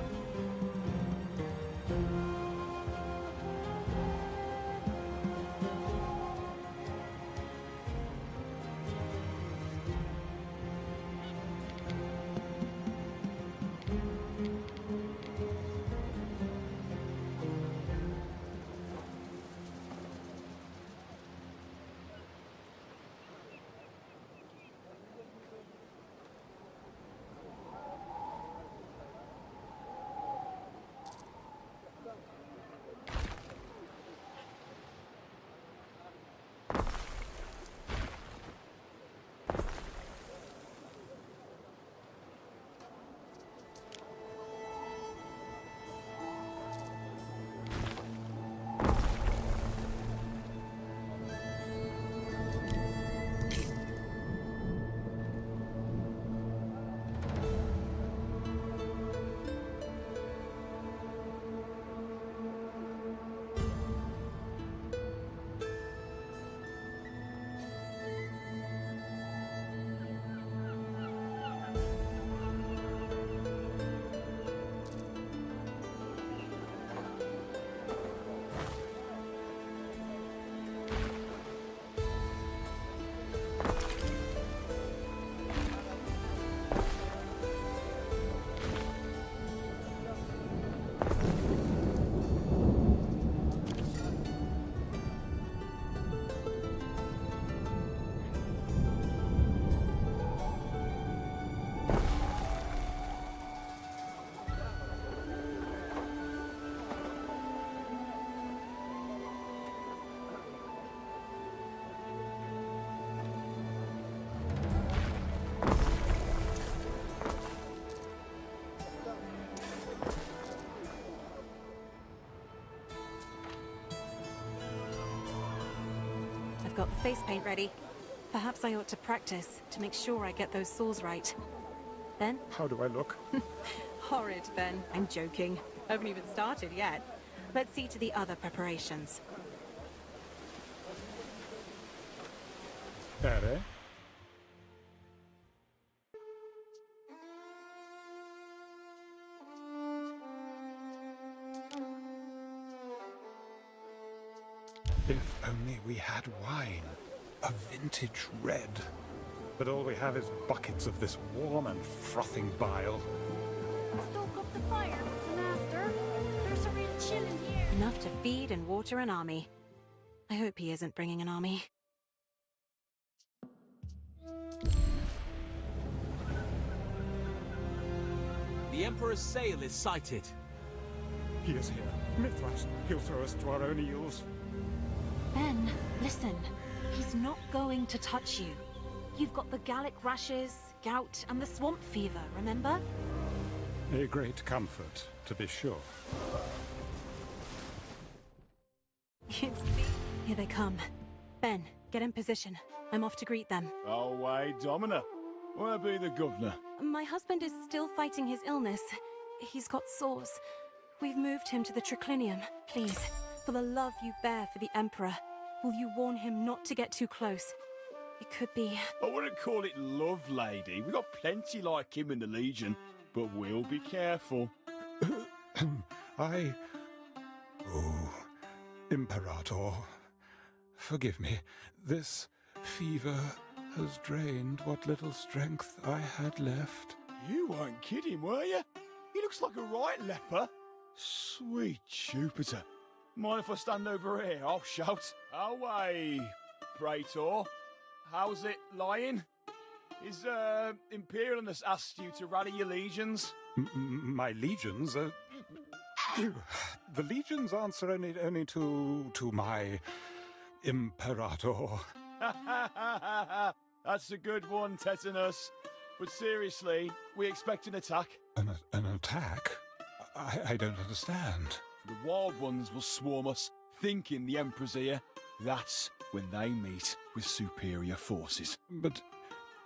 I've got the face paint ready. Perhaps I ought to practice to make sure I get those saws right. Ben? How do I look? Horrid, Ben. I'm joking. I haven't even started yet. Let's see to the other preparations. Ere? If only we had wine. A vintage red. But all we have is buckets of this warm and frothing bile. Stoke up the fire, Master. There's a real chill in here. Enough to feed and water an army. I hope he isn't bringing an army. The Emperor's sail is sighted. He is here. Mithras. He'll throw us to our own eels. Ben, listen. He's not going to touch you. You've got the Gallic rashes, gout, and the swamp fever, remember? A great comfort, to be sure. Here they come. Ben, get in position. I'm off to greet them. Oh, wait, Domina. Where be the governor? My husband is still fighting his illness. He's got sores. We've moved him to the triclinium. Please, for the love you bear for the Emperor, will you warn him not to get too close? It could be... I wouldn't call it love, lady. We got plenty like him in the Legion, but we'll be careful. Oh, Imperator, forgive me. This fever has drained what little strength I had left. You weren't kidding, were you? He looks like a right leper. Sweet Jupiter. Mind if I stand over here? I'll shout. Away, Praetor. How's it lying? His Imperialness asked you to rally your legions. My legions? The legions answer only to my Imperator. That's a good one, Tetanus. But seriously, we expect an attack. An attack? I don't understand. The Wild Ones will swarm us, thinking the Emperor's here. That's when they meet with superior forces. But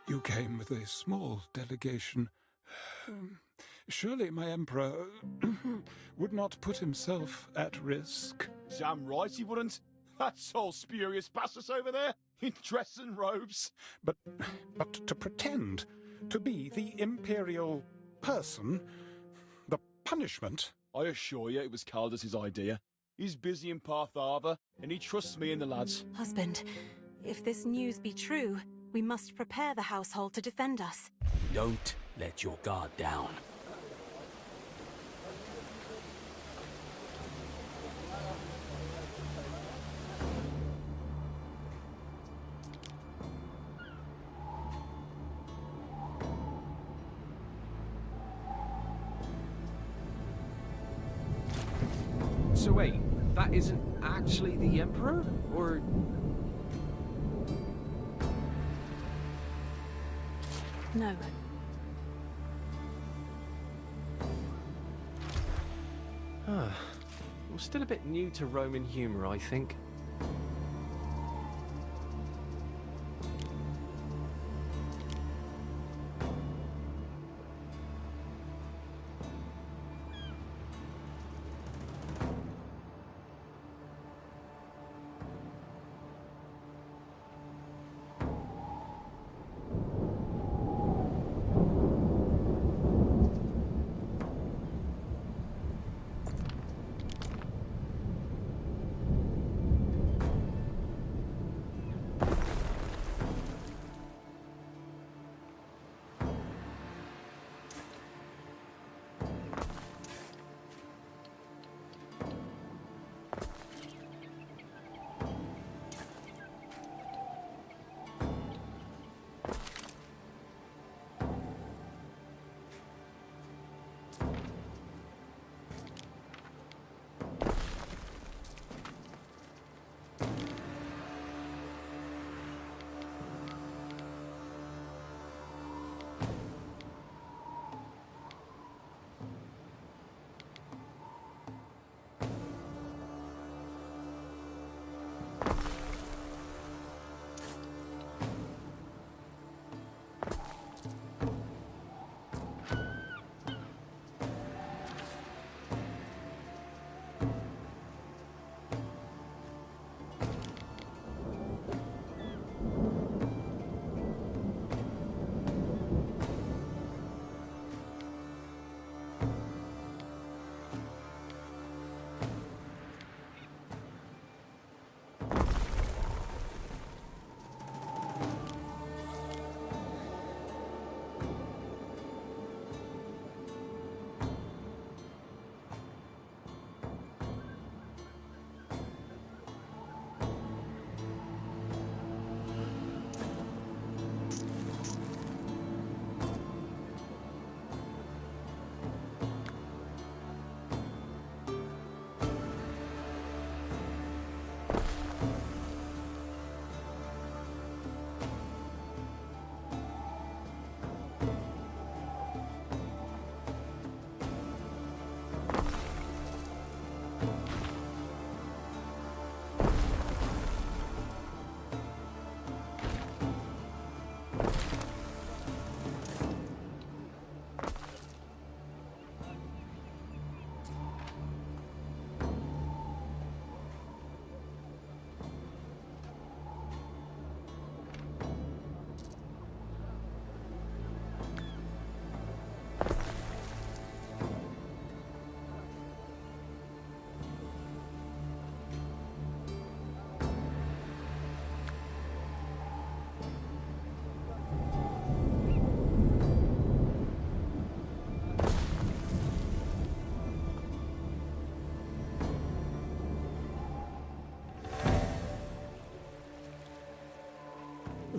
you came with a small delegation. Surely my Emperor would not put himself at risk. Damn right he wouldn't. That's all spurious bastards over there, in dress and robes. But to pretend to be the imperial person, the punishment... I assure you it was Caldus' idea. He's busy in Parth Arbor, and he trusts me and the lads. Husband, if this news be true, we must prepare the household to defend us. Don't let your guard down. So wait, that isn't actually the Emperor? Or... No. I'm still a bit new to Roman humor, I think.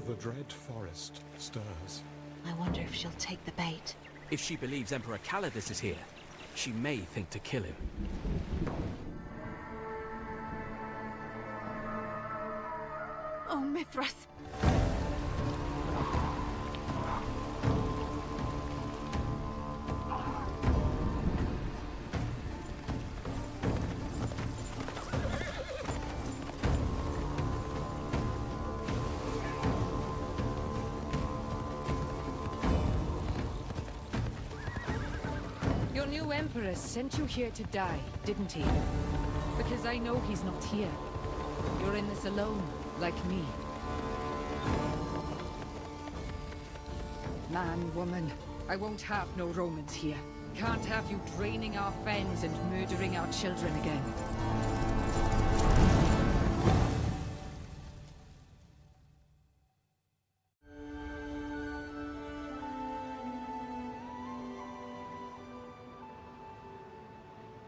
The dread forest stirs. I wonder if she'll take the bait. If she believes Emperor Calidus is here, she may think to kill him. Oh, Mithras! Your new Emperor sent you here to die, didn't he? Because I know he's not here. You're in this alone, like me. Man, woman, I won't have no Romans here. Can't have you draining our fens and murdering our children again.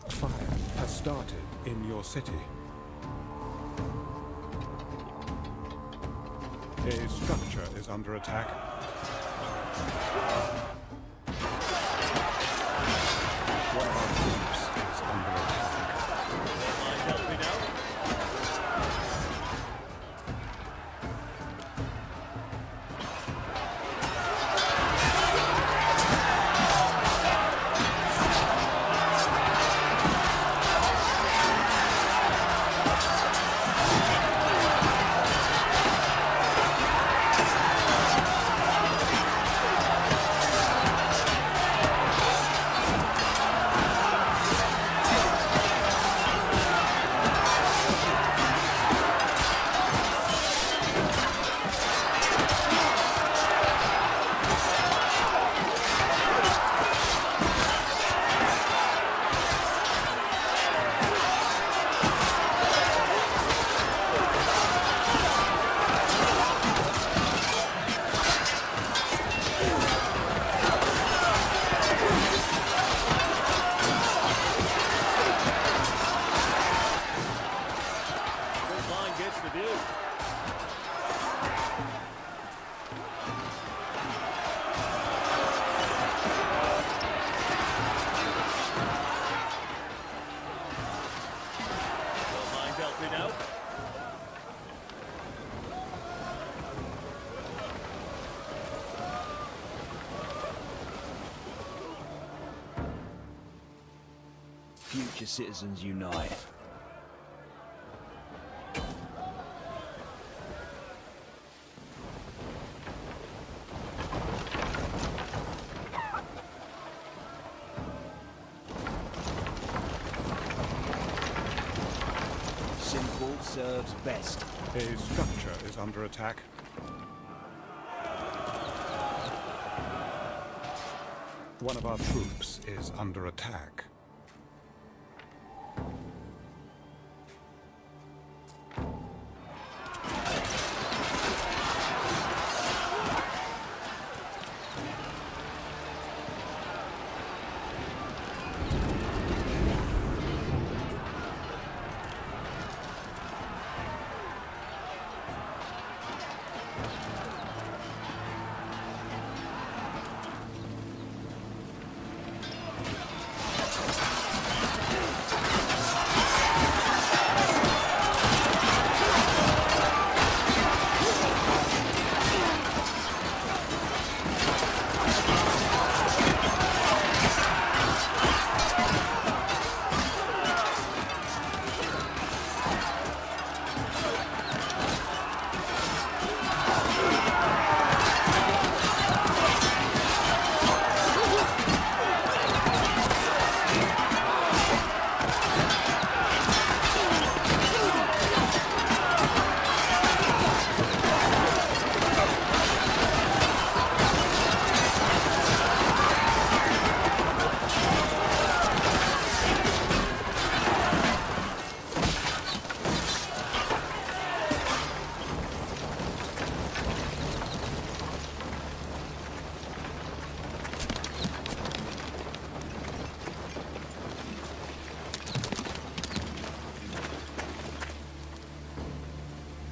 Fire has started in your city. A structure is under attack. One of our troops is under attack. Help me now. Future citizens unite. Simple serves best. A structure is under attack. One of our troops is under attack.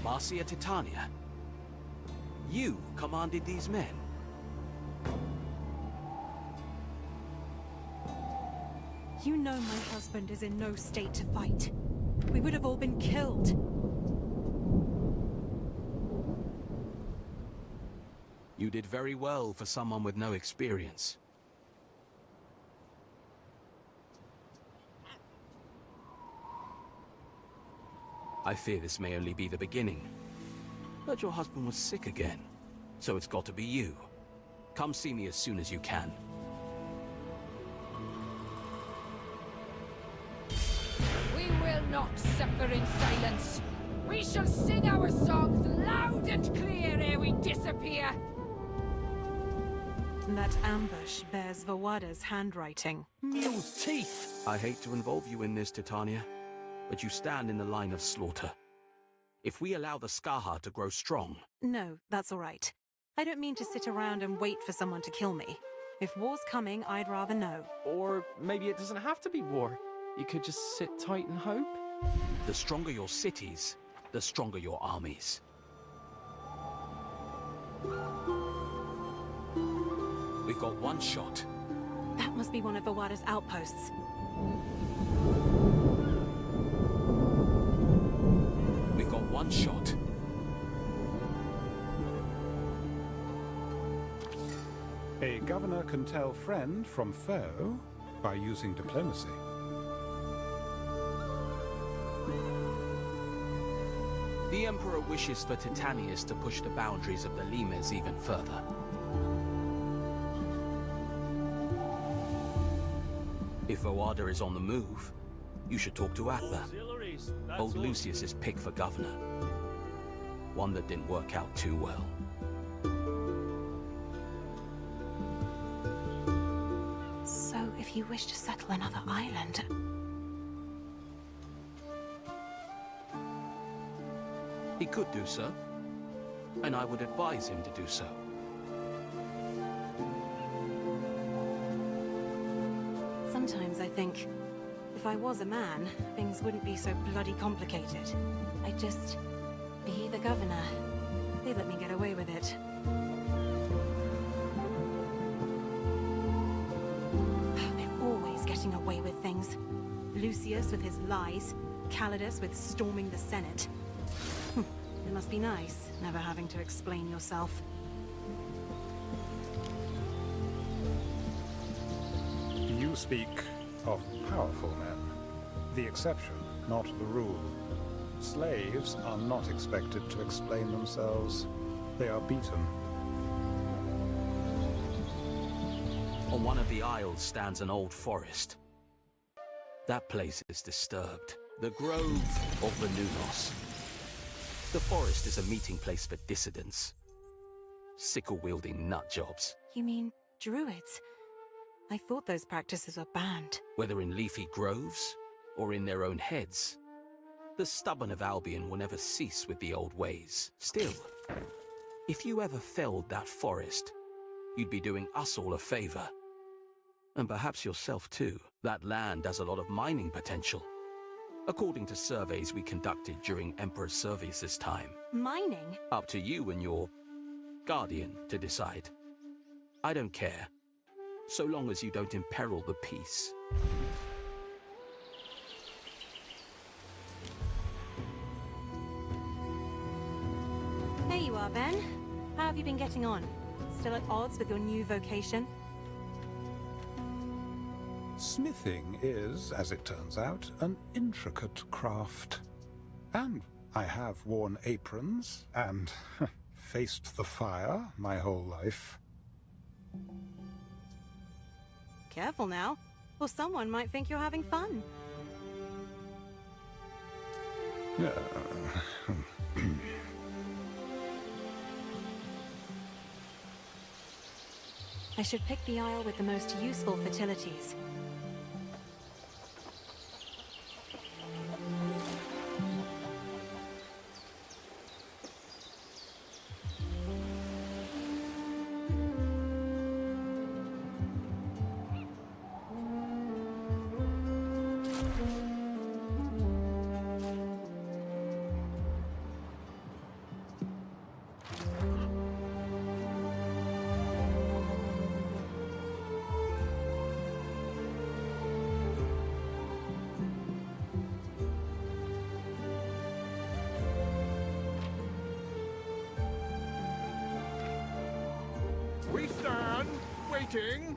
Marcia Titania. You commanded these men? You know my husband is in no state to fight. We would have all been killed. You did very well for someone with no experience. I fear this may only be the beginning. Heard your husband was sick again, so it's got to be you. Come see me as soon as you can. We will not suffer in silence. We shall sing our songs loud and clear ere we disappear. That ambush bears Vawada's handwriting. Mule's teeth! I hate to involve you in this, Titania, but you stand in the line of slaughter. If we allow the Skaha to grow strong... No, that's all right. I don't mean to sit around and wait for someone to kill me. If war's coming, I'd rather know. Or maybe it doesn't have to be war. You could just sit tight and hope. The stronger your cities, the stronger your armies. We've got one shot. That must be one of Vawada's outposts. We've got one shot. A governor can tell friend from foe by using diplomacy. The Emperor wishes for Titanius to push the boundaries of the Limes even further. If Vawada is on the move, you should talk to Atha, old Lucius's pick for governor. One that didn't work out too well. So, if you wish to settle another island... He could do so, and I would advise him to do so. Sometimes I think, if I was a man, things wouldn't be so bloody complicated. I'd just be the governor. They'd let me get away with it. They're always getting away with things. Lucius with his lies, Calidus with storming the Senate. It must be nice, never having to explain yourself. You speak of powerful men. The exception, not the rule. Slaves are not expected to explain themselves. They are beaten. On one of the isles stands an old forest. That place is disturbed. The Grove of Venunos. The forest is a meeting place for dissidents. Sickle-wielding nutjobs. You mean druids? I thought those practices were banned. Whether in leafy groves or in their own heads, the stubborn of Albion will never cease with the old ways. Still, if you ever felled that forest, you'd be doing us all a favor. And perhaps yourself too. That land has a lot of mining potential, according to surveys we conducted during Emperor Servius's time. Mining? Up to you and your guardian to decide. I don't care, so long as you don't imperil the peace. There you are, Ben. How have you been getting on? Still at odds with your new vocation? Smithing is, as it turns out, an intricate craft. And I have worn aprons and faced the fire my whole life. Careful now, or someone might think you're having fun. I should pick the isle with the most useful fertilities. We stand, waiting.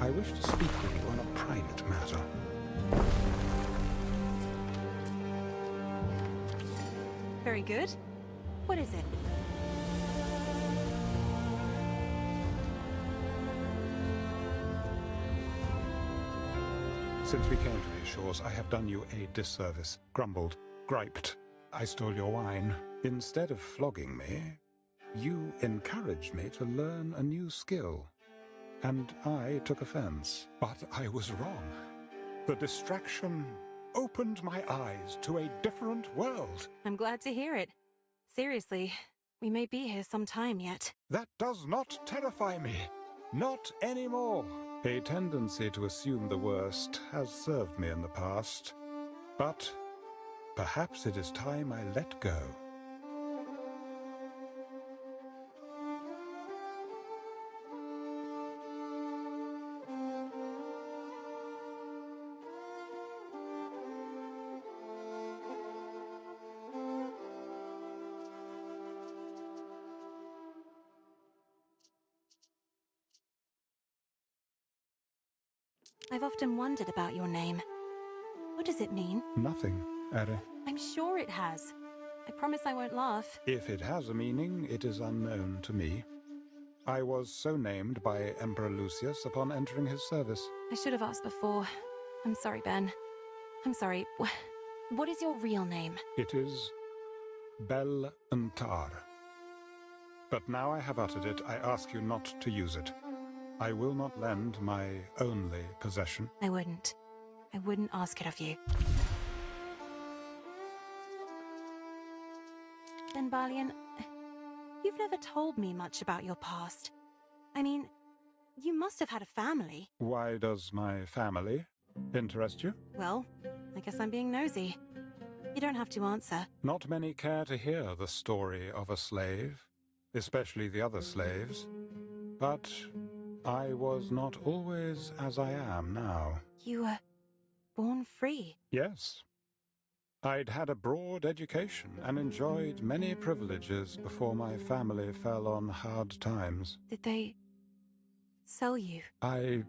I wish to speak with you on a private matter. Very good. What is it? Since we came to these shores, I have done you a disservice. Grumbled, griped. I stole your wine. Instead of flogging me, you encouraged me to learn a new skill. And I took offense. But I was wrong. The distraction opened my eyes to a different world. I'm glad to hear it. Seriously, we may be here some time yet. That does not terrify me. Not anymore. A tendency to assume the worst has served me in the past. But perhaps it is time I let go. I've often wondered about your name. What does it mean? Nothing, Ere. I'm sure it has. I promise I won't laugh. If it has a meaning, it is unknown to me. I was so named by Emperor Lucius upon entering his service. I should have asked before. I'm sorry, Ben. I'm sorry. What is your real name? It is Bel Untar. But now I have uttered it, I ask you not to use it. I will not lend my only possession. I wouldn't. I wouldn't ask it of you. Then, Balian, you've never told me much about your past. I mean, you must have had a family. Why does my family interest you? Well, I guess I'm being nosy. You don't have to answer. Not many care to hear the story of a slave, especially the other slaves. But I was not always as I am now. You were born free? Yes. I'd had a broad education and enjoyed many privileges before my family fell on hard times. Did they sell you? I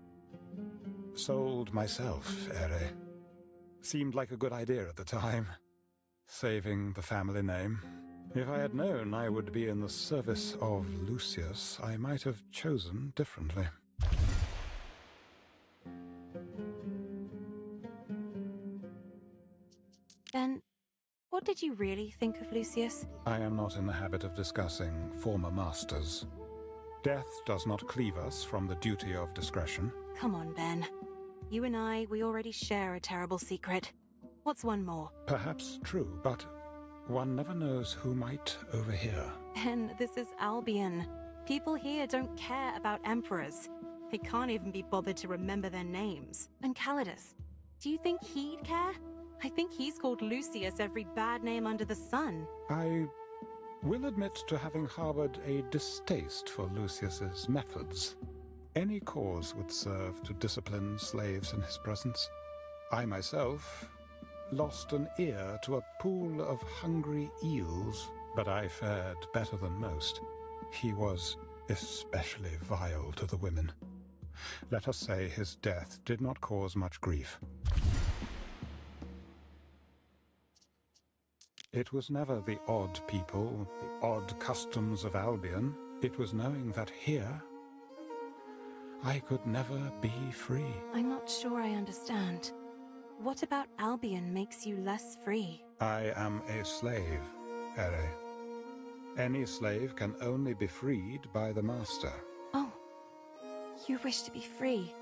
sold myself, Ere. Seemed like a good idea at the time, saving the family name. If I had known I would be in the service of Lucius, I might have chosen differently. Then, what did you really think of Lucius? I am not in the habit of discussing former masters. Death does not cleave us from the duty of discretion. Come on, Ben. You and I, we already share a terrible secret. What's one more? Perhaps true, but one never knows who might overhear. Ben, this is Albion. People here don't care about emperors. They can't even be bothered to remember their names. And Calidus, do you think he'd care? I think he's called Lucius every bad name under the sun. I will admit to having harbored a distaste for Lucius's methods. Any cause would serve to discipline slaves in his presence. I myself lost an ear to a pool of hungry eels, but I fared better than most. He was especially vile to the women. Let us say his death did not cause much grief. It was never the odd people, the odd customs of Albion. It was knowing that here, I could never be free. I'm not sure I understand. What about Albion makes you less free? I am a slave, Ere. Any slave can only be freed by the master. Oh, you wish to be free.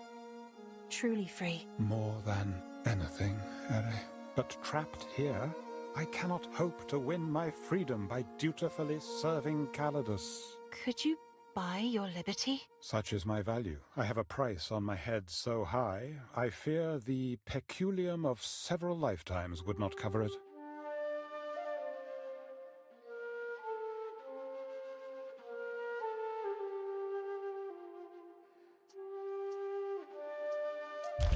Truly free. More than anything, Ere. But trapped here, I cannot hope to win my freedom by dutifully serving Calidus. Could you buy your liberty? Such is my value. I have a price on my head so high, I fear the peculium of several lifetimes would not cover it.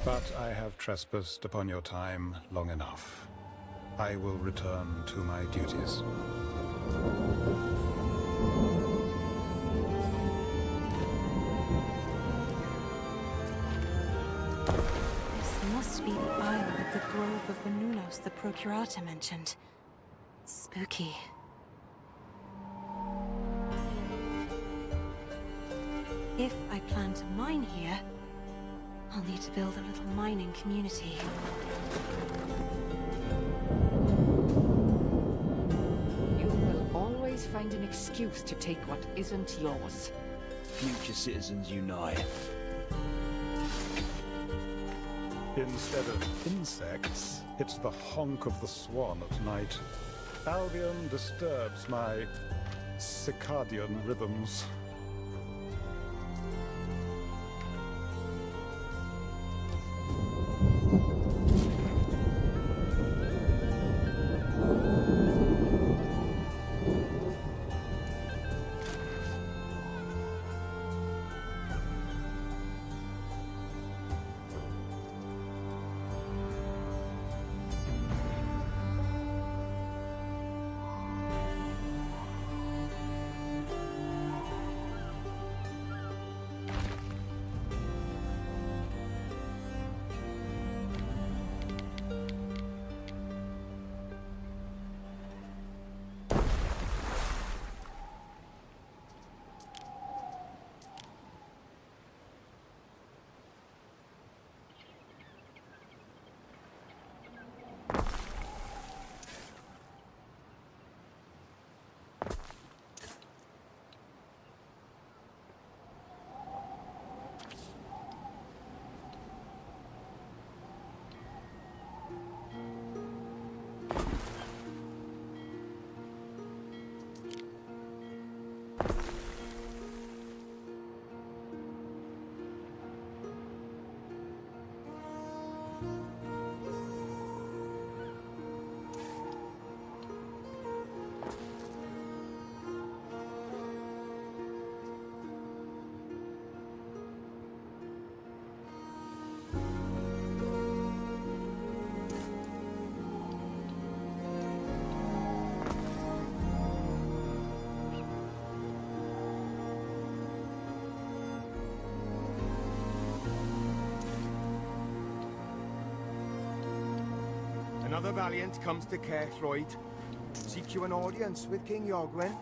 But I have trespassed upon your time long enough. I will return to my duties. This must be the isle of the Grove of Venunos the Procurator mentioned. Spooky. If I plan to mine here, I'll need to build a little mining community. You will always find an excuse to take what isn't yours. Future citizens unite. Instead of insects, it's the honk of the swan at night. Albion disturbs my circadian rhythms. Another valiant comes to Caerthroyd. Seek you an audience with King Iorgwen.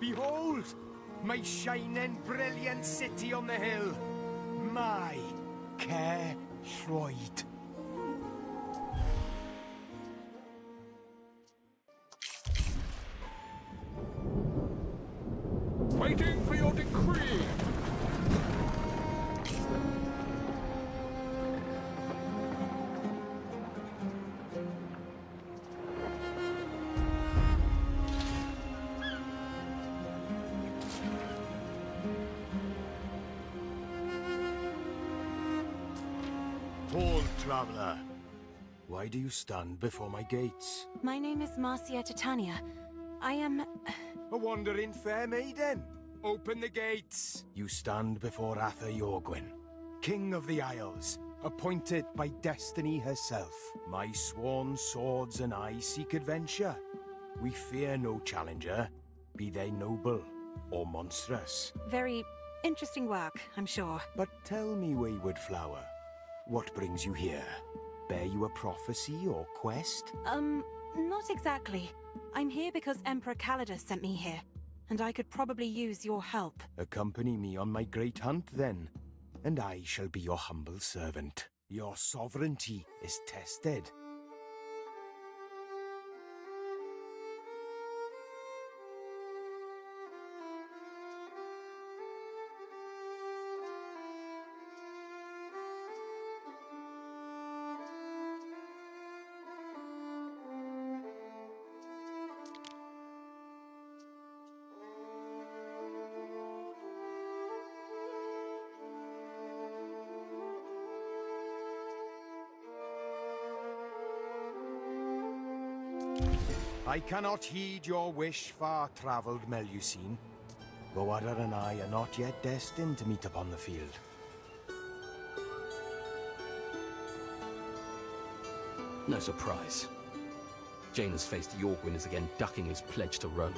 Behold! My shining, brilliant city on the hill. My Caerthroyd. Waiting for your decree! Hold, traveler. Why do you stand before my gates? My name is Marcia Titania. I am... A wandering fair maiden. Open the gates. You stand before Arthur Iorgwen, King of the Isles, appointed by destiny herself. My sworn swords and I seek adventure. We fear no challenger, be they noble or monstrous. Very interesting work, I'm sure. But tell me, wayward flower, what brings you here? Bear you a prophecy or quest? Not exactly. I'm here because Emperor Calidus sent me here, and I could probably use your help. Accompany me on my great hunt, then, and I shall be your humble servant. Your sovereignty is tested. I cannot heed your wish, far-travelled Melusine. Goadar and I are not yet destined to meet upon the field. No surprise. Jaina's faced Iorgwen is again ducking his pledge to Rome.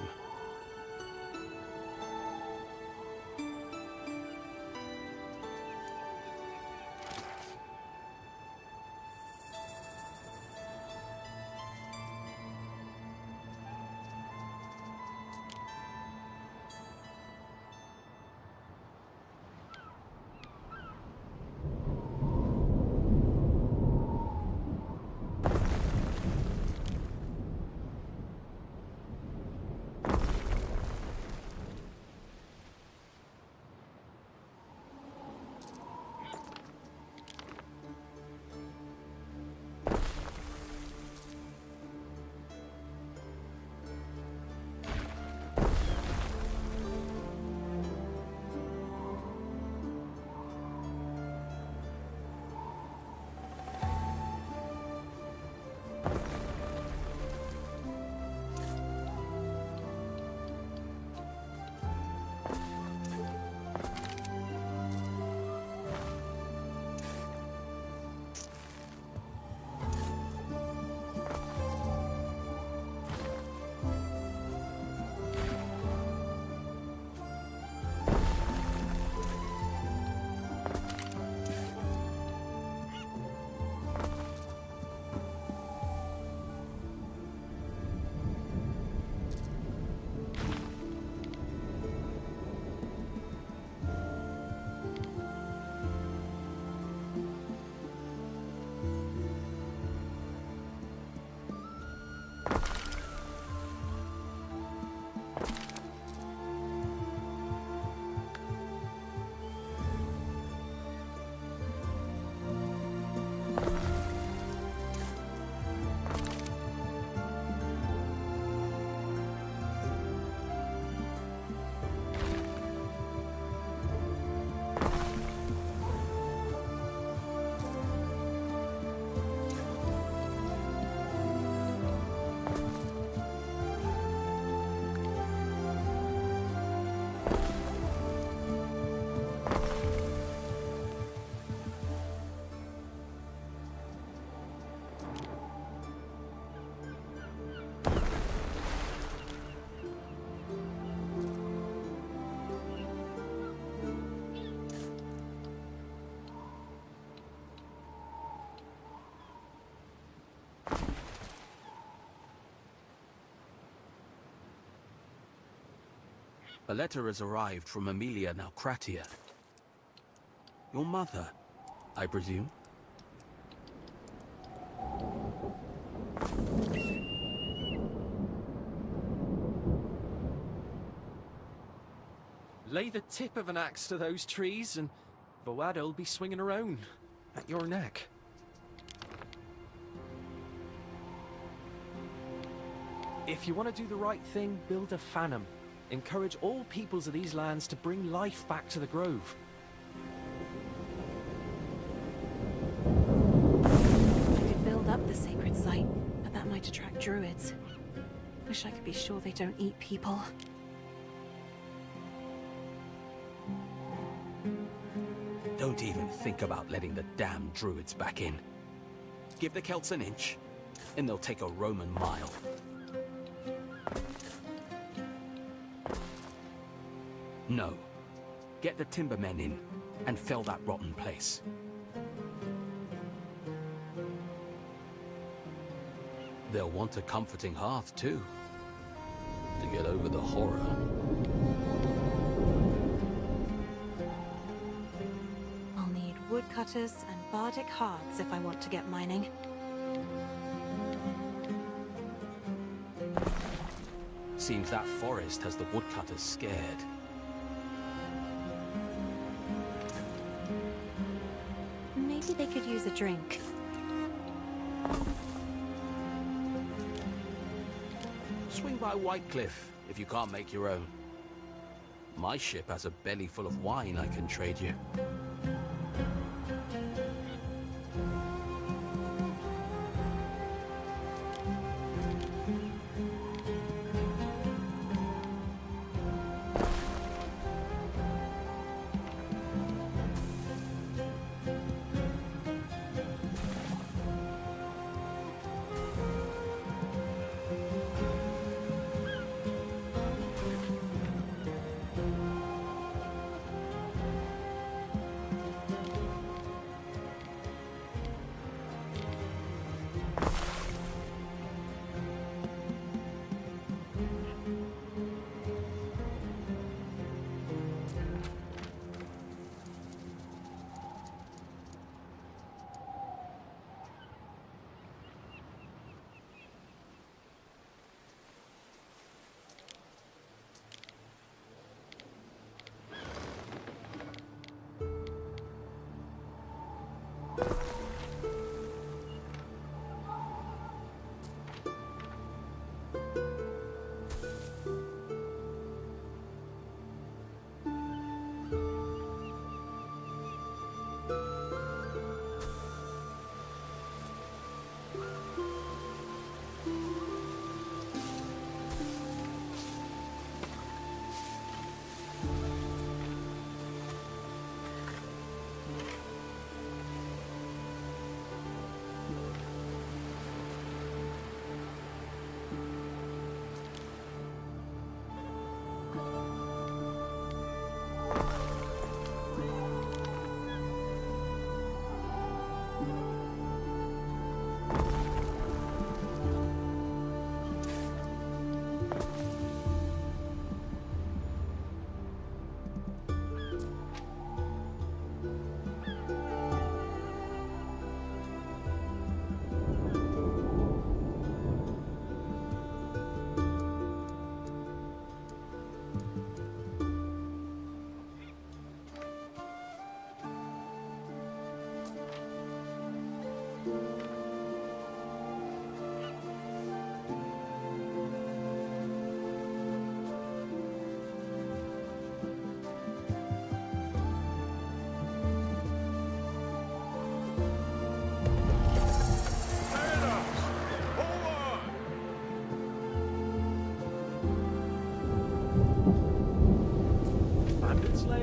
A letter has arrived from Amelia Naucratia. Your mother, I presume? Lay the tip of an axe to those trees and Voada'll be swinging her own at your neck. If you want to do the right thing, build a Phantom. Encourage all peoples of these lands to bring life back to the Grove. We could build up the sacred site, but that might attract druids. Wish I could be sure they don't eat people. Don't even think about letting the damn druids back in. Give the Celts an inch, and they'll take a Roman mile. No. Get the timbermen in, and fell that rotten place. They'll want a comforting hearth, too. To get over the horror. I'll need woodcutters and bardic hearts if I want to get mining. Seems that forest has the woodcutters scared. Maybe they could use a drink. Swing by Whitecliff if you can't make your own. My ship has a belly full of wine I can trade you.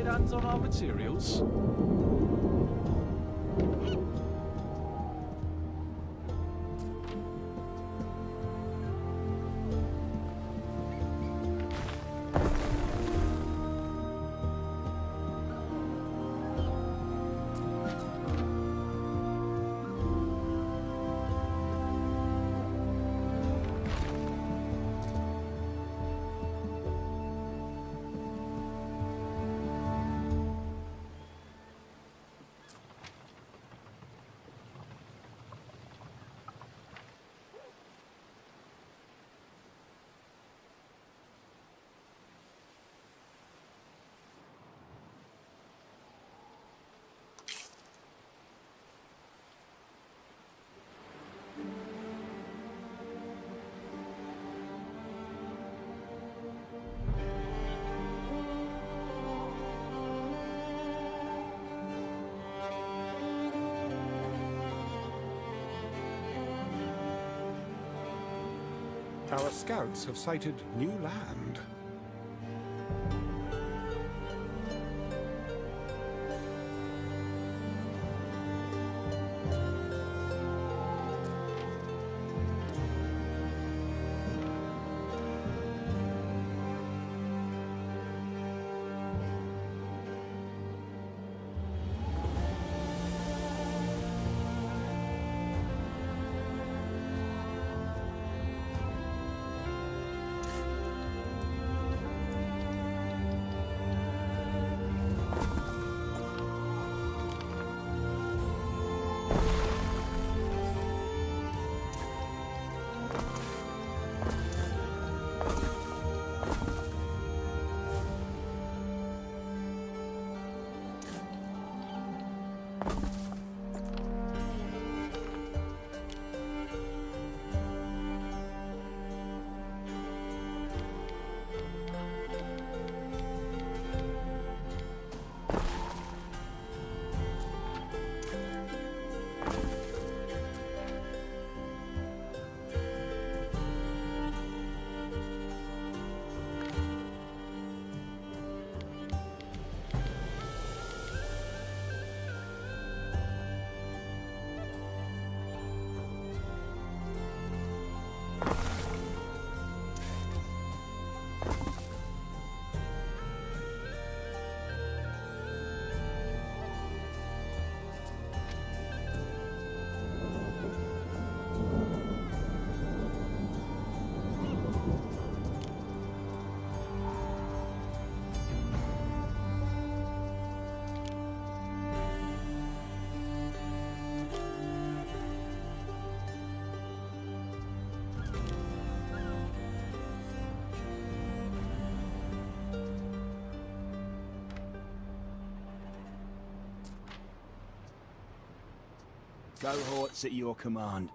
Hands on our materials. Our scouts have sighted new land. Cohorts at your command.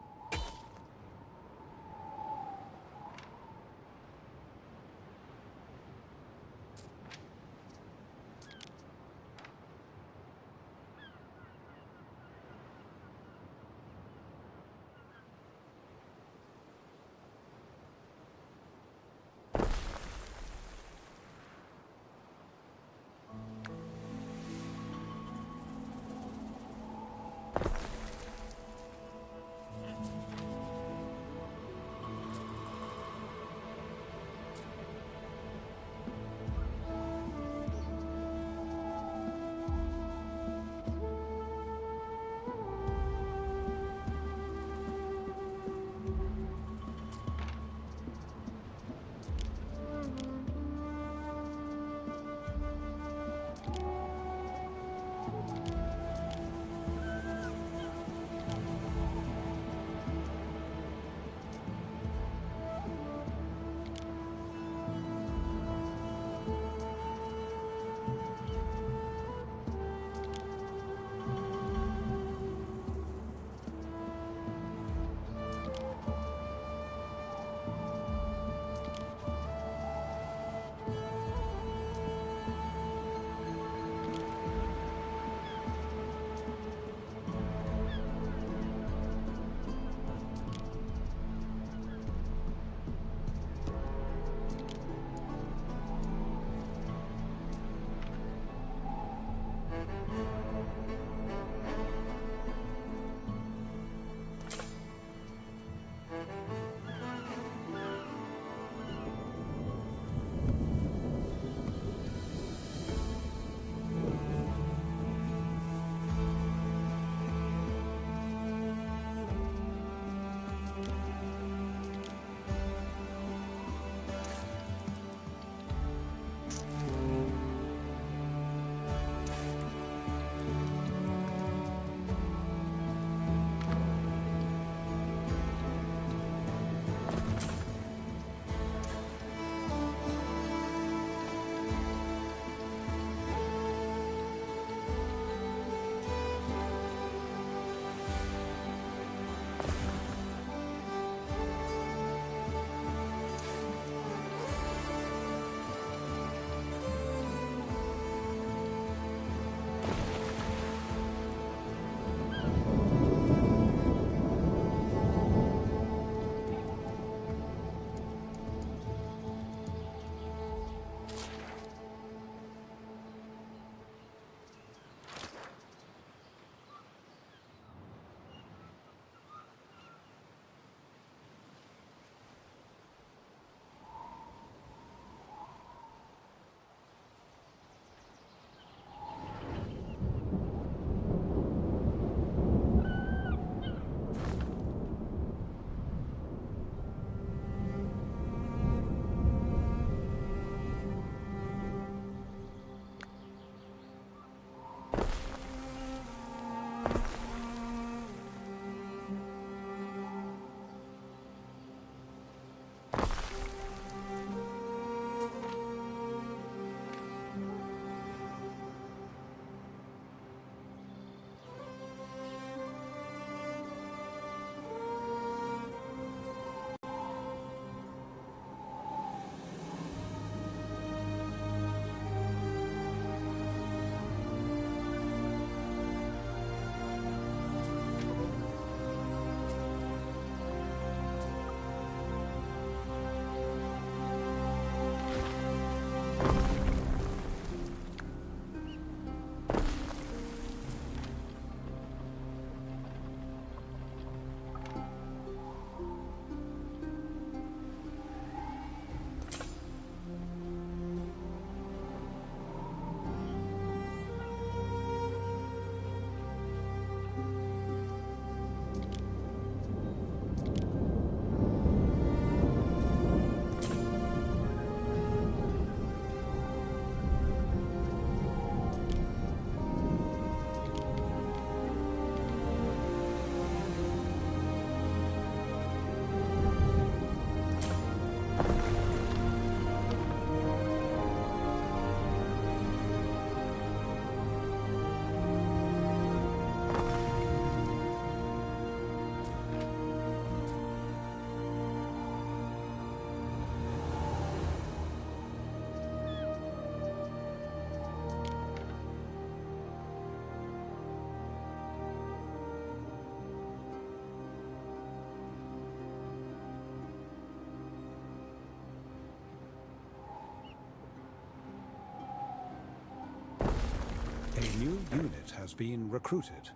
A new unit has been recruited.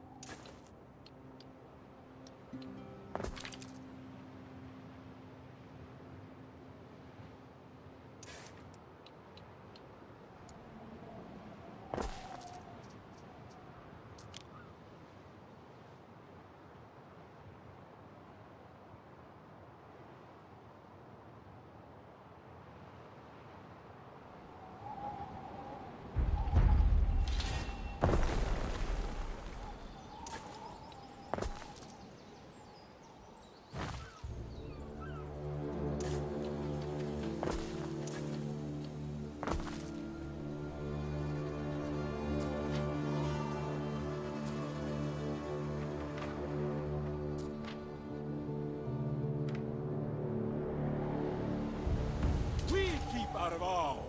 Out of all.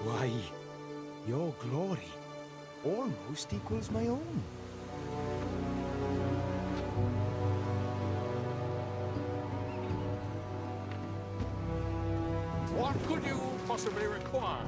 Why, your glory almost equals my own. What could you possibly require?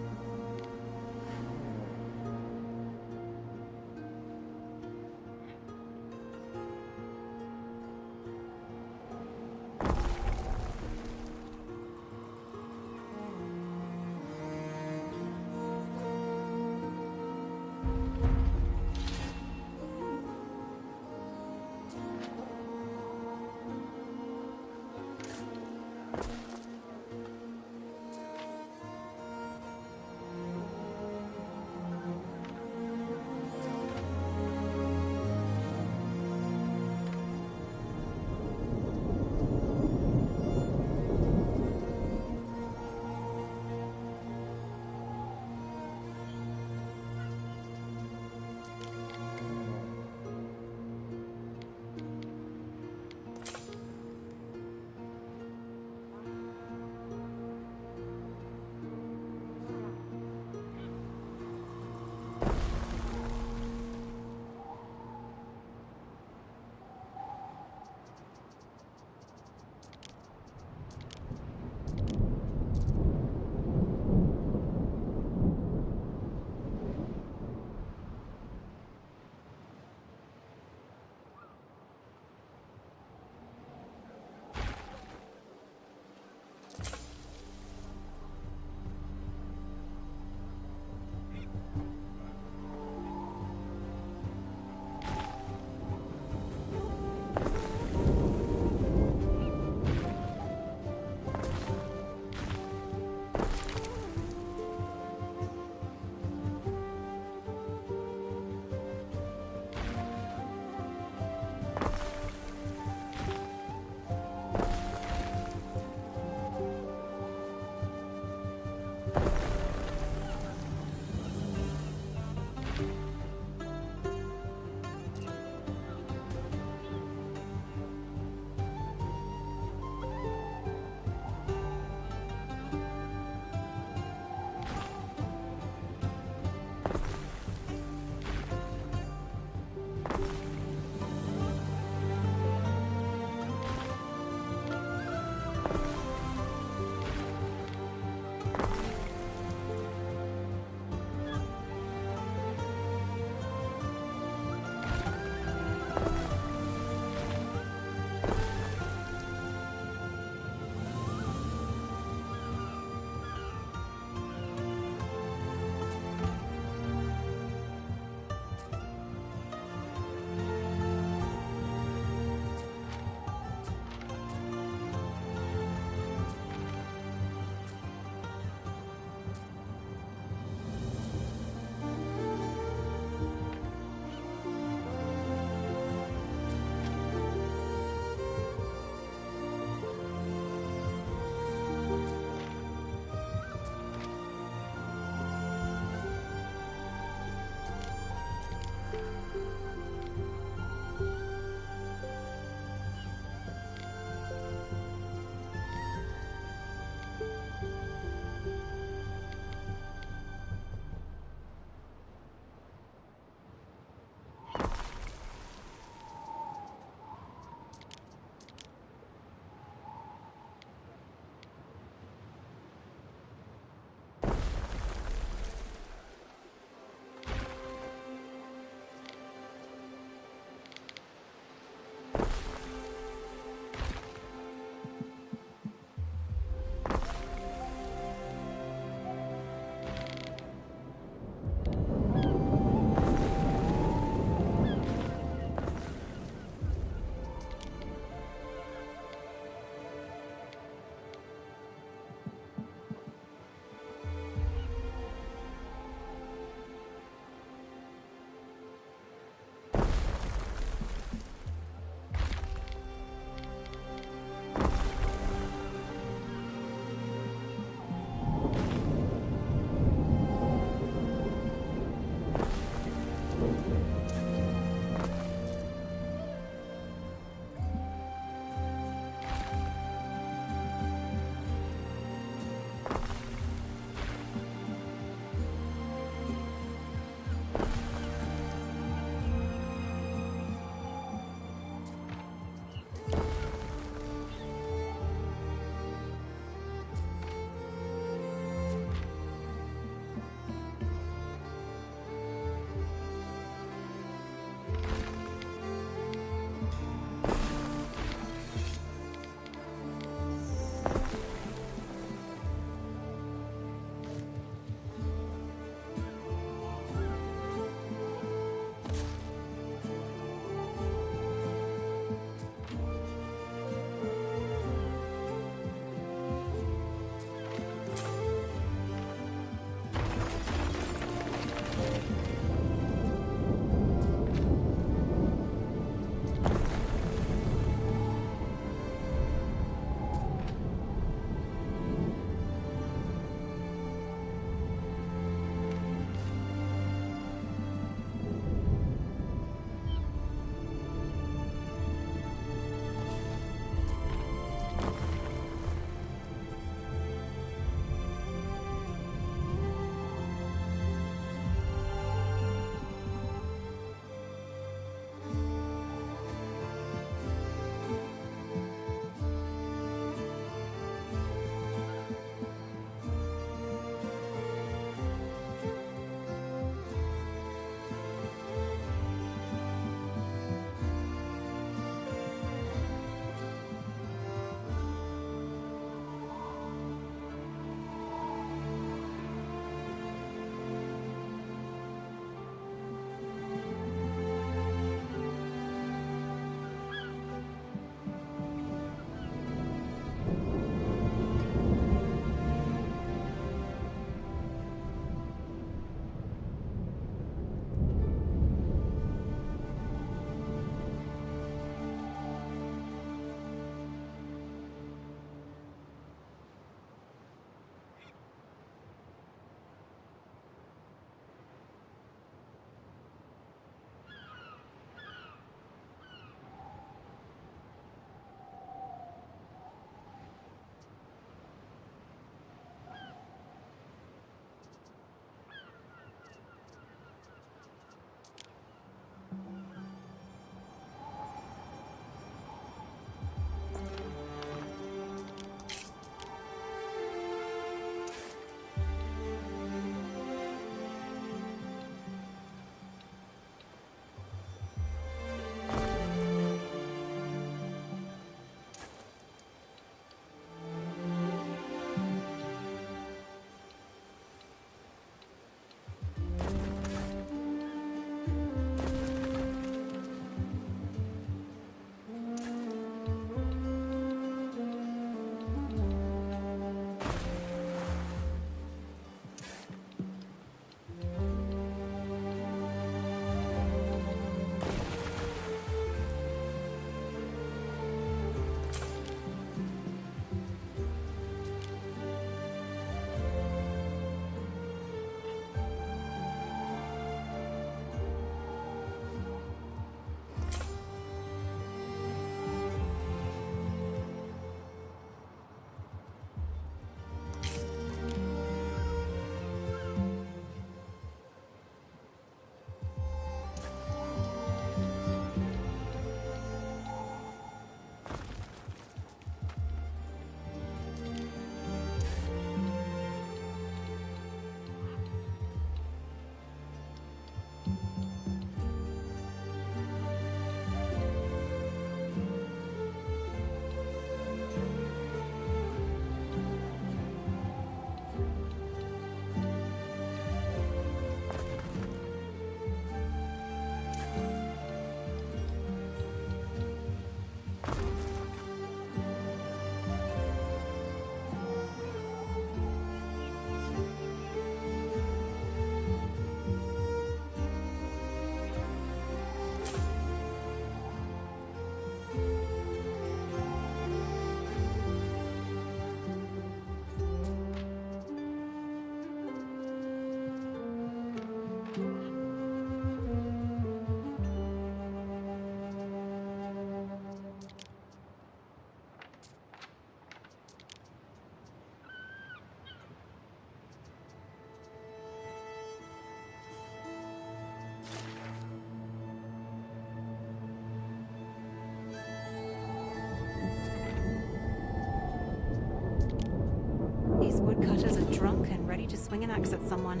swing an axe at someone.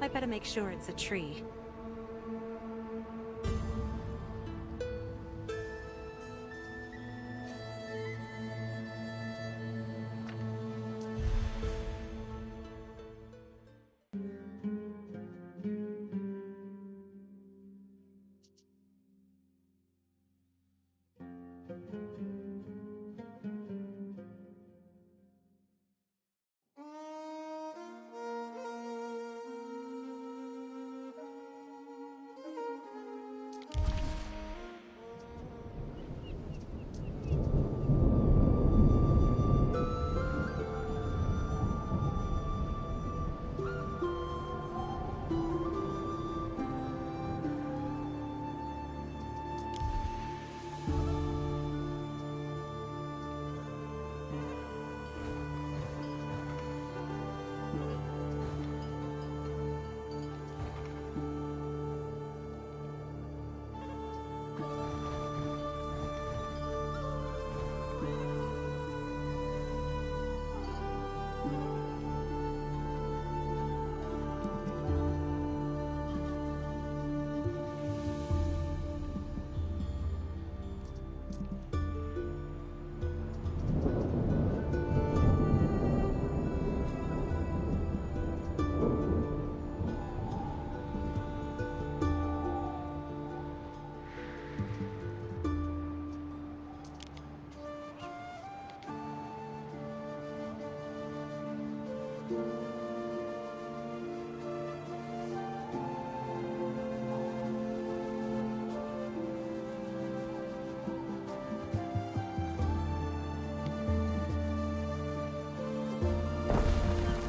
I better make sure it's a tree.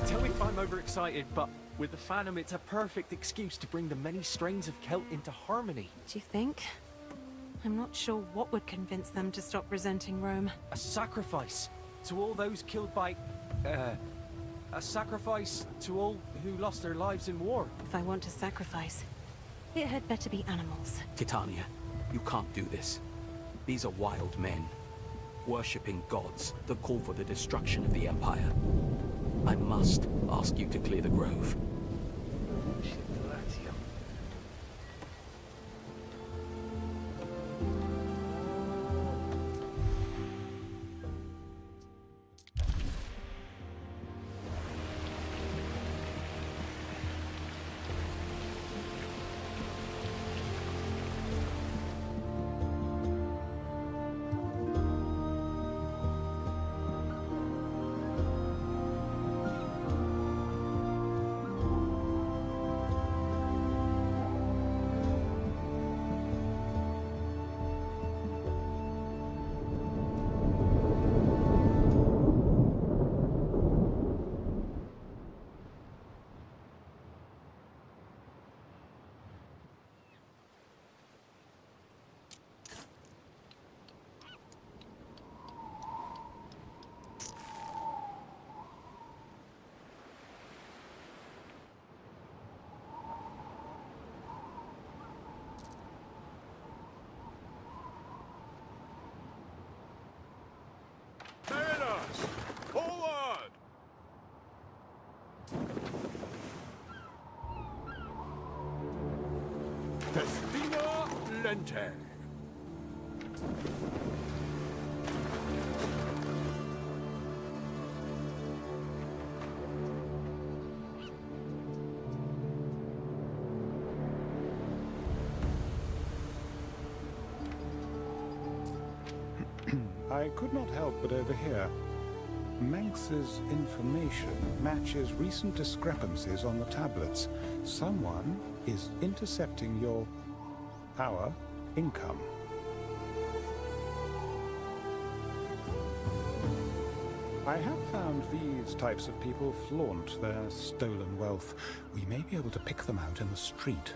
Tell me if I'm overexcited, but with the Phantom, it's a perfect excuse to bring the many strains of Celt into harmony. Do you think? I'm not sure what would convince them to stop resenting Rome. A sacrifice to all those killed by... a sacrifice to all who lost their lives in war. If I want to sacrifice, it had better be animals. Titania, you can't do this. These are wild men, worshipping gods that call for the destruction of the Empire. I must ask you to clear the grove. Mariners! Forward! Festina Lente. I could not help but overhear. Manx's information matches recent discrepancies on the tablets. Someone is intercepting our income. I have found these types of people flaunt their stolen wealth. We may be able to pick them out in the street.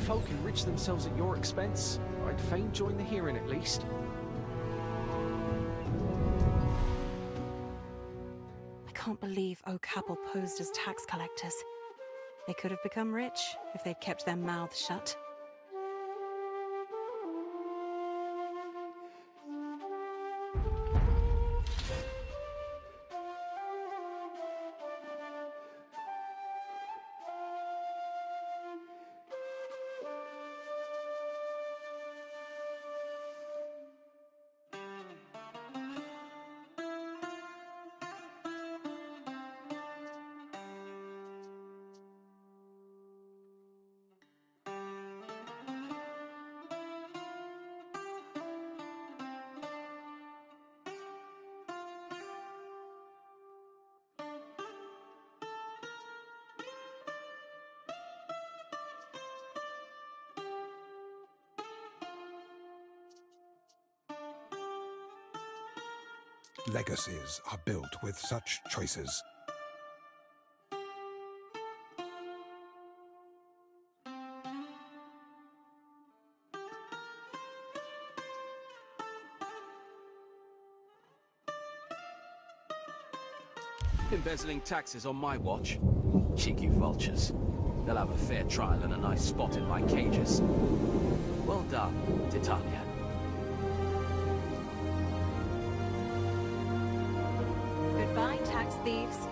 folk enrich themselves at your expense, I'd fain join the hearing at least. I can't believe Oak Apple posed as tax collectors. They could have become rich if they'd kept their mouths shut. Legacies are built with such choices. Embezzling taxes on my watch? Cheeky vultures. They'll have a fair trial and a nice spot in my cages. Well done, Titania. Goodbye, tax thieves.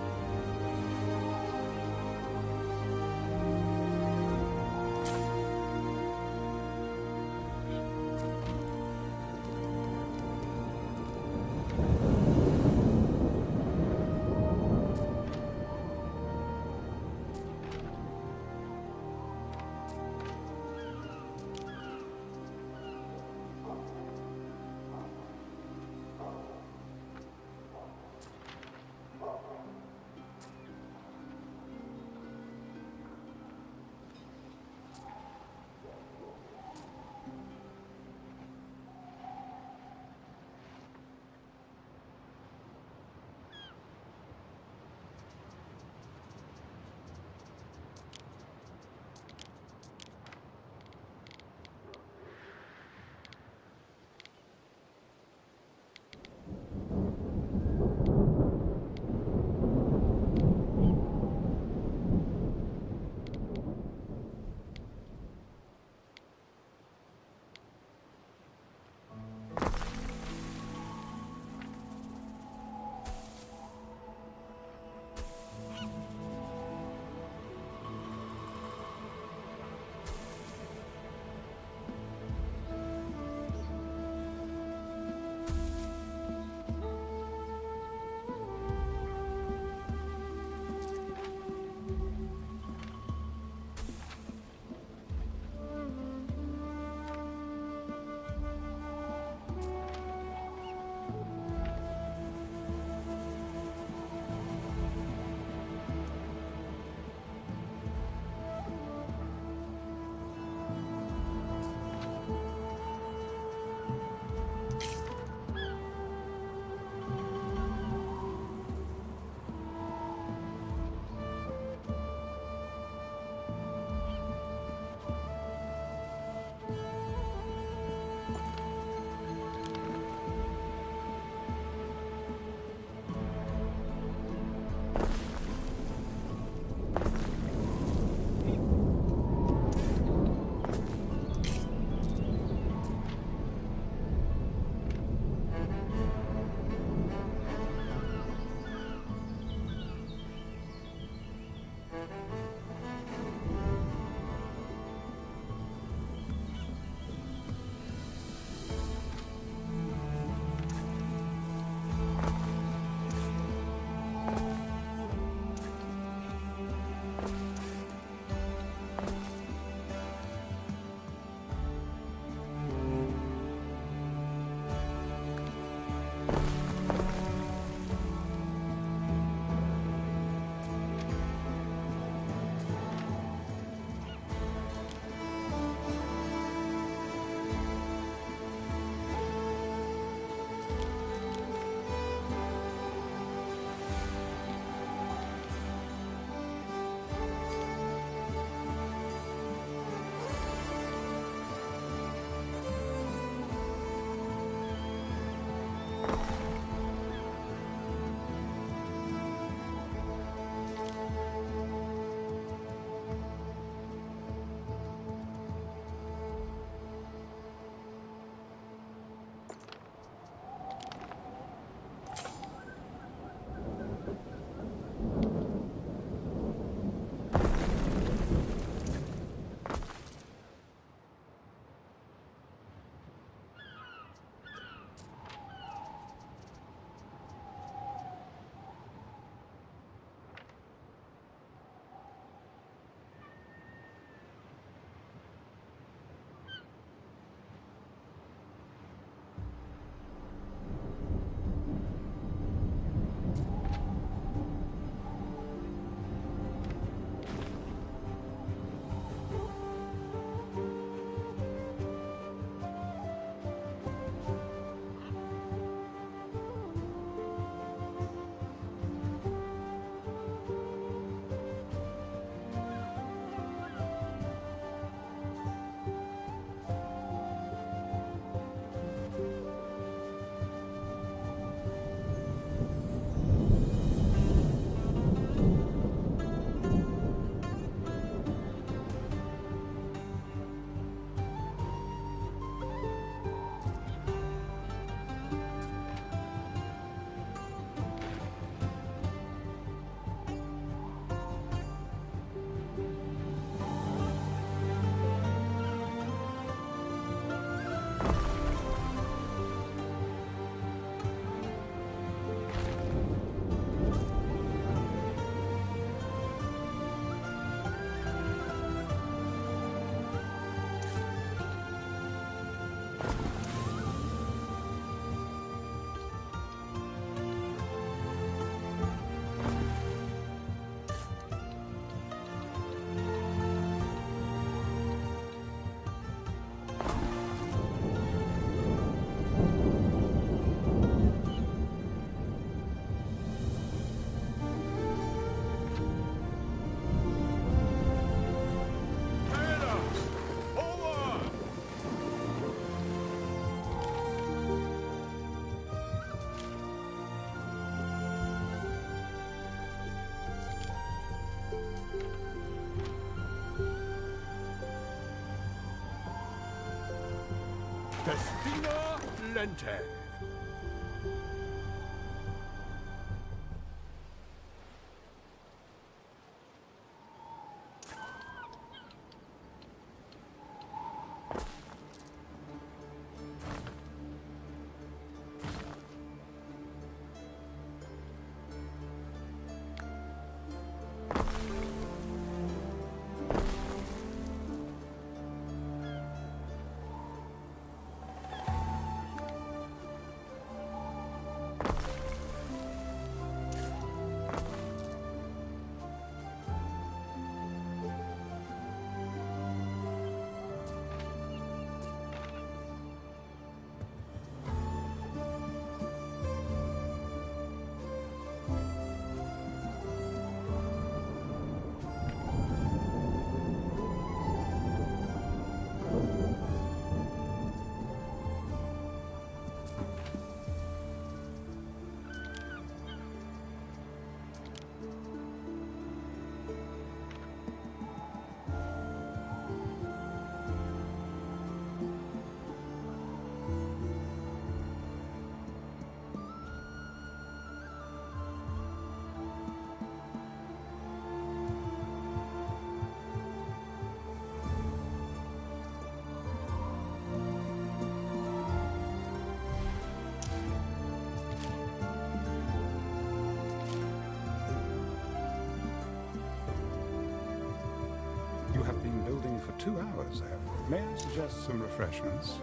Festina Lente. You have been building for 2 hours, have you? May I suggest some refreshments?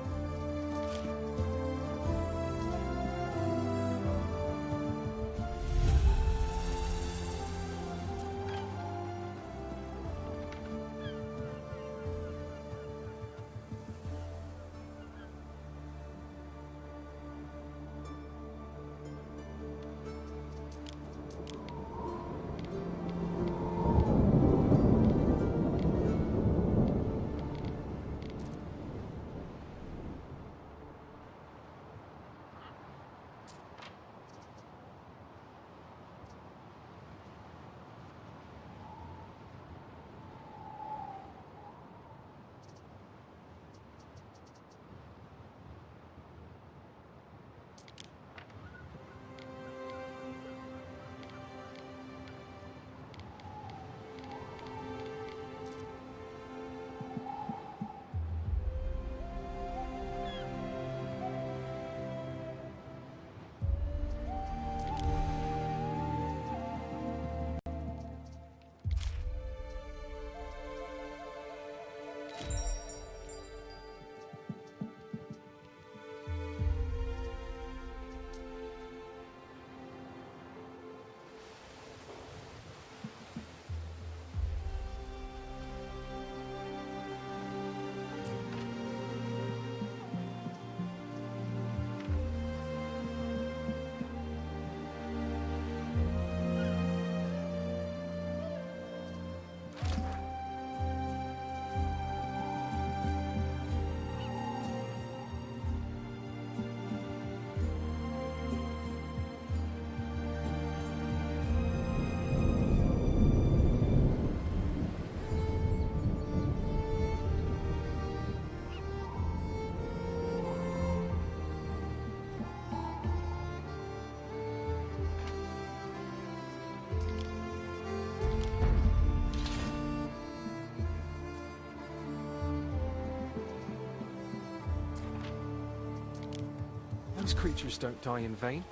Those creatures don't die in vain.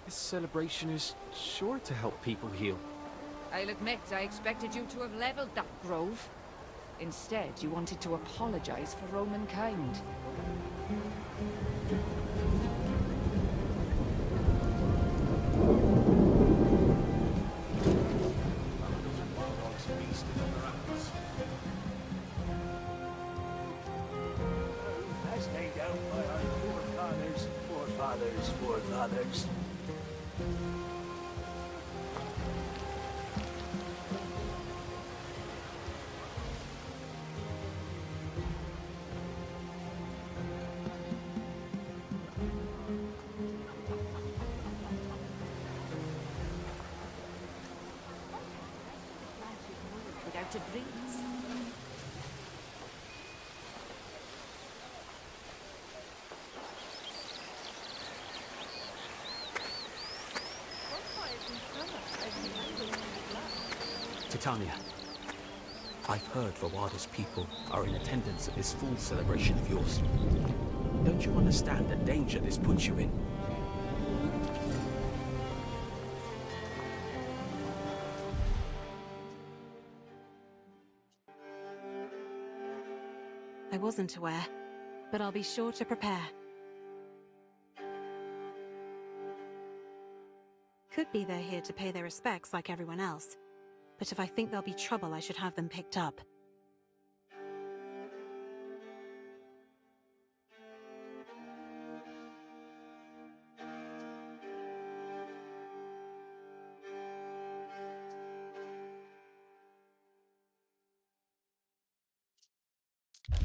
This celebration is sure to help people heal. I'll admit I expected you to have leveled that grove. Instead, you wanted to apologize for Roman kind. Forefathers. Without a breeze. Titania, I've heard Vawada's people are in attendance at this full celebration of yours. Don't you understand the danger this puts you in? I wasn't aware, but I'll be sure to prepare. Could be they're here to pay their respects like everyone else, but if I think there'll be trouble, I should have them picked up.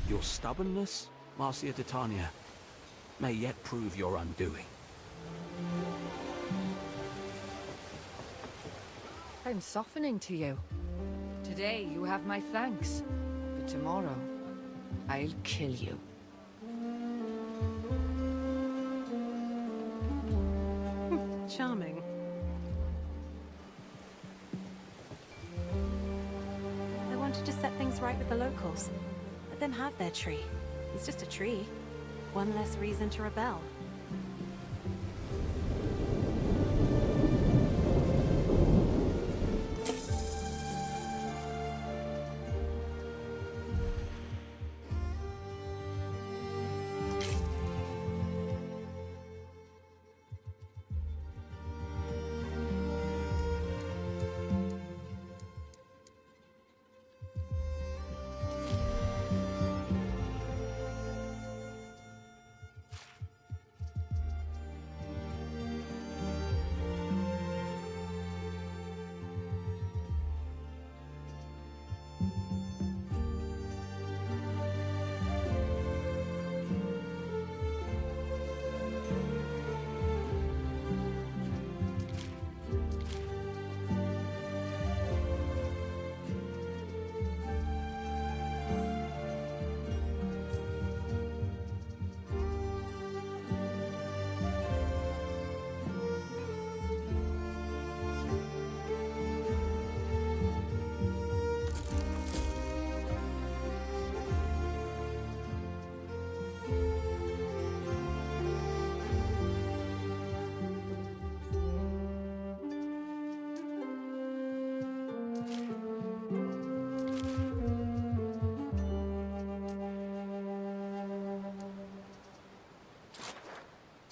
Your stubbornness, Marcia Titania, may yet prove your undoing. I'm softening to you. Today you have my thanks, but tomorrow I'll kill you. Charming. I wanted to set things right with the locals. Let them have their tree. It's just a tree. One less reason to rebel.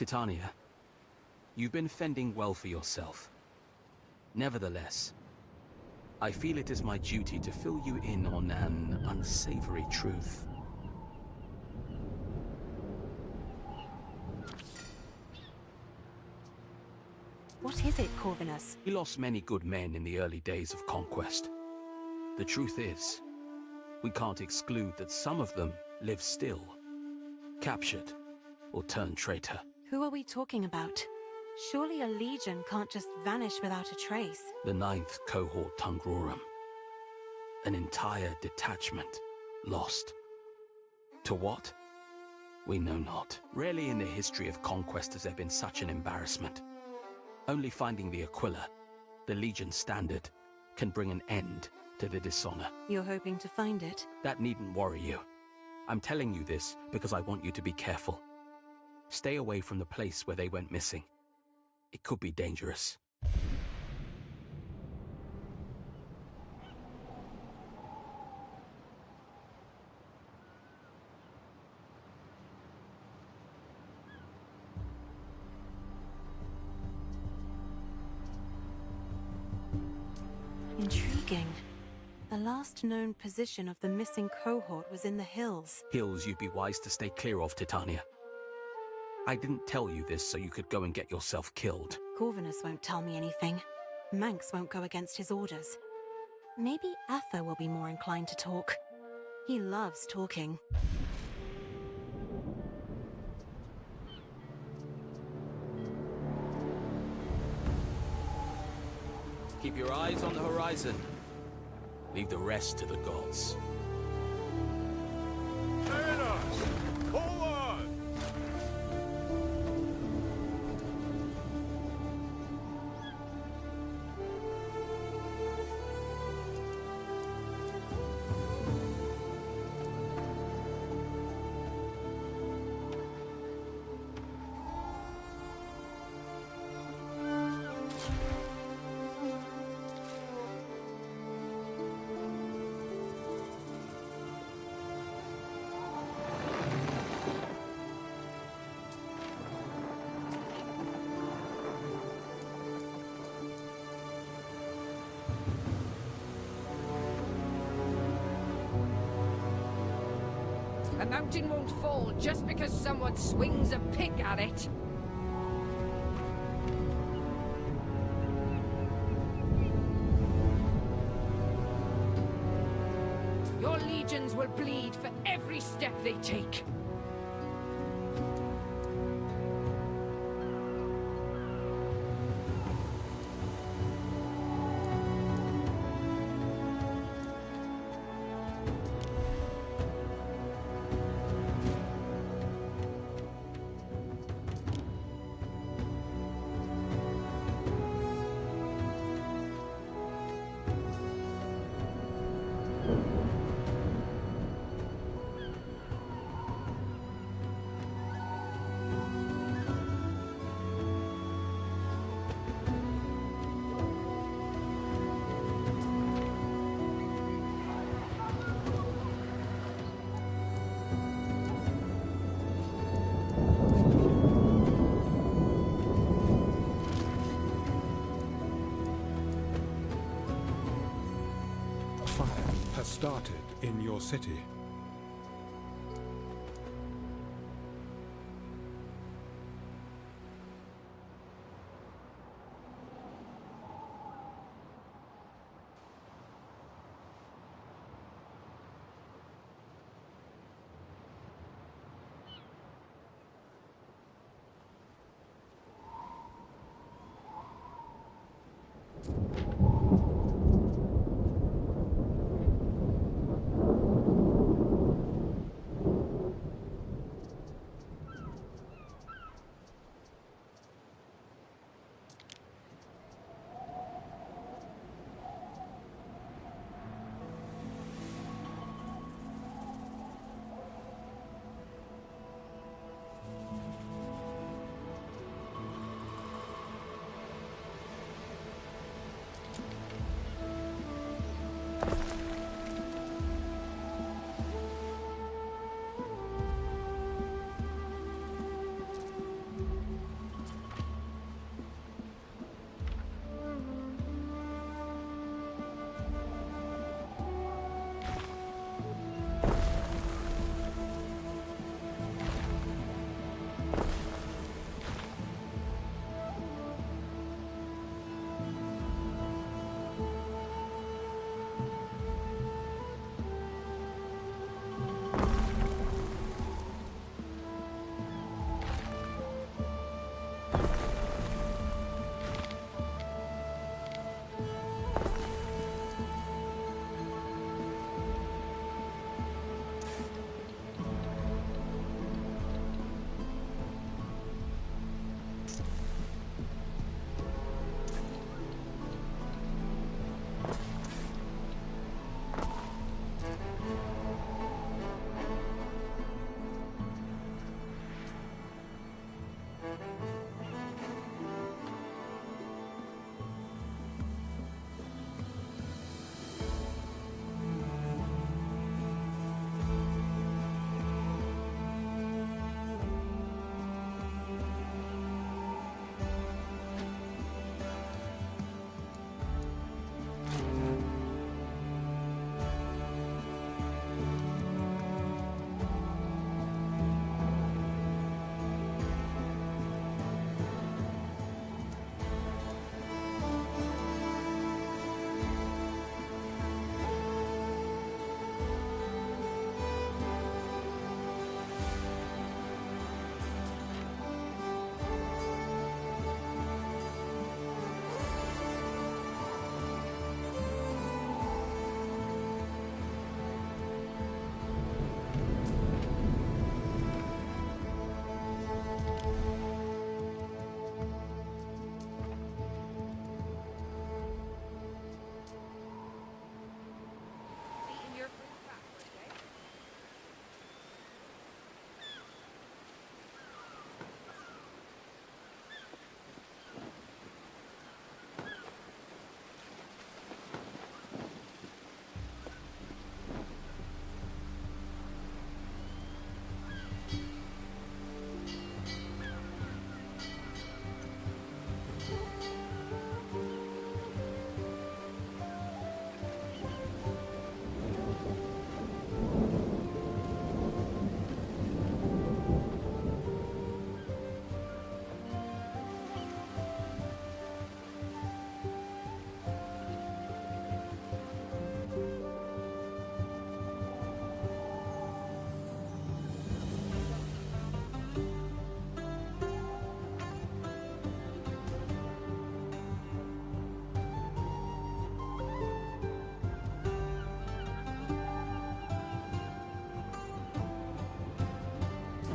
Titania, you've been fending well for yourself. Nevertheless, I feel it is my duty to fill you in on an unsavory truth. What is it, Corvinus? We lost many good men in the early days of conquest. The truth is, we can't exclude that some of them live still, captured or turned traitor. Who are we talking about? Surely a legion can't just vanish without a trace. The 9th cohort Tungrorum. An entire detachment lost. To what? We know not. Rarely in the history of conquest has there been such an embarrassment. Only finding the Aquila, the Legion standard, can bring an end to the dishonor. You're hoping to find it? That needn't worry you. I'm telling you this because I want you to be careful. Stay away from the place where they went missing. It could be dangerous. Intriguing. The last known position of the missing cohort was in the hills. Hills you'd be wise to stay clear of, Titania. I didn't tell you this so you could go and get yourself killed. Corvinus won't tell me anything. Manx won't go against his orders. Maybe Atha will be more inclined to talk. He loves talking. Keep your eyes on the horizon. Leave the rest to the gods. Hold on! A mountain won't fall just because someone swings a pick at it. Your legions will bleed for every step they take. Has started in your city.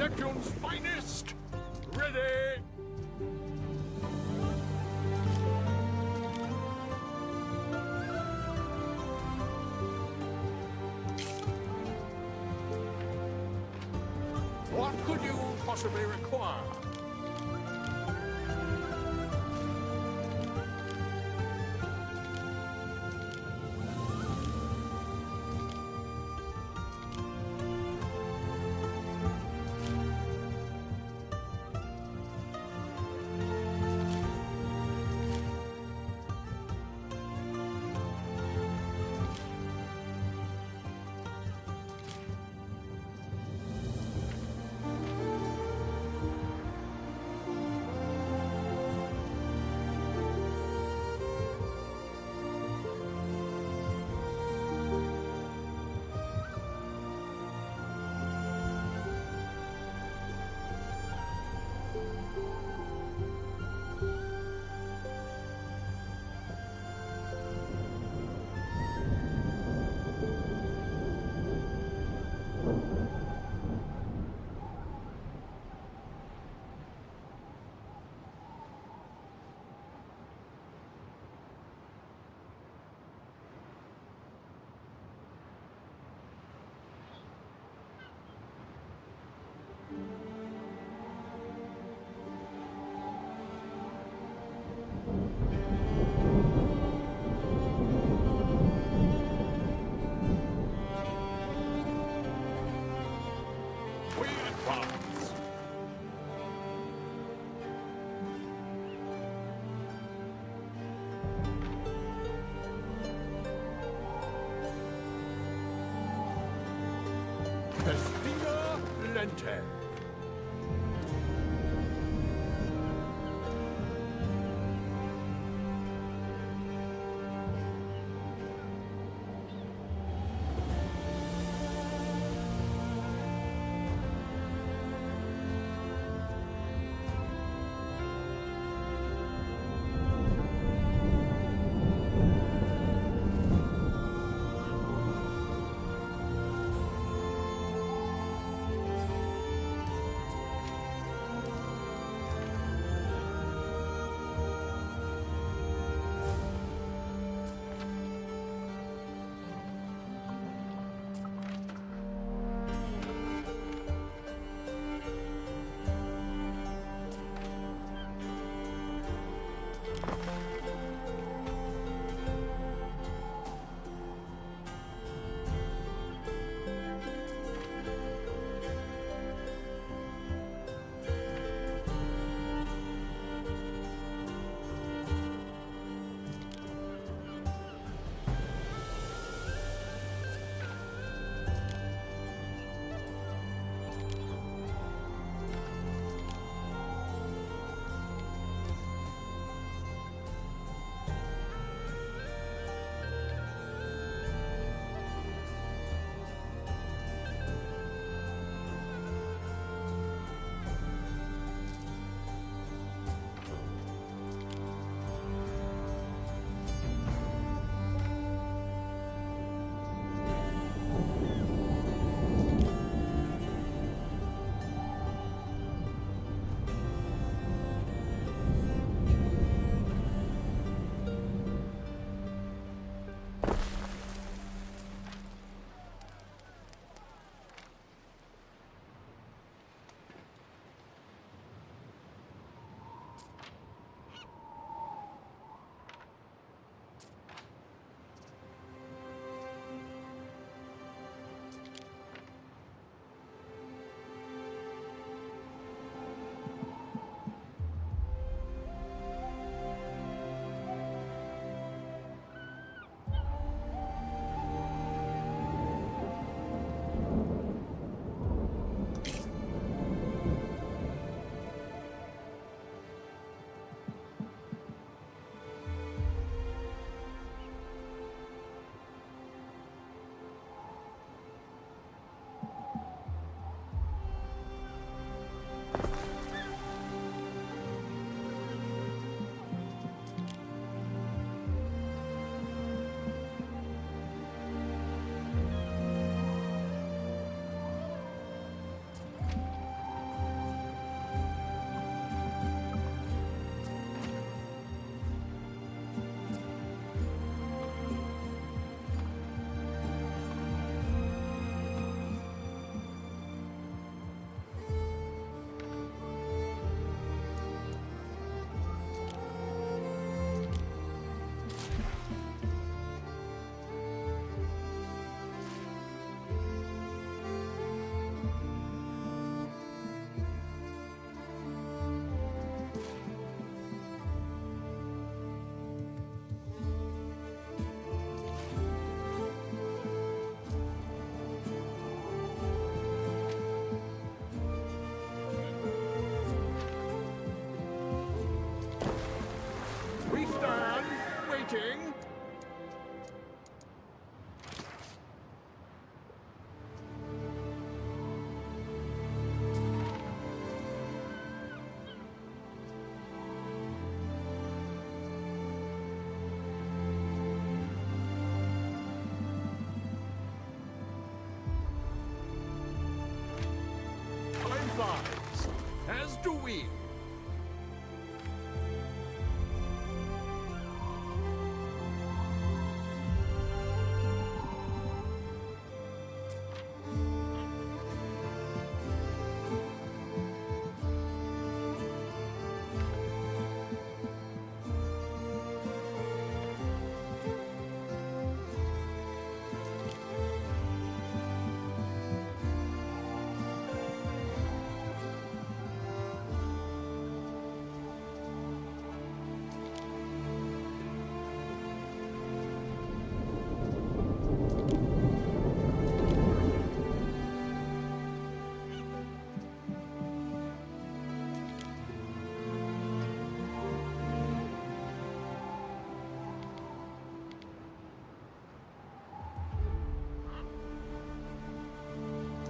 Neptune's finest! Ready! What could you possibly require? Espina Lente. doing?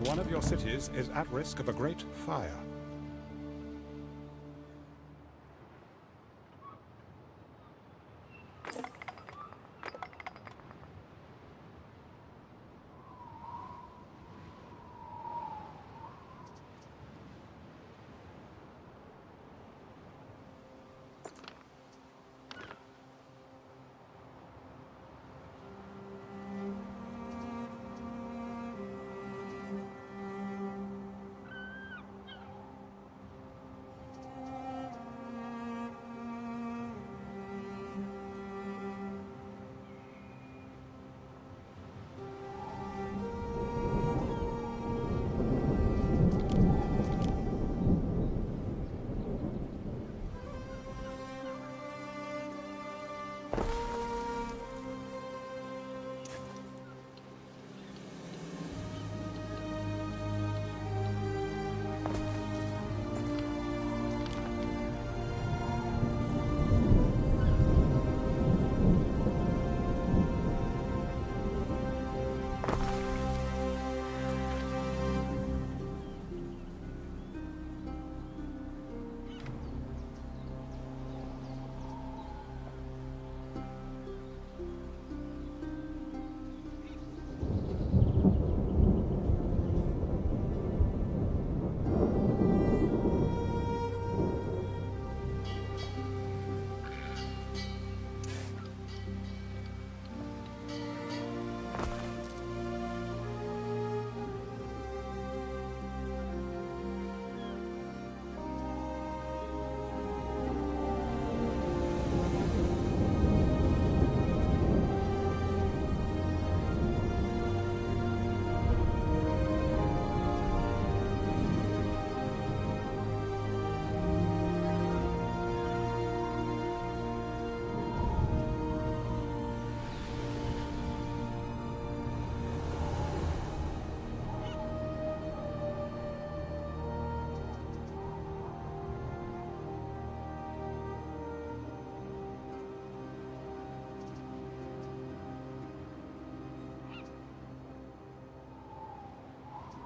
One of your cities is at risk of a great fire.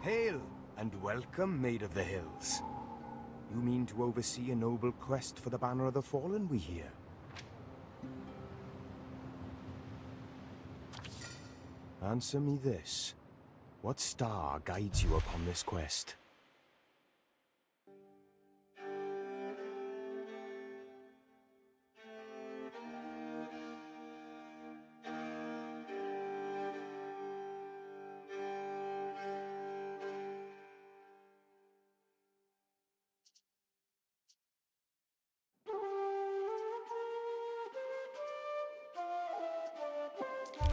Hail, and welcome, Maid of the Hills. You mean to oversee a noble quest for the Banner of the Fallen, we hear? Answer me this. What star guides you upon this quest?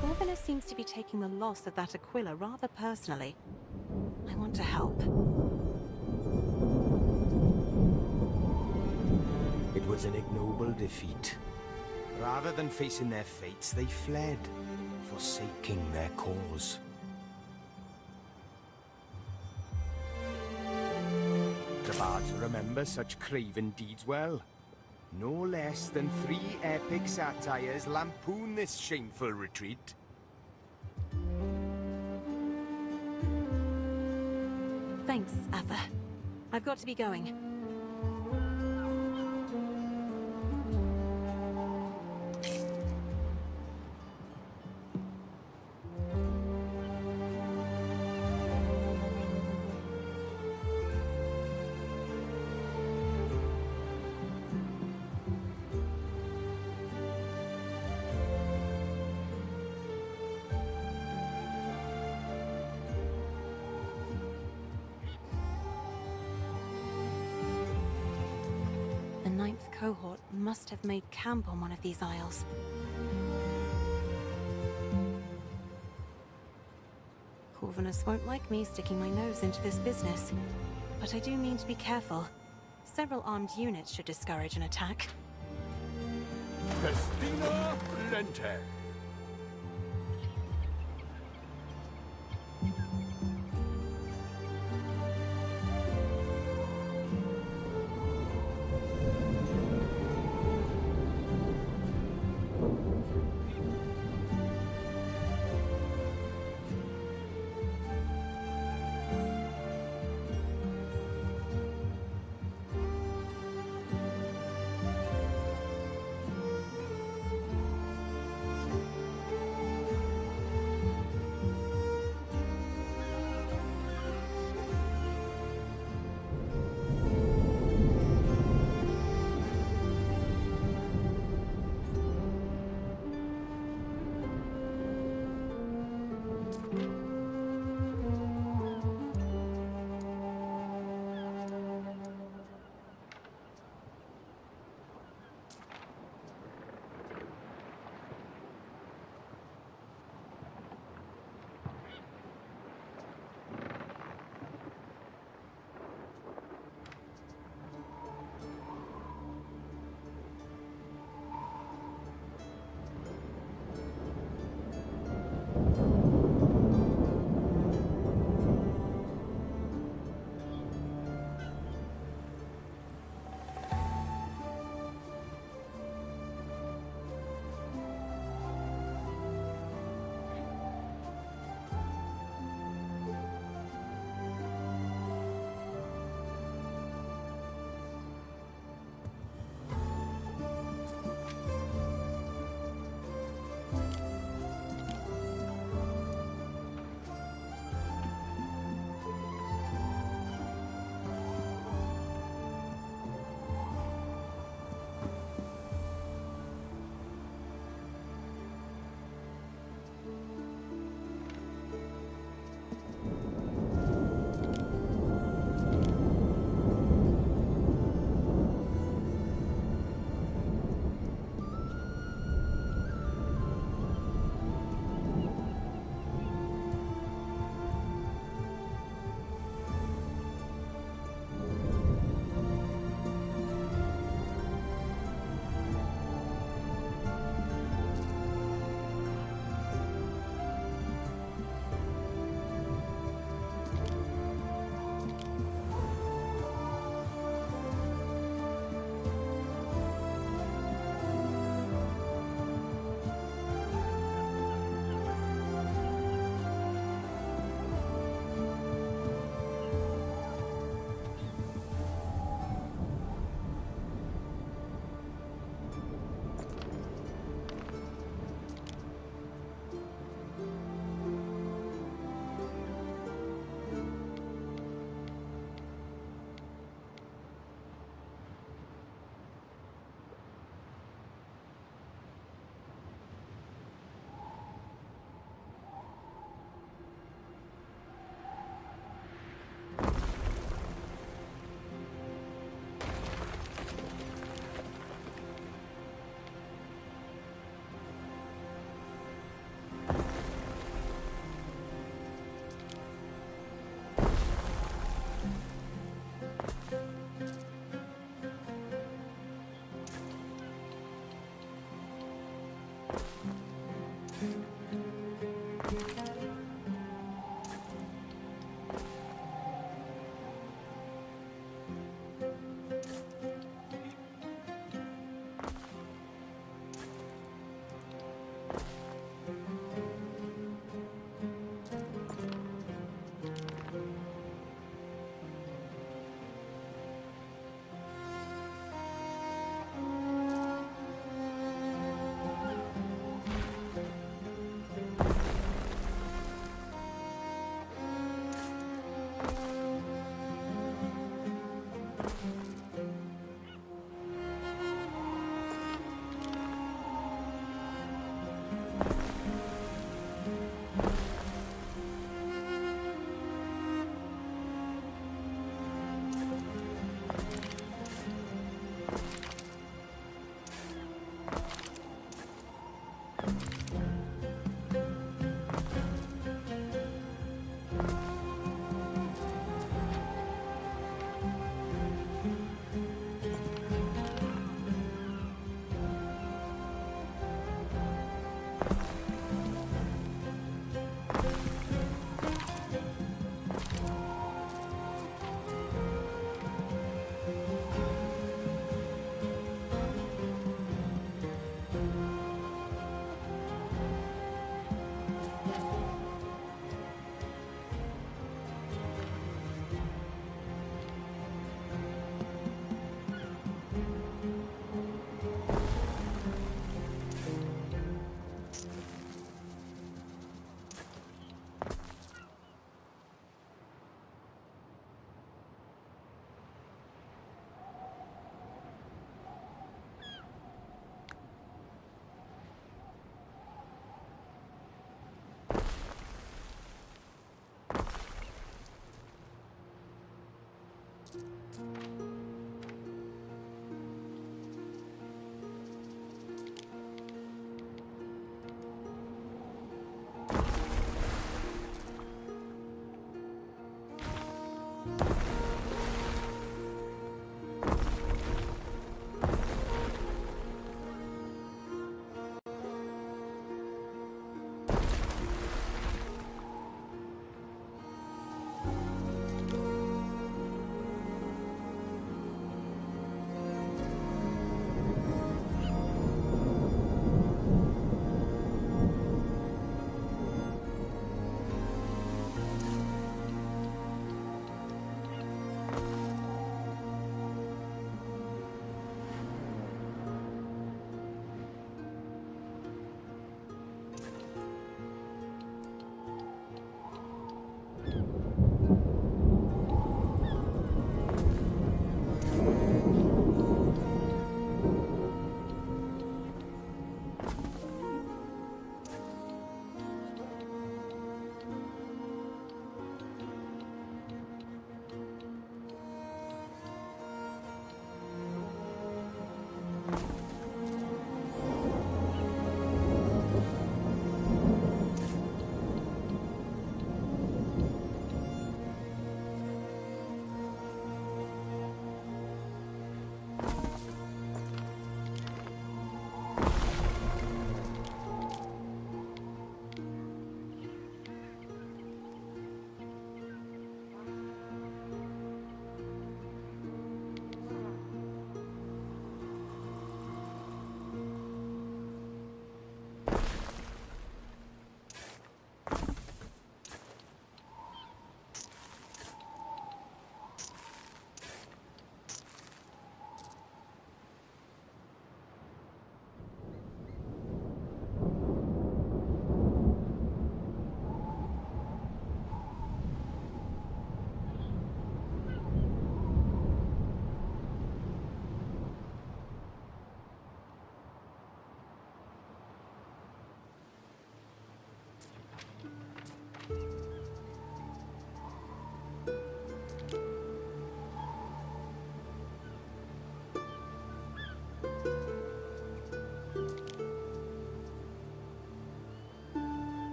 Corvinus seems to be taking the loss of that Aquila rather personally. I want to help. It was an ignoble defeat. Rather than facing their fates, they fled, forsaking their cause. The bards remember such craven deeds well. No less than 3 epic satires lampoon this shameful retreat. Thanks, Atha. I've got to be going. 11th cohort must have made camp on one of these isles. Corvinus won't like me sticking my nose into this business, but I do mean to be careful. Several armed units should discourage an attack. Festina Lente.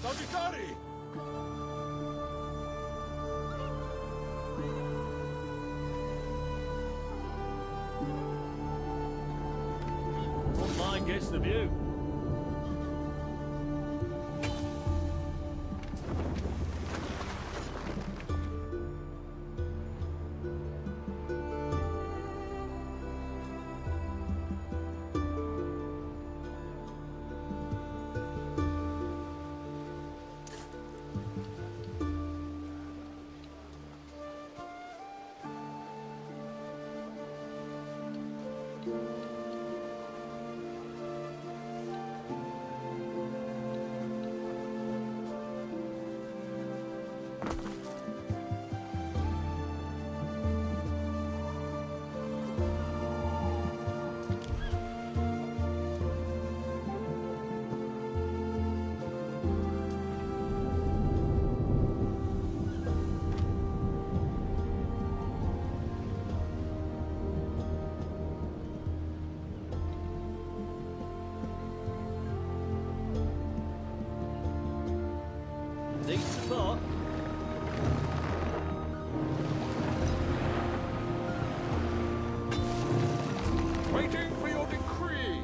Sagitari! One line gets the view. Neat spot. Waiting for your decree.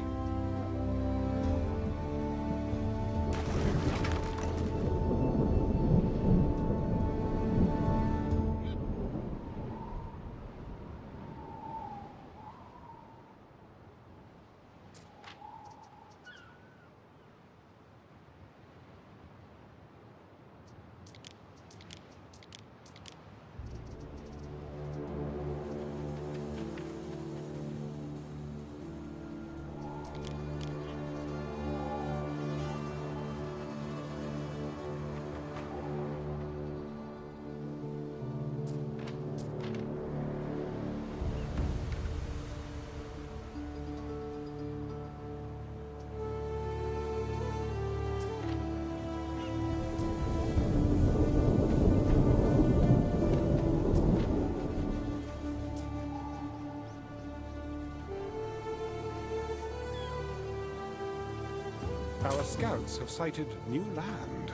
Our scouts have sighted new land.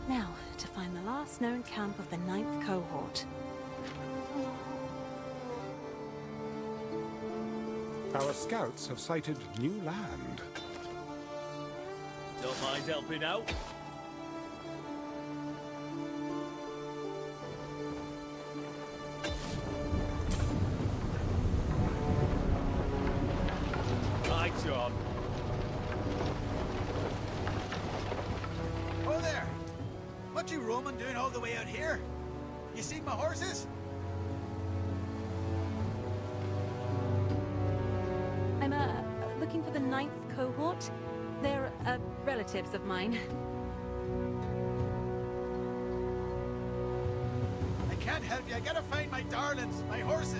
Now, to find the last known camp of the 9th cohort. Our scouts have sighted new land. Don't mind helping out. My job. Oh there! What you Roman doing all the way out here? You seen my horses? I'm, looking for the 9th cohort. They're, relatives of mine. I can't help you. I gotta find my darlings, my horses.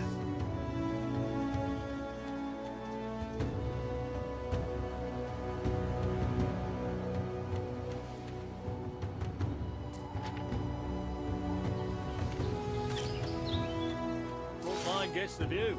Front line gets the view.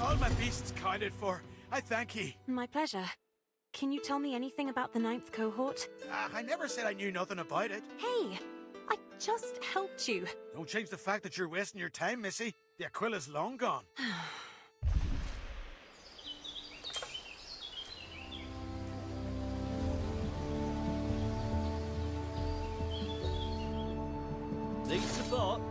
All my beasts counted for. I thank ye. My pleasure. Can you tell me anything about the 9th cohort? I never said I knew nothing about it. Hey! I just helped you. Don't change the fact that you're wasting your time, Missy. The Aquila's long gone. Need support?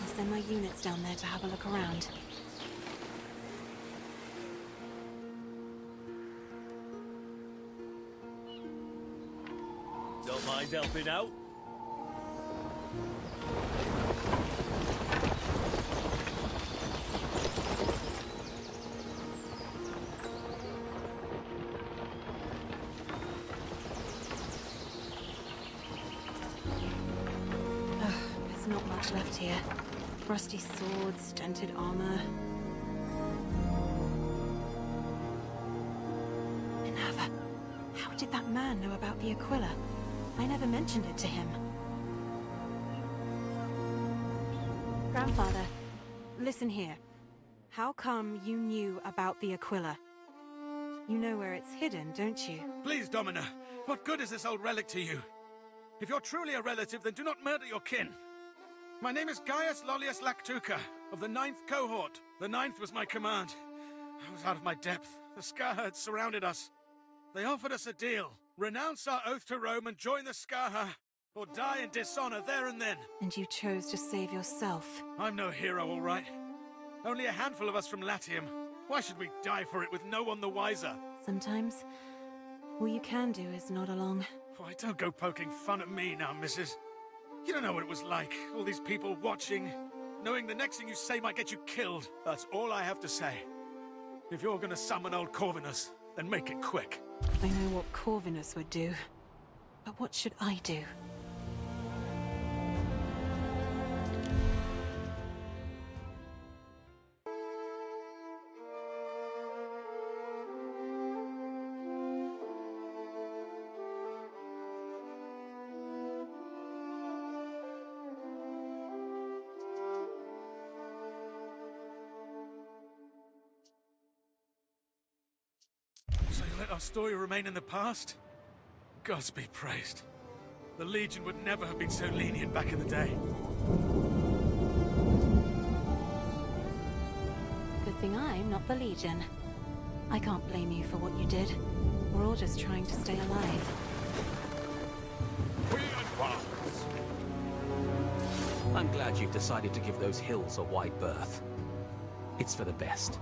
I'll send my units down there to have a look around. Don't mind helping out? There's not much left here. Rusty swords, dented armor. Minerva, how did that man know about the Aquila? I never mentioned it to him. Grandfather, listen here. How come you knew about the Aquila? You know where it's hidden, don't you? Please, Domina, what good is this old relic to you? If you're truly a relative, then do not murder your kin. My name is Gaius Lollius Lactuca, of the 9th cohort. The 9th was my command. I was out of my depth. The Scarherds surrounded us. They offered us a deal. Renounce our oath to Rome and join the Scarha, or die in dishonor there and then. And you chose to save yourself. I'm no hero, all right. Only a handful of us from Latium. Why should we die for it with no one the wiser? Sometimes, all you can do is nod along. Why, don't go poking fun at me now, missus. You don't know what it was like, all these people watching, knowing the next thing you say might get you killed. That's all I have to say. If you're gonna summon old Corvinus, then make it quick. I know what Corvinus would do. But what should I do? So you let our story remain in the past? Gods be praised. The Legion would never have been so lenient back in the day. Good thing I'm not the Legion. I can't blame you for what you did. We're all just trying to stay alive. We advance. I'm glad you've decided to give those hills a wide berth. It's for the best.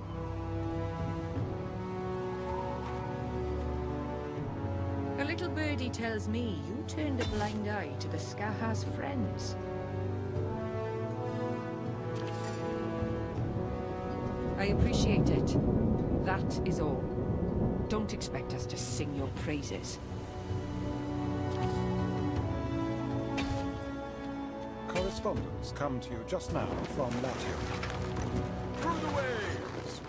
A little birdie tells me you turned a blind eye to the Scarha's friends. I appreciate it. That is all. Don't expect us to sing your praises. Correspondence come to you just now from Latium. Through the waves!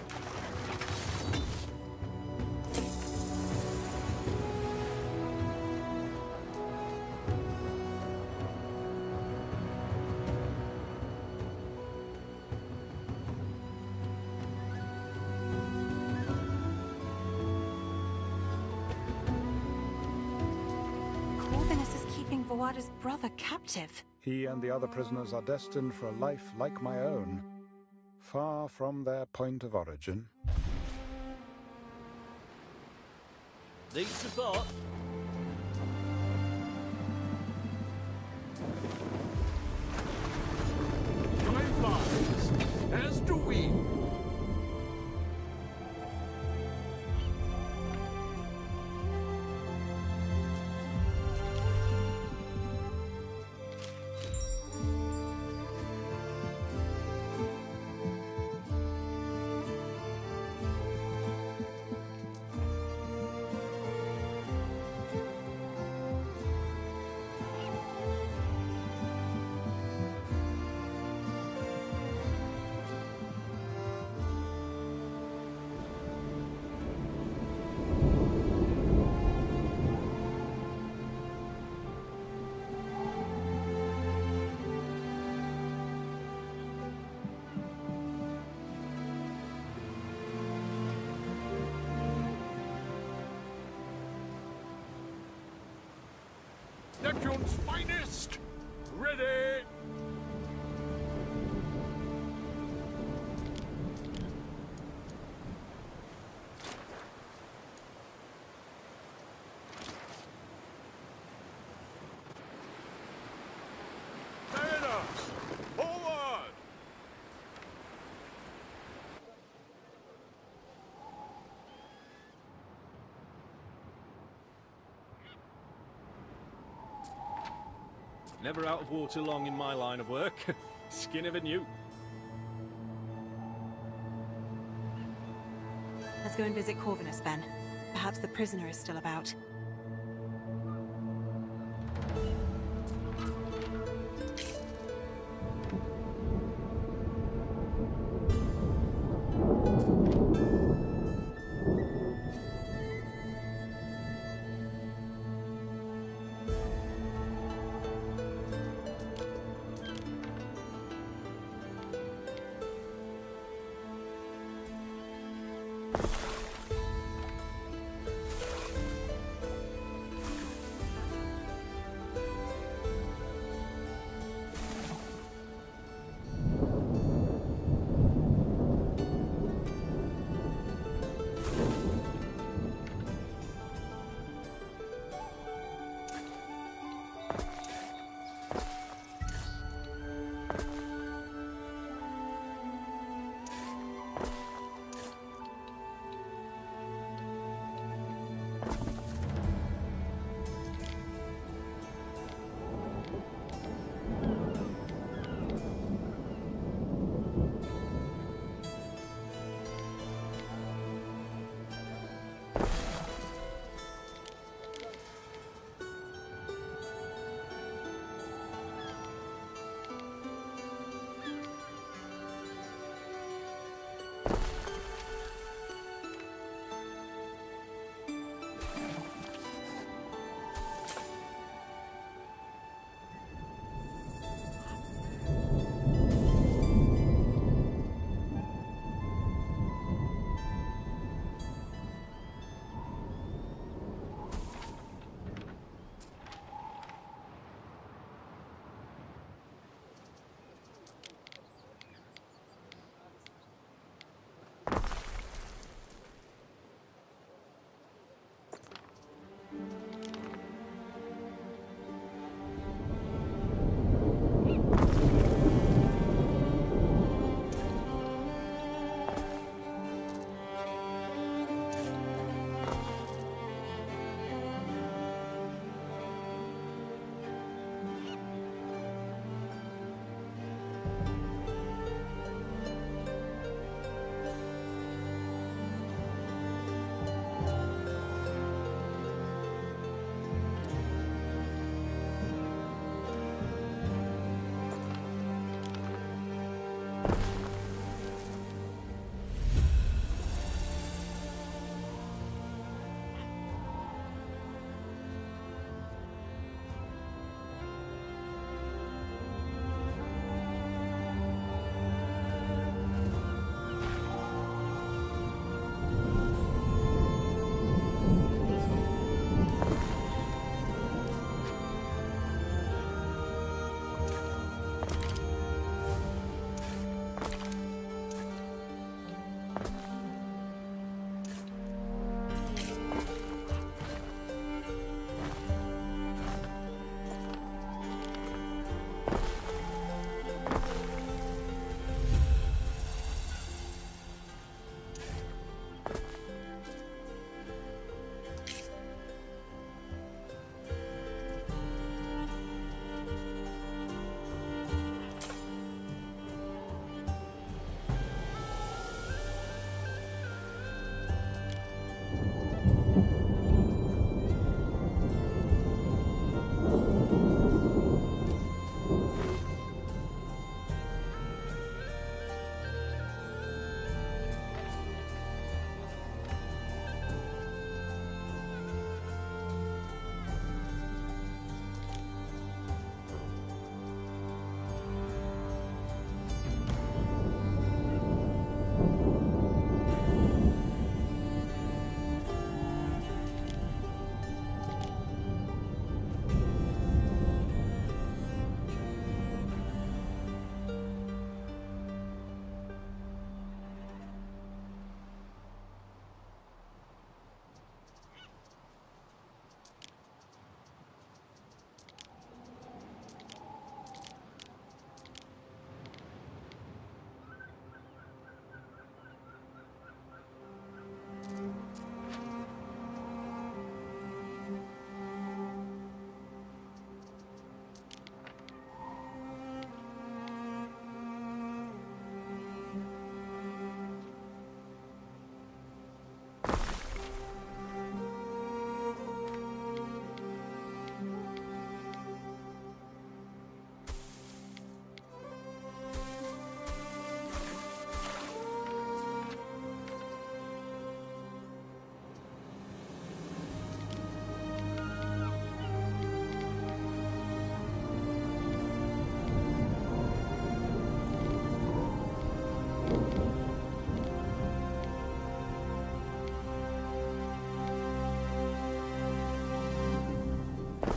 Corvinus is keeping Vawada's brother captive. He and the other prisoners are destined for a life like my own, far from their point of origin. Need support? Time flies, as do we. Neptune's finest! Ready! Mariners! Forward! Never out of water long in my line of work. Skin of a newt. Let's go and visit Corvinus, Ben. Perhaps the prisoner is still about.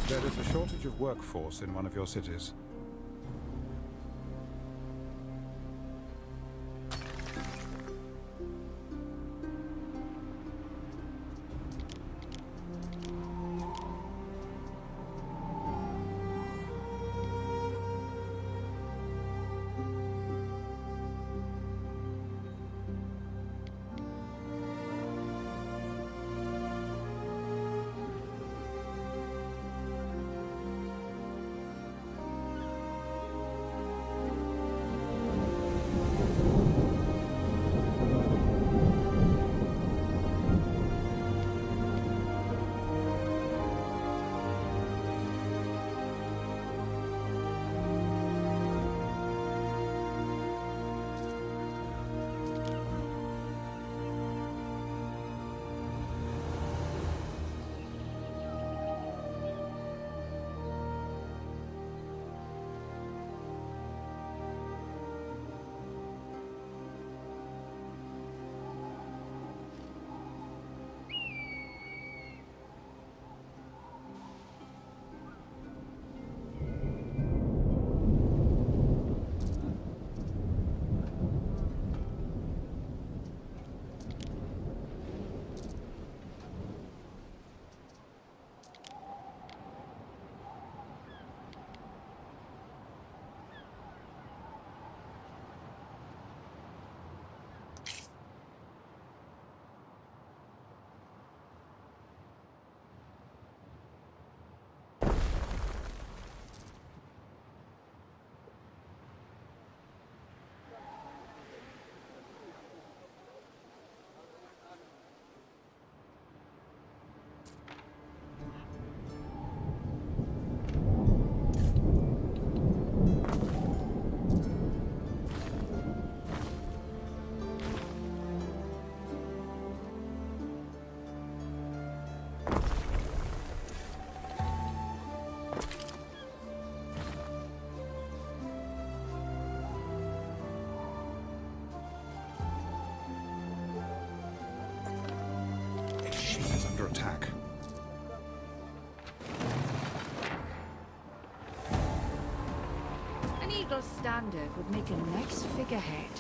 There is a shortage of workforce in one of your cities. Under attack. An eagle standard would make a nice figurehead.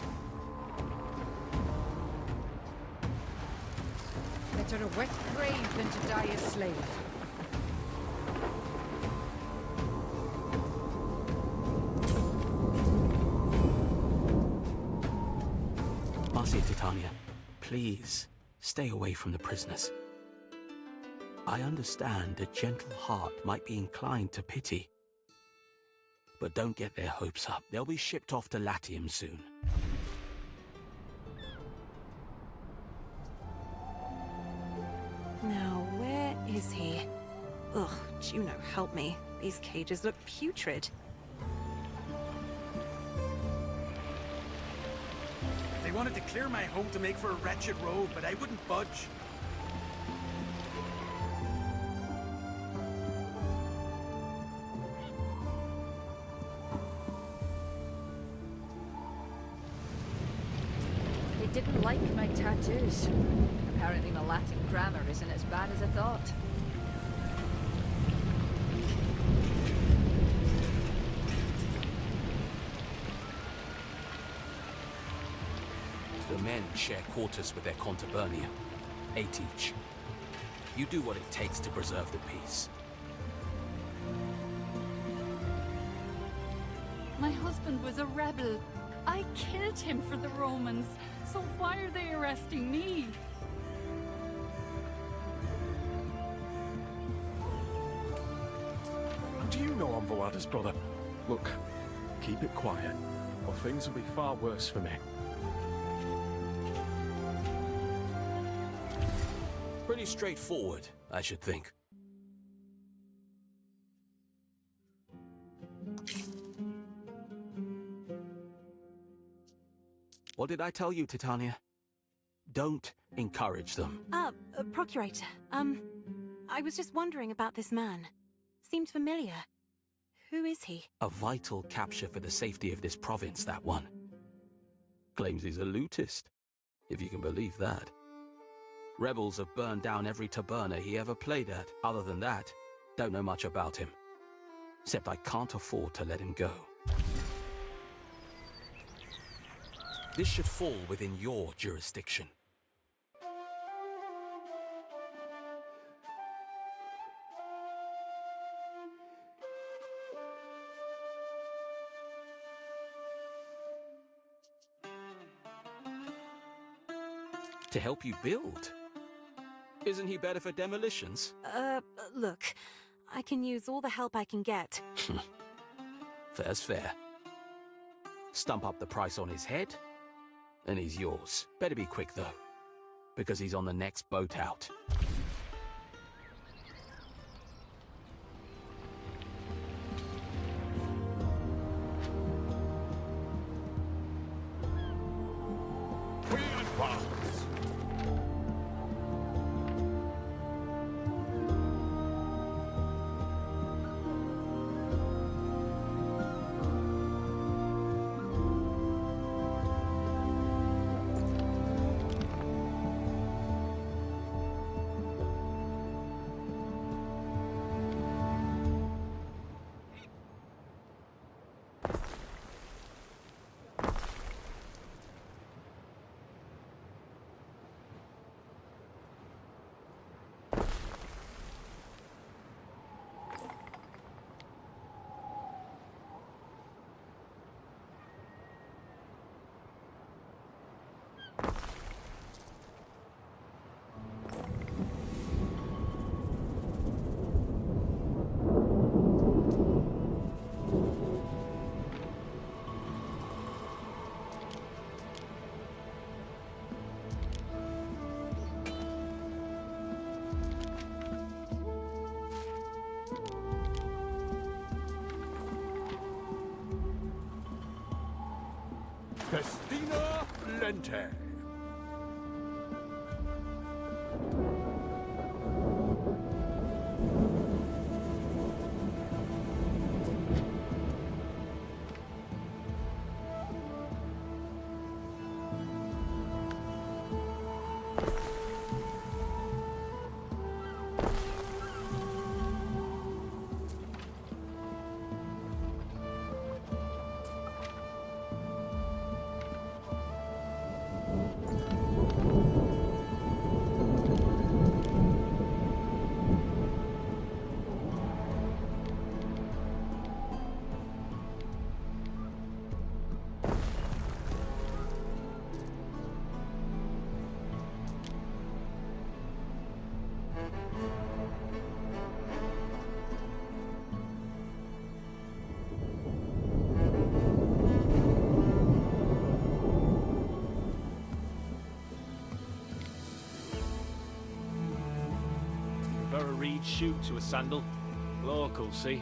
Better a wet grave than to die a slave. Marcia Titania, please stay away from the prisoners. I understand a gentle heart might be inclined to pity. But don't get their hopes up. They'll be shipped off to Latium soon. Now, where is he? Ugh, Juno, help me. These cages look putrid. They wanted to clear my home to make for a wretched road, but I wouldn't budge. They didn't like my tattoos. Apparently my Latin grammar isn't as bad as I thought. The men share quarters with their contubernium. 8 each. You do what it takes to preserve the peace. My husband was a rebel. I killed him for the Romans, so why are they arresting me? How do you know I'm Vallada's brother? Look, keep it quiet, or things will be far worse for me. Pretty straightforward, I should think. What did I tell you, Titania? Don't encourage them. Procurator, I was just wondering about this man. Seemed familiar. Who is he? A vital capture for the safety of this province, that one. Claims he's a lootist, if you can believe that. Rebels have burned down every taberna he ever played at. Other than that, Don't know much about him. Except I can't afford to let him go. This should fall within your jurisdiction. To help you build? Isn't he better for demolitions? Look, I can use all the help I can get. Fair's fair. Stump up the price on his head, and he's yours. Better be quick, though, because he's on the next boat out. We advance. Festina Lente. Prefer a reed shoe to a sandal. Local, see?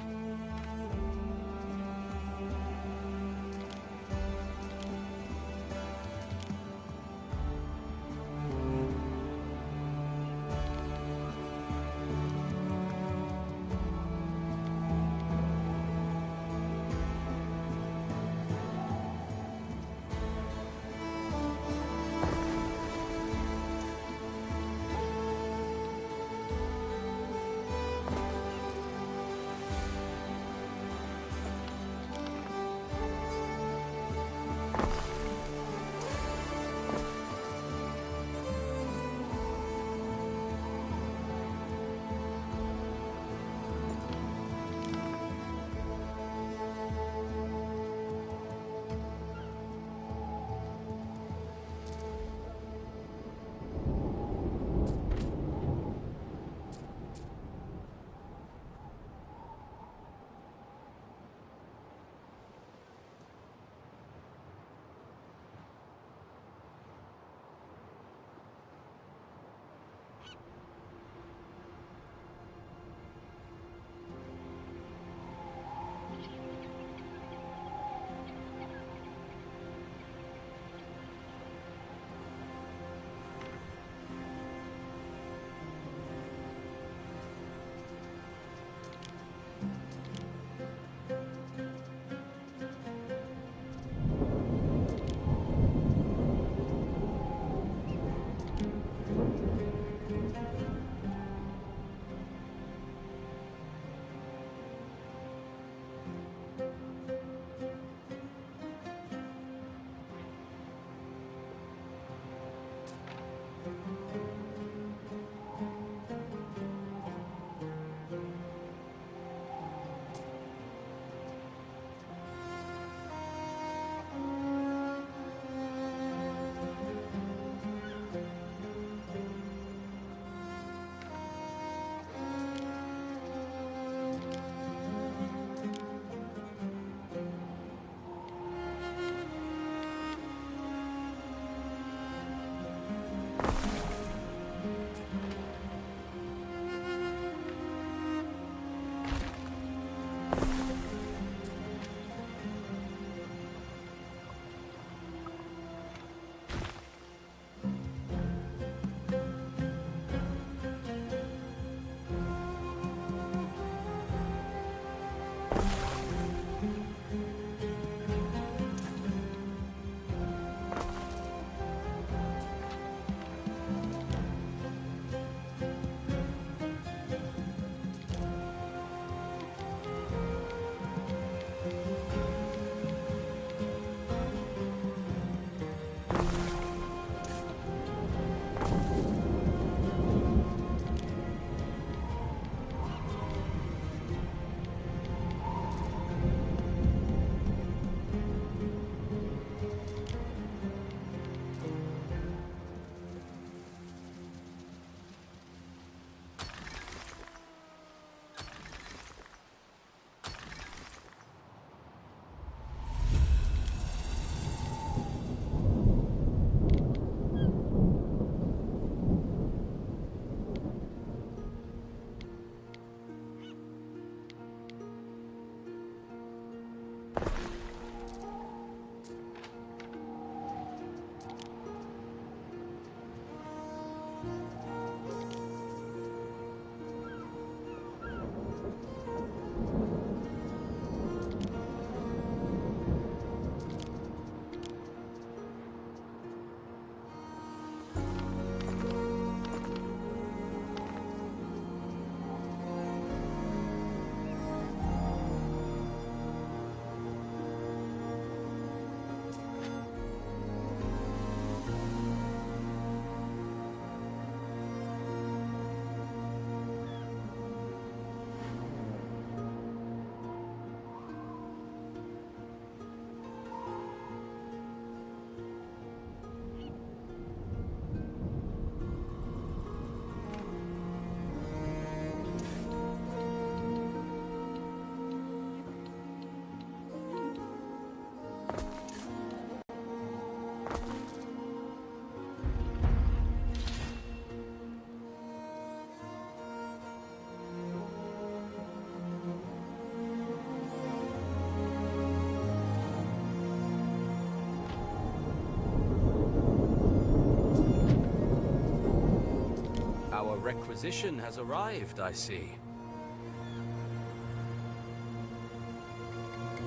requisition has arrived, I see.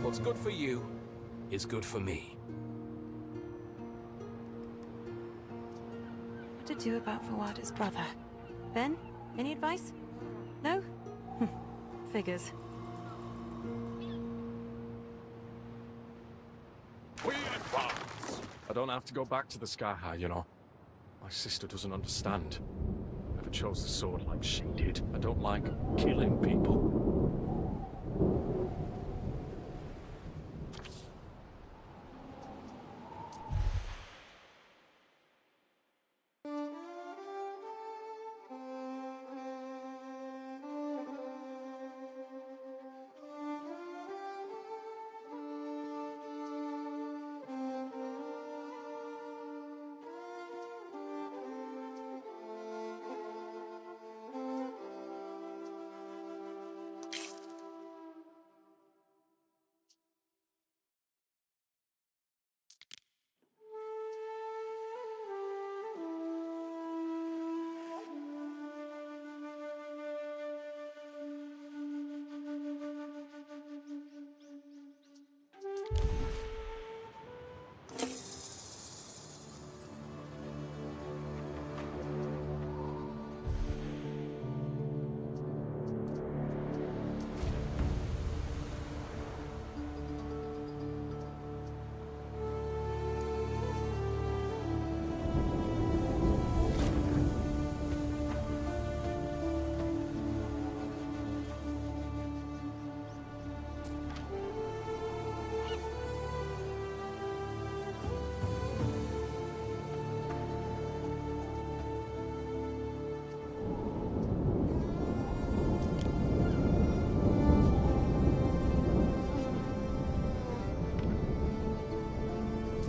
What's good for you is good for me. What to do about Fawada's brother? Ben, any advice? No? Figures. We advance! I don't have to go back to the Sky, you know. My sister doesn't understand. Never chose the sword like she did. I don't like killing people.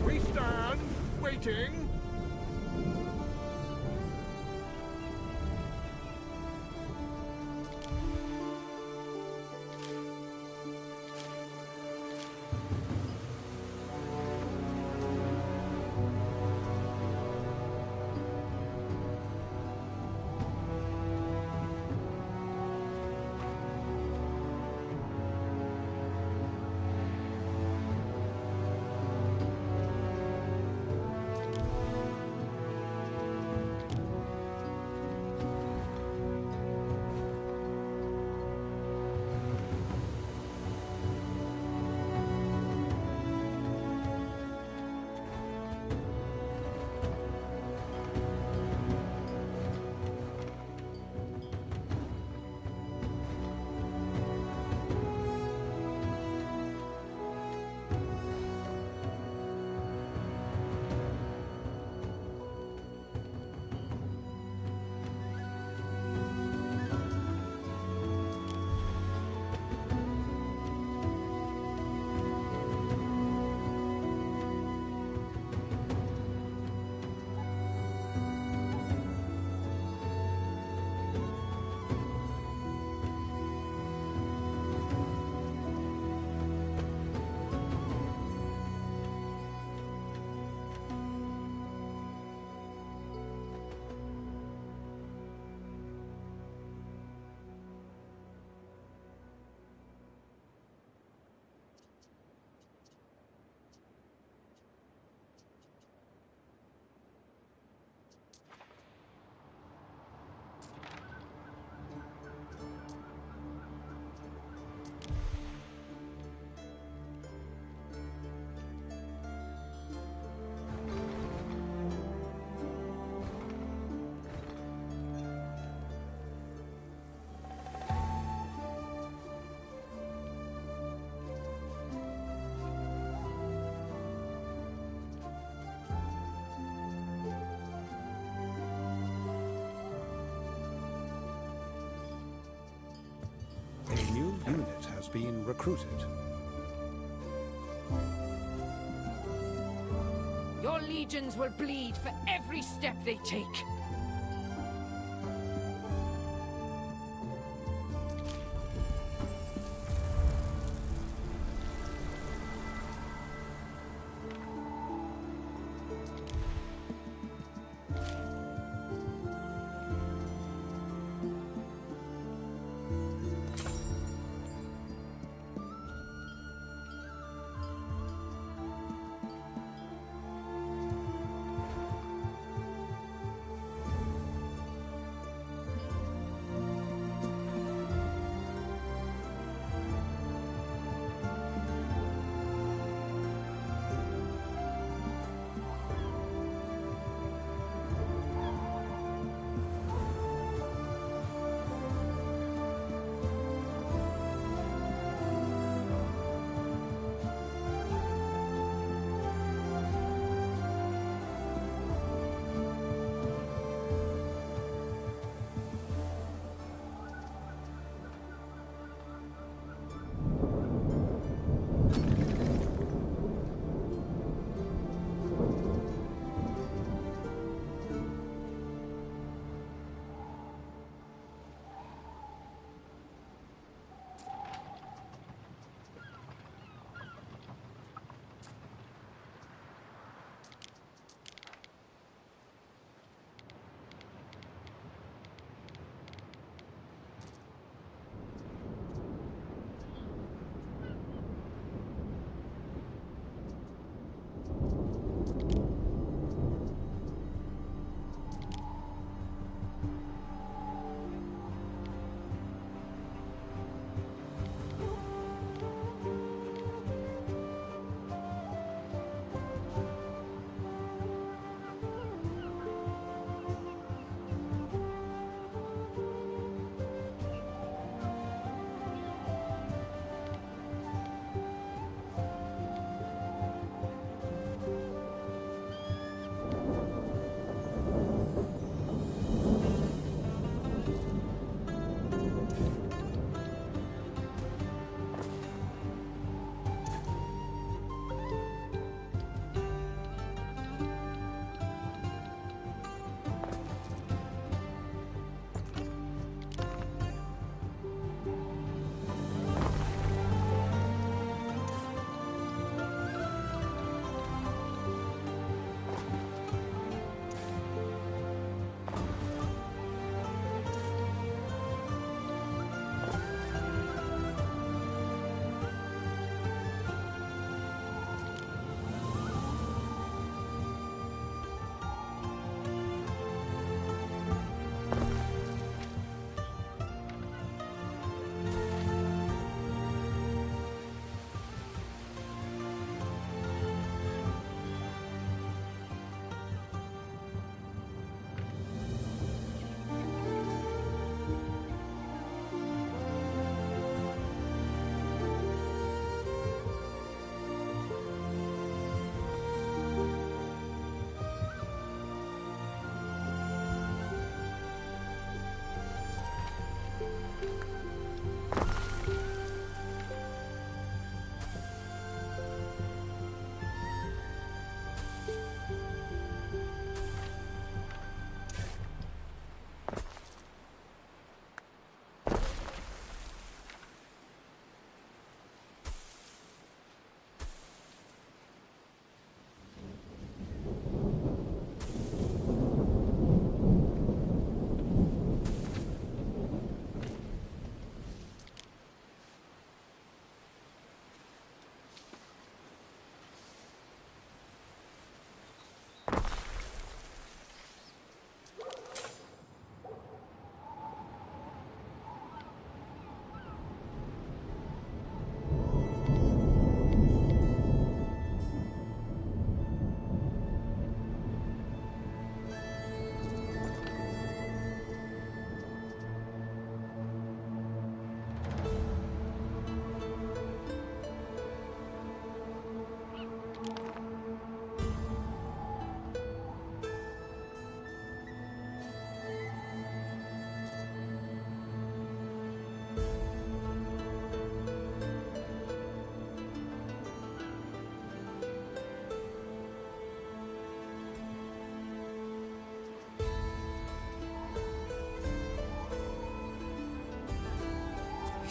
We stand, waiting. A new unit has been recruited. Your legions will bleed for every step they take.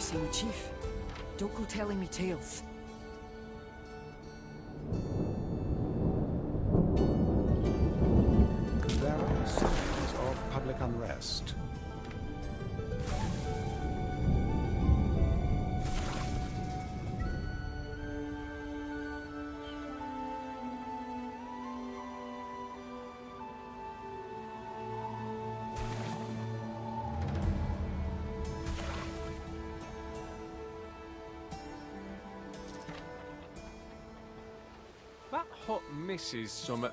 see me, Chief. Don't go telling me tales. There are signs of public unrest. That hut misses some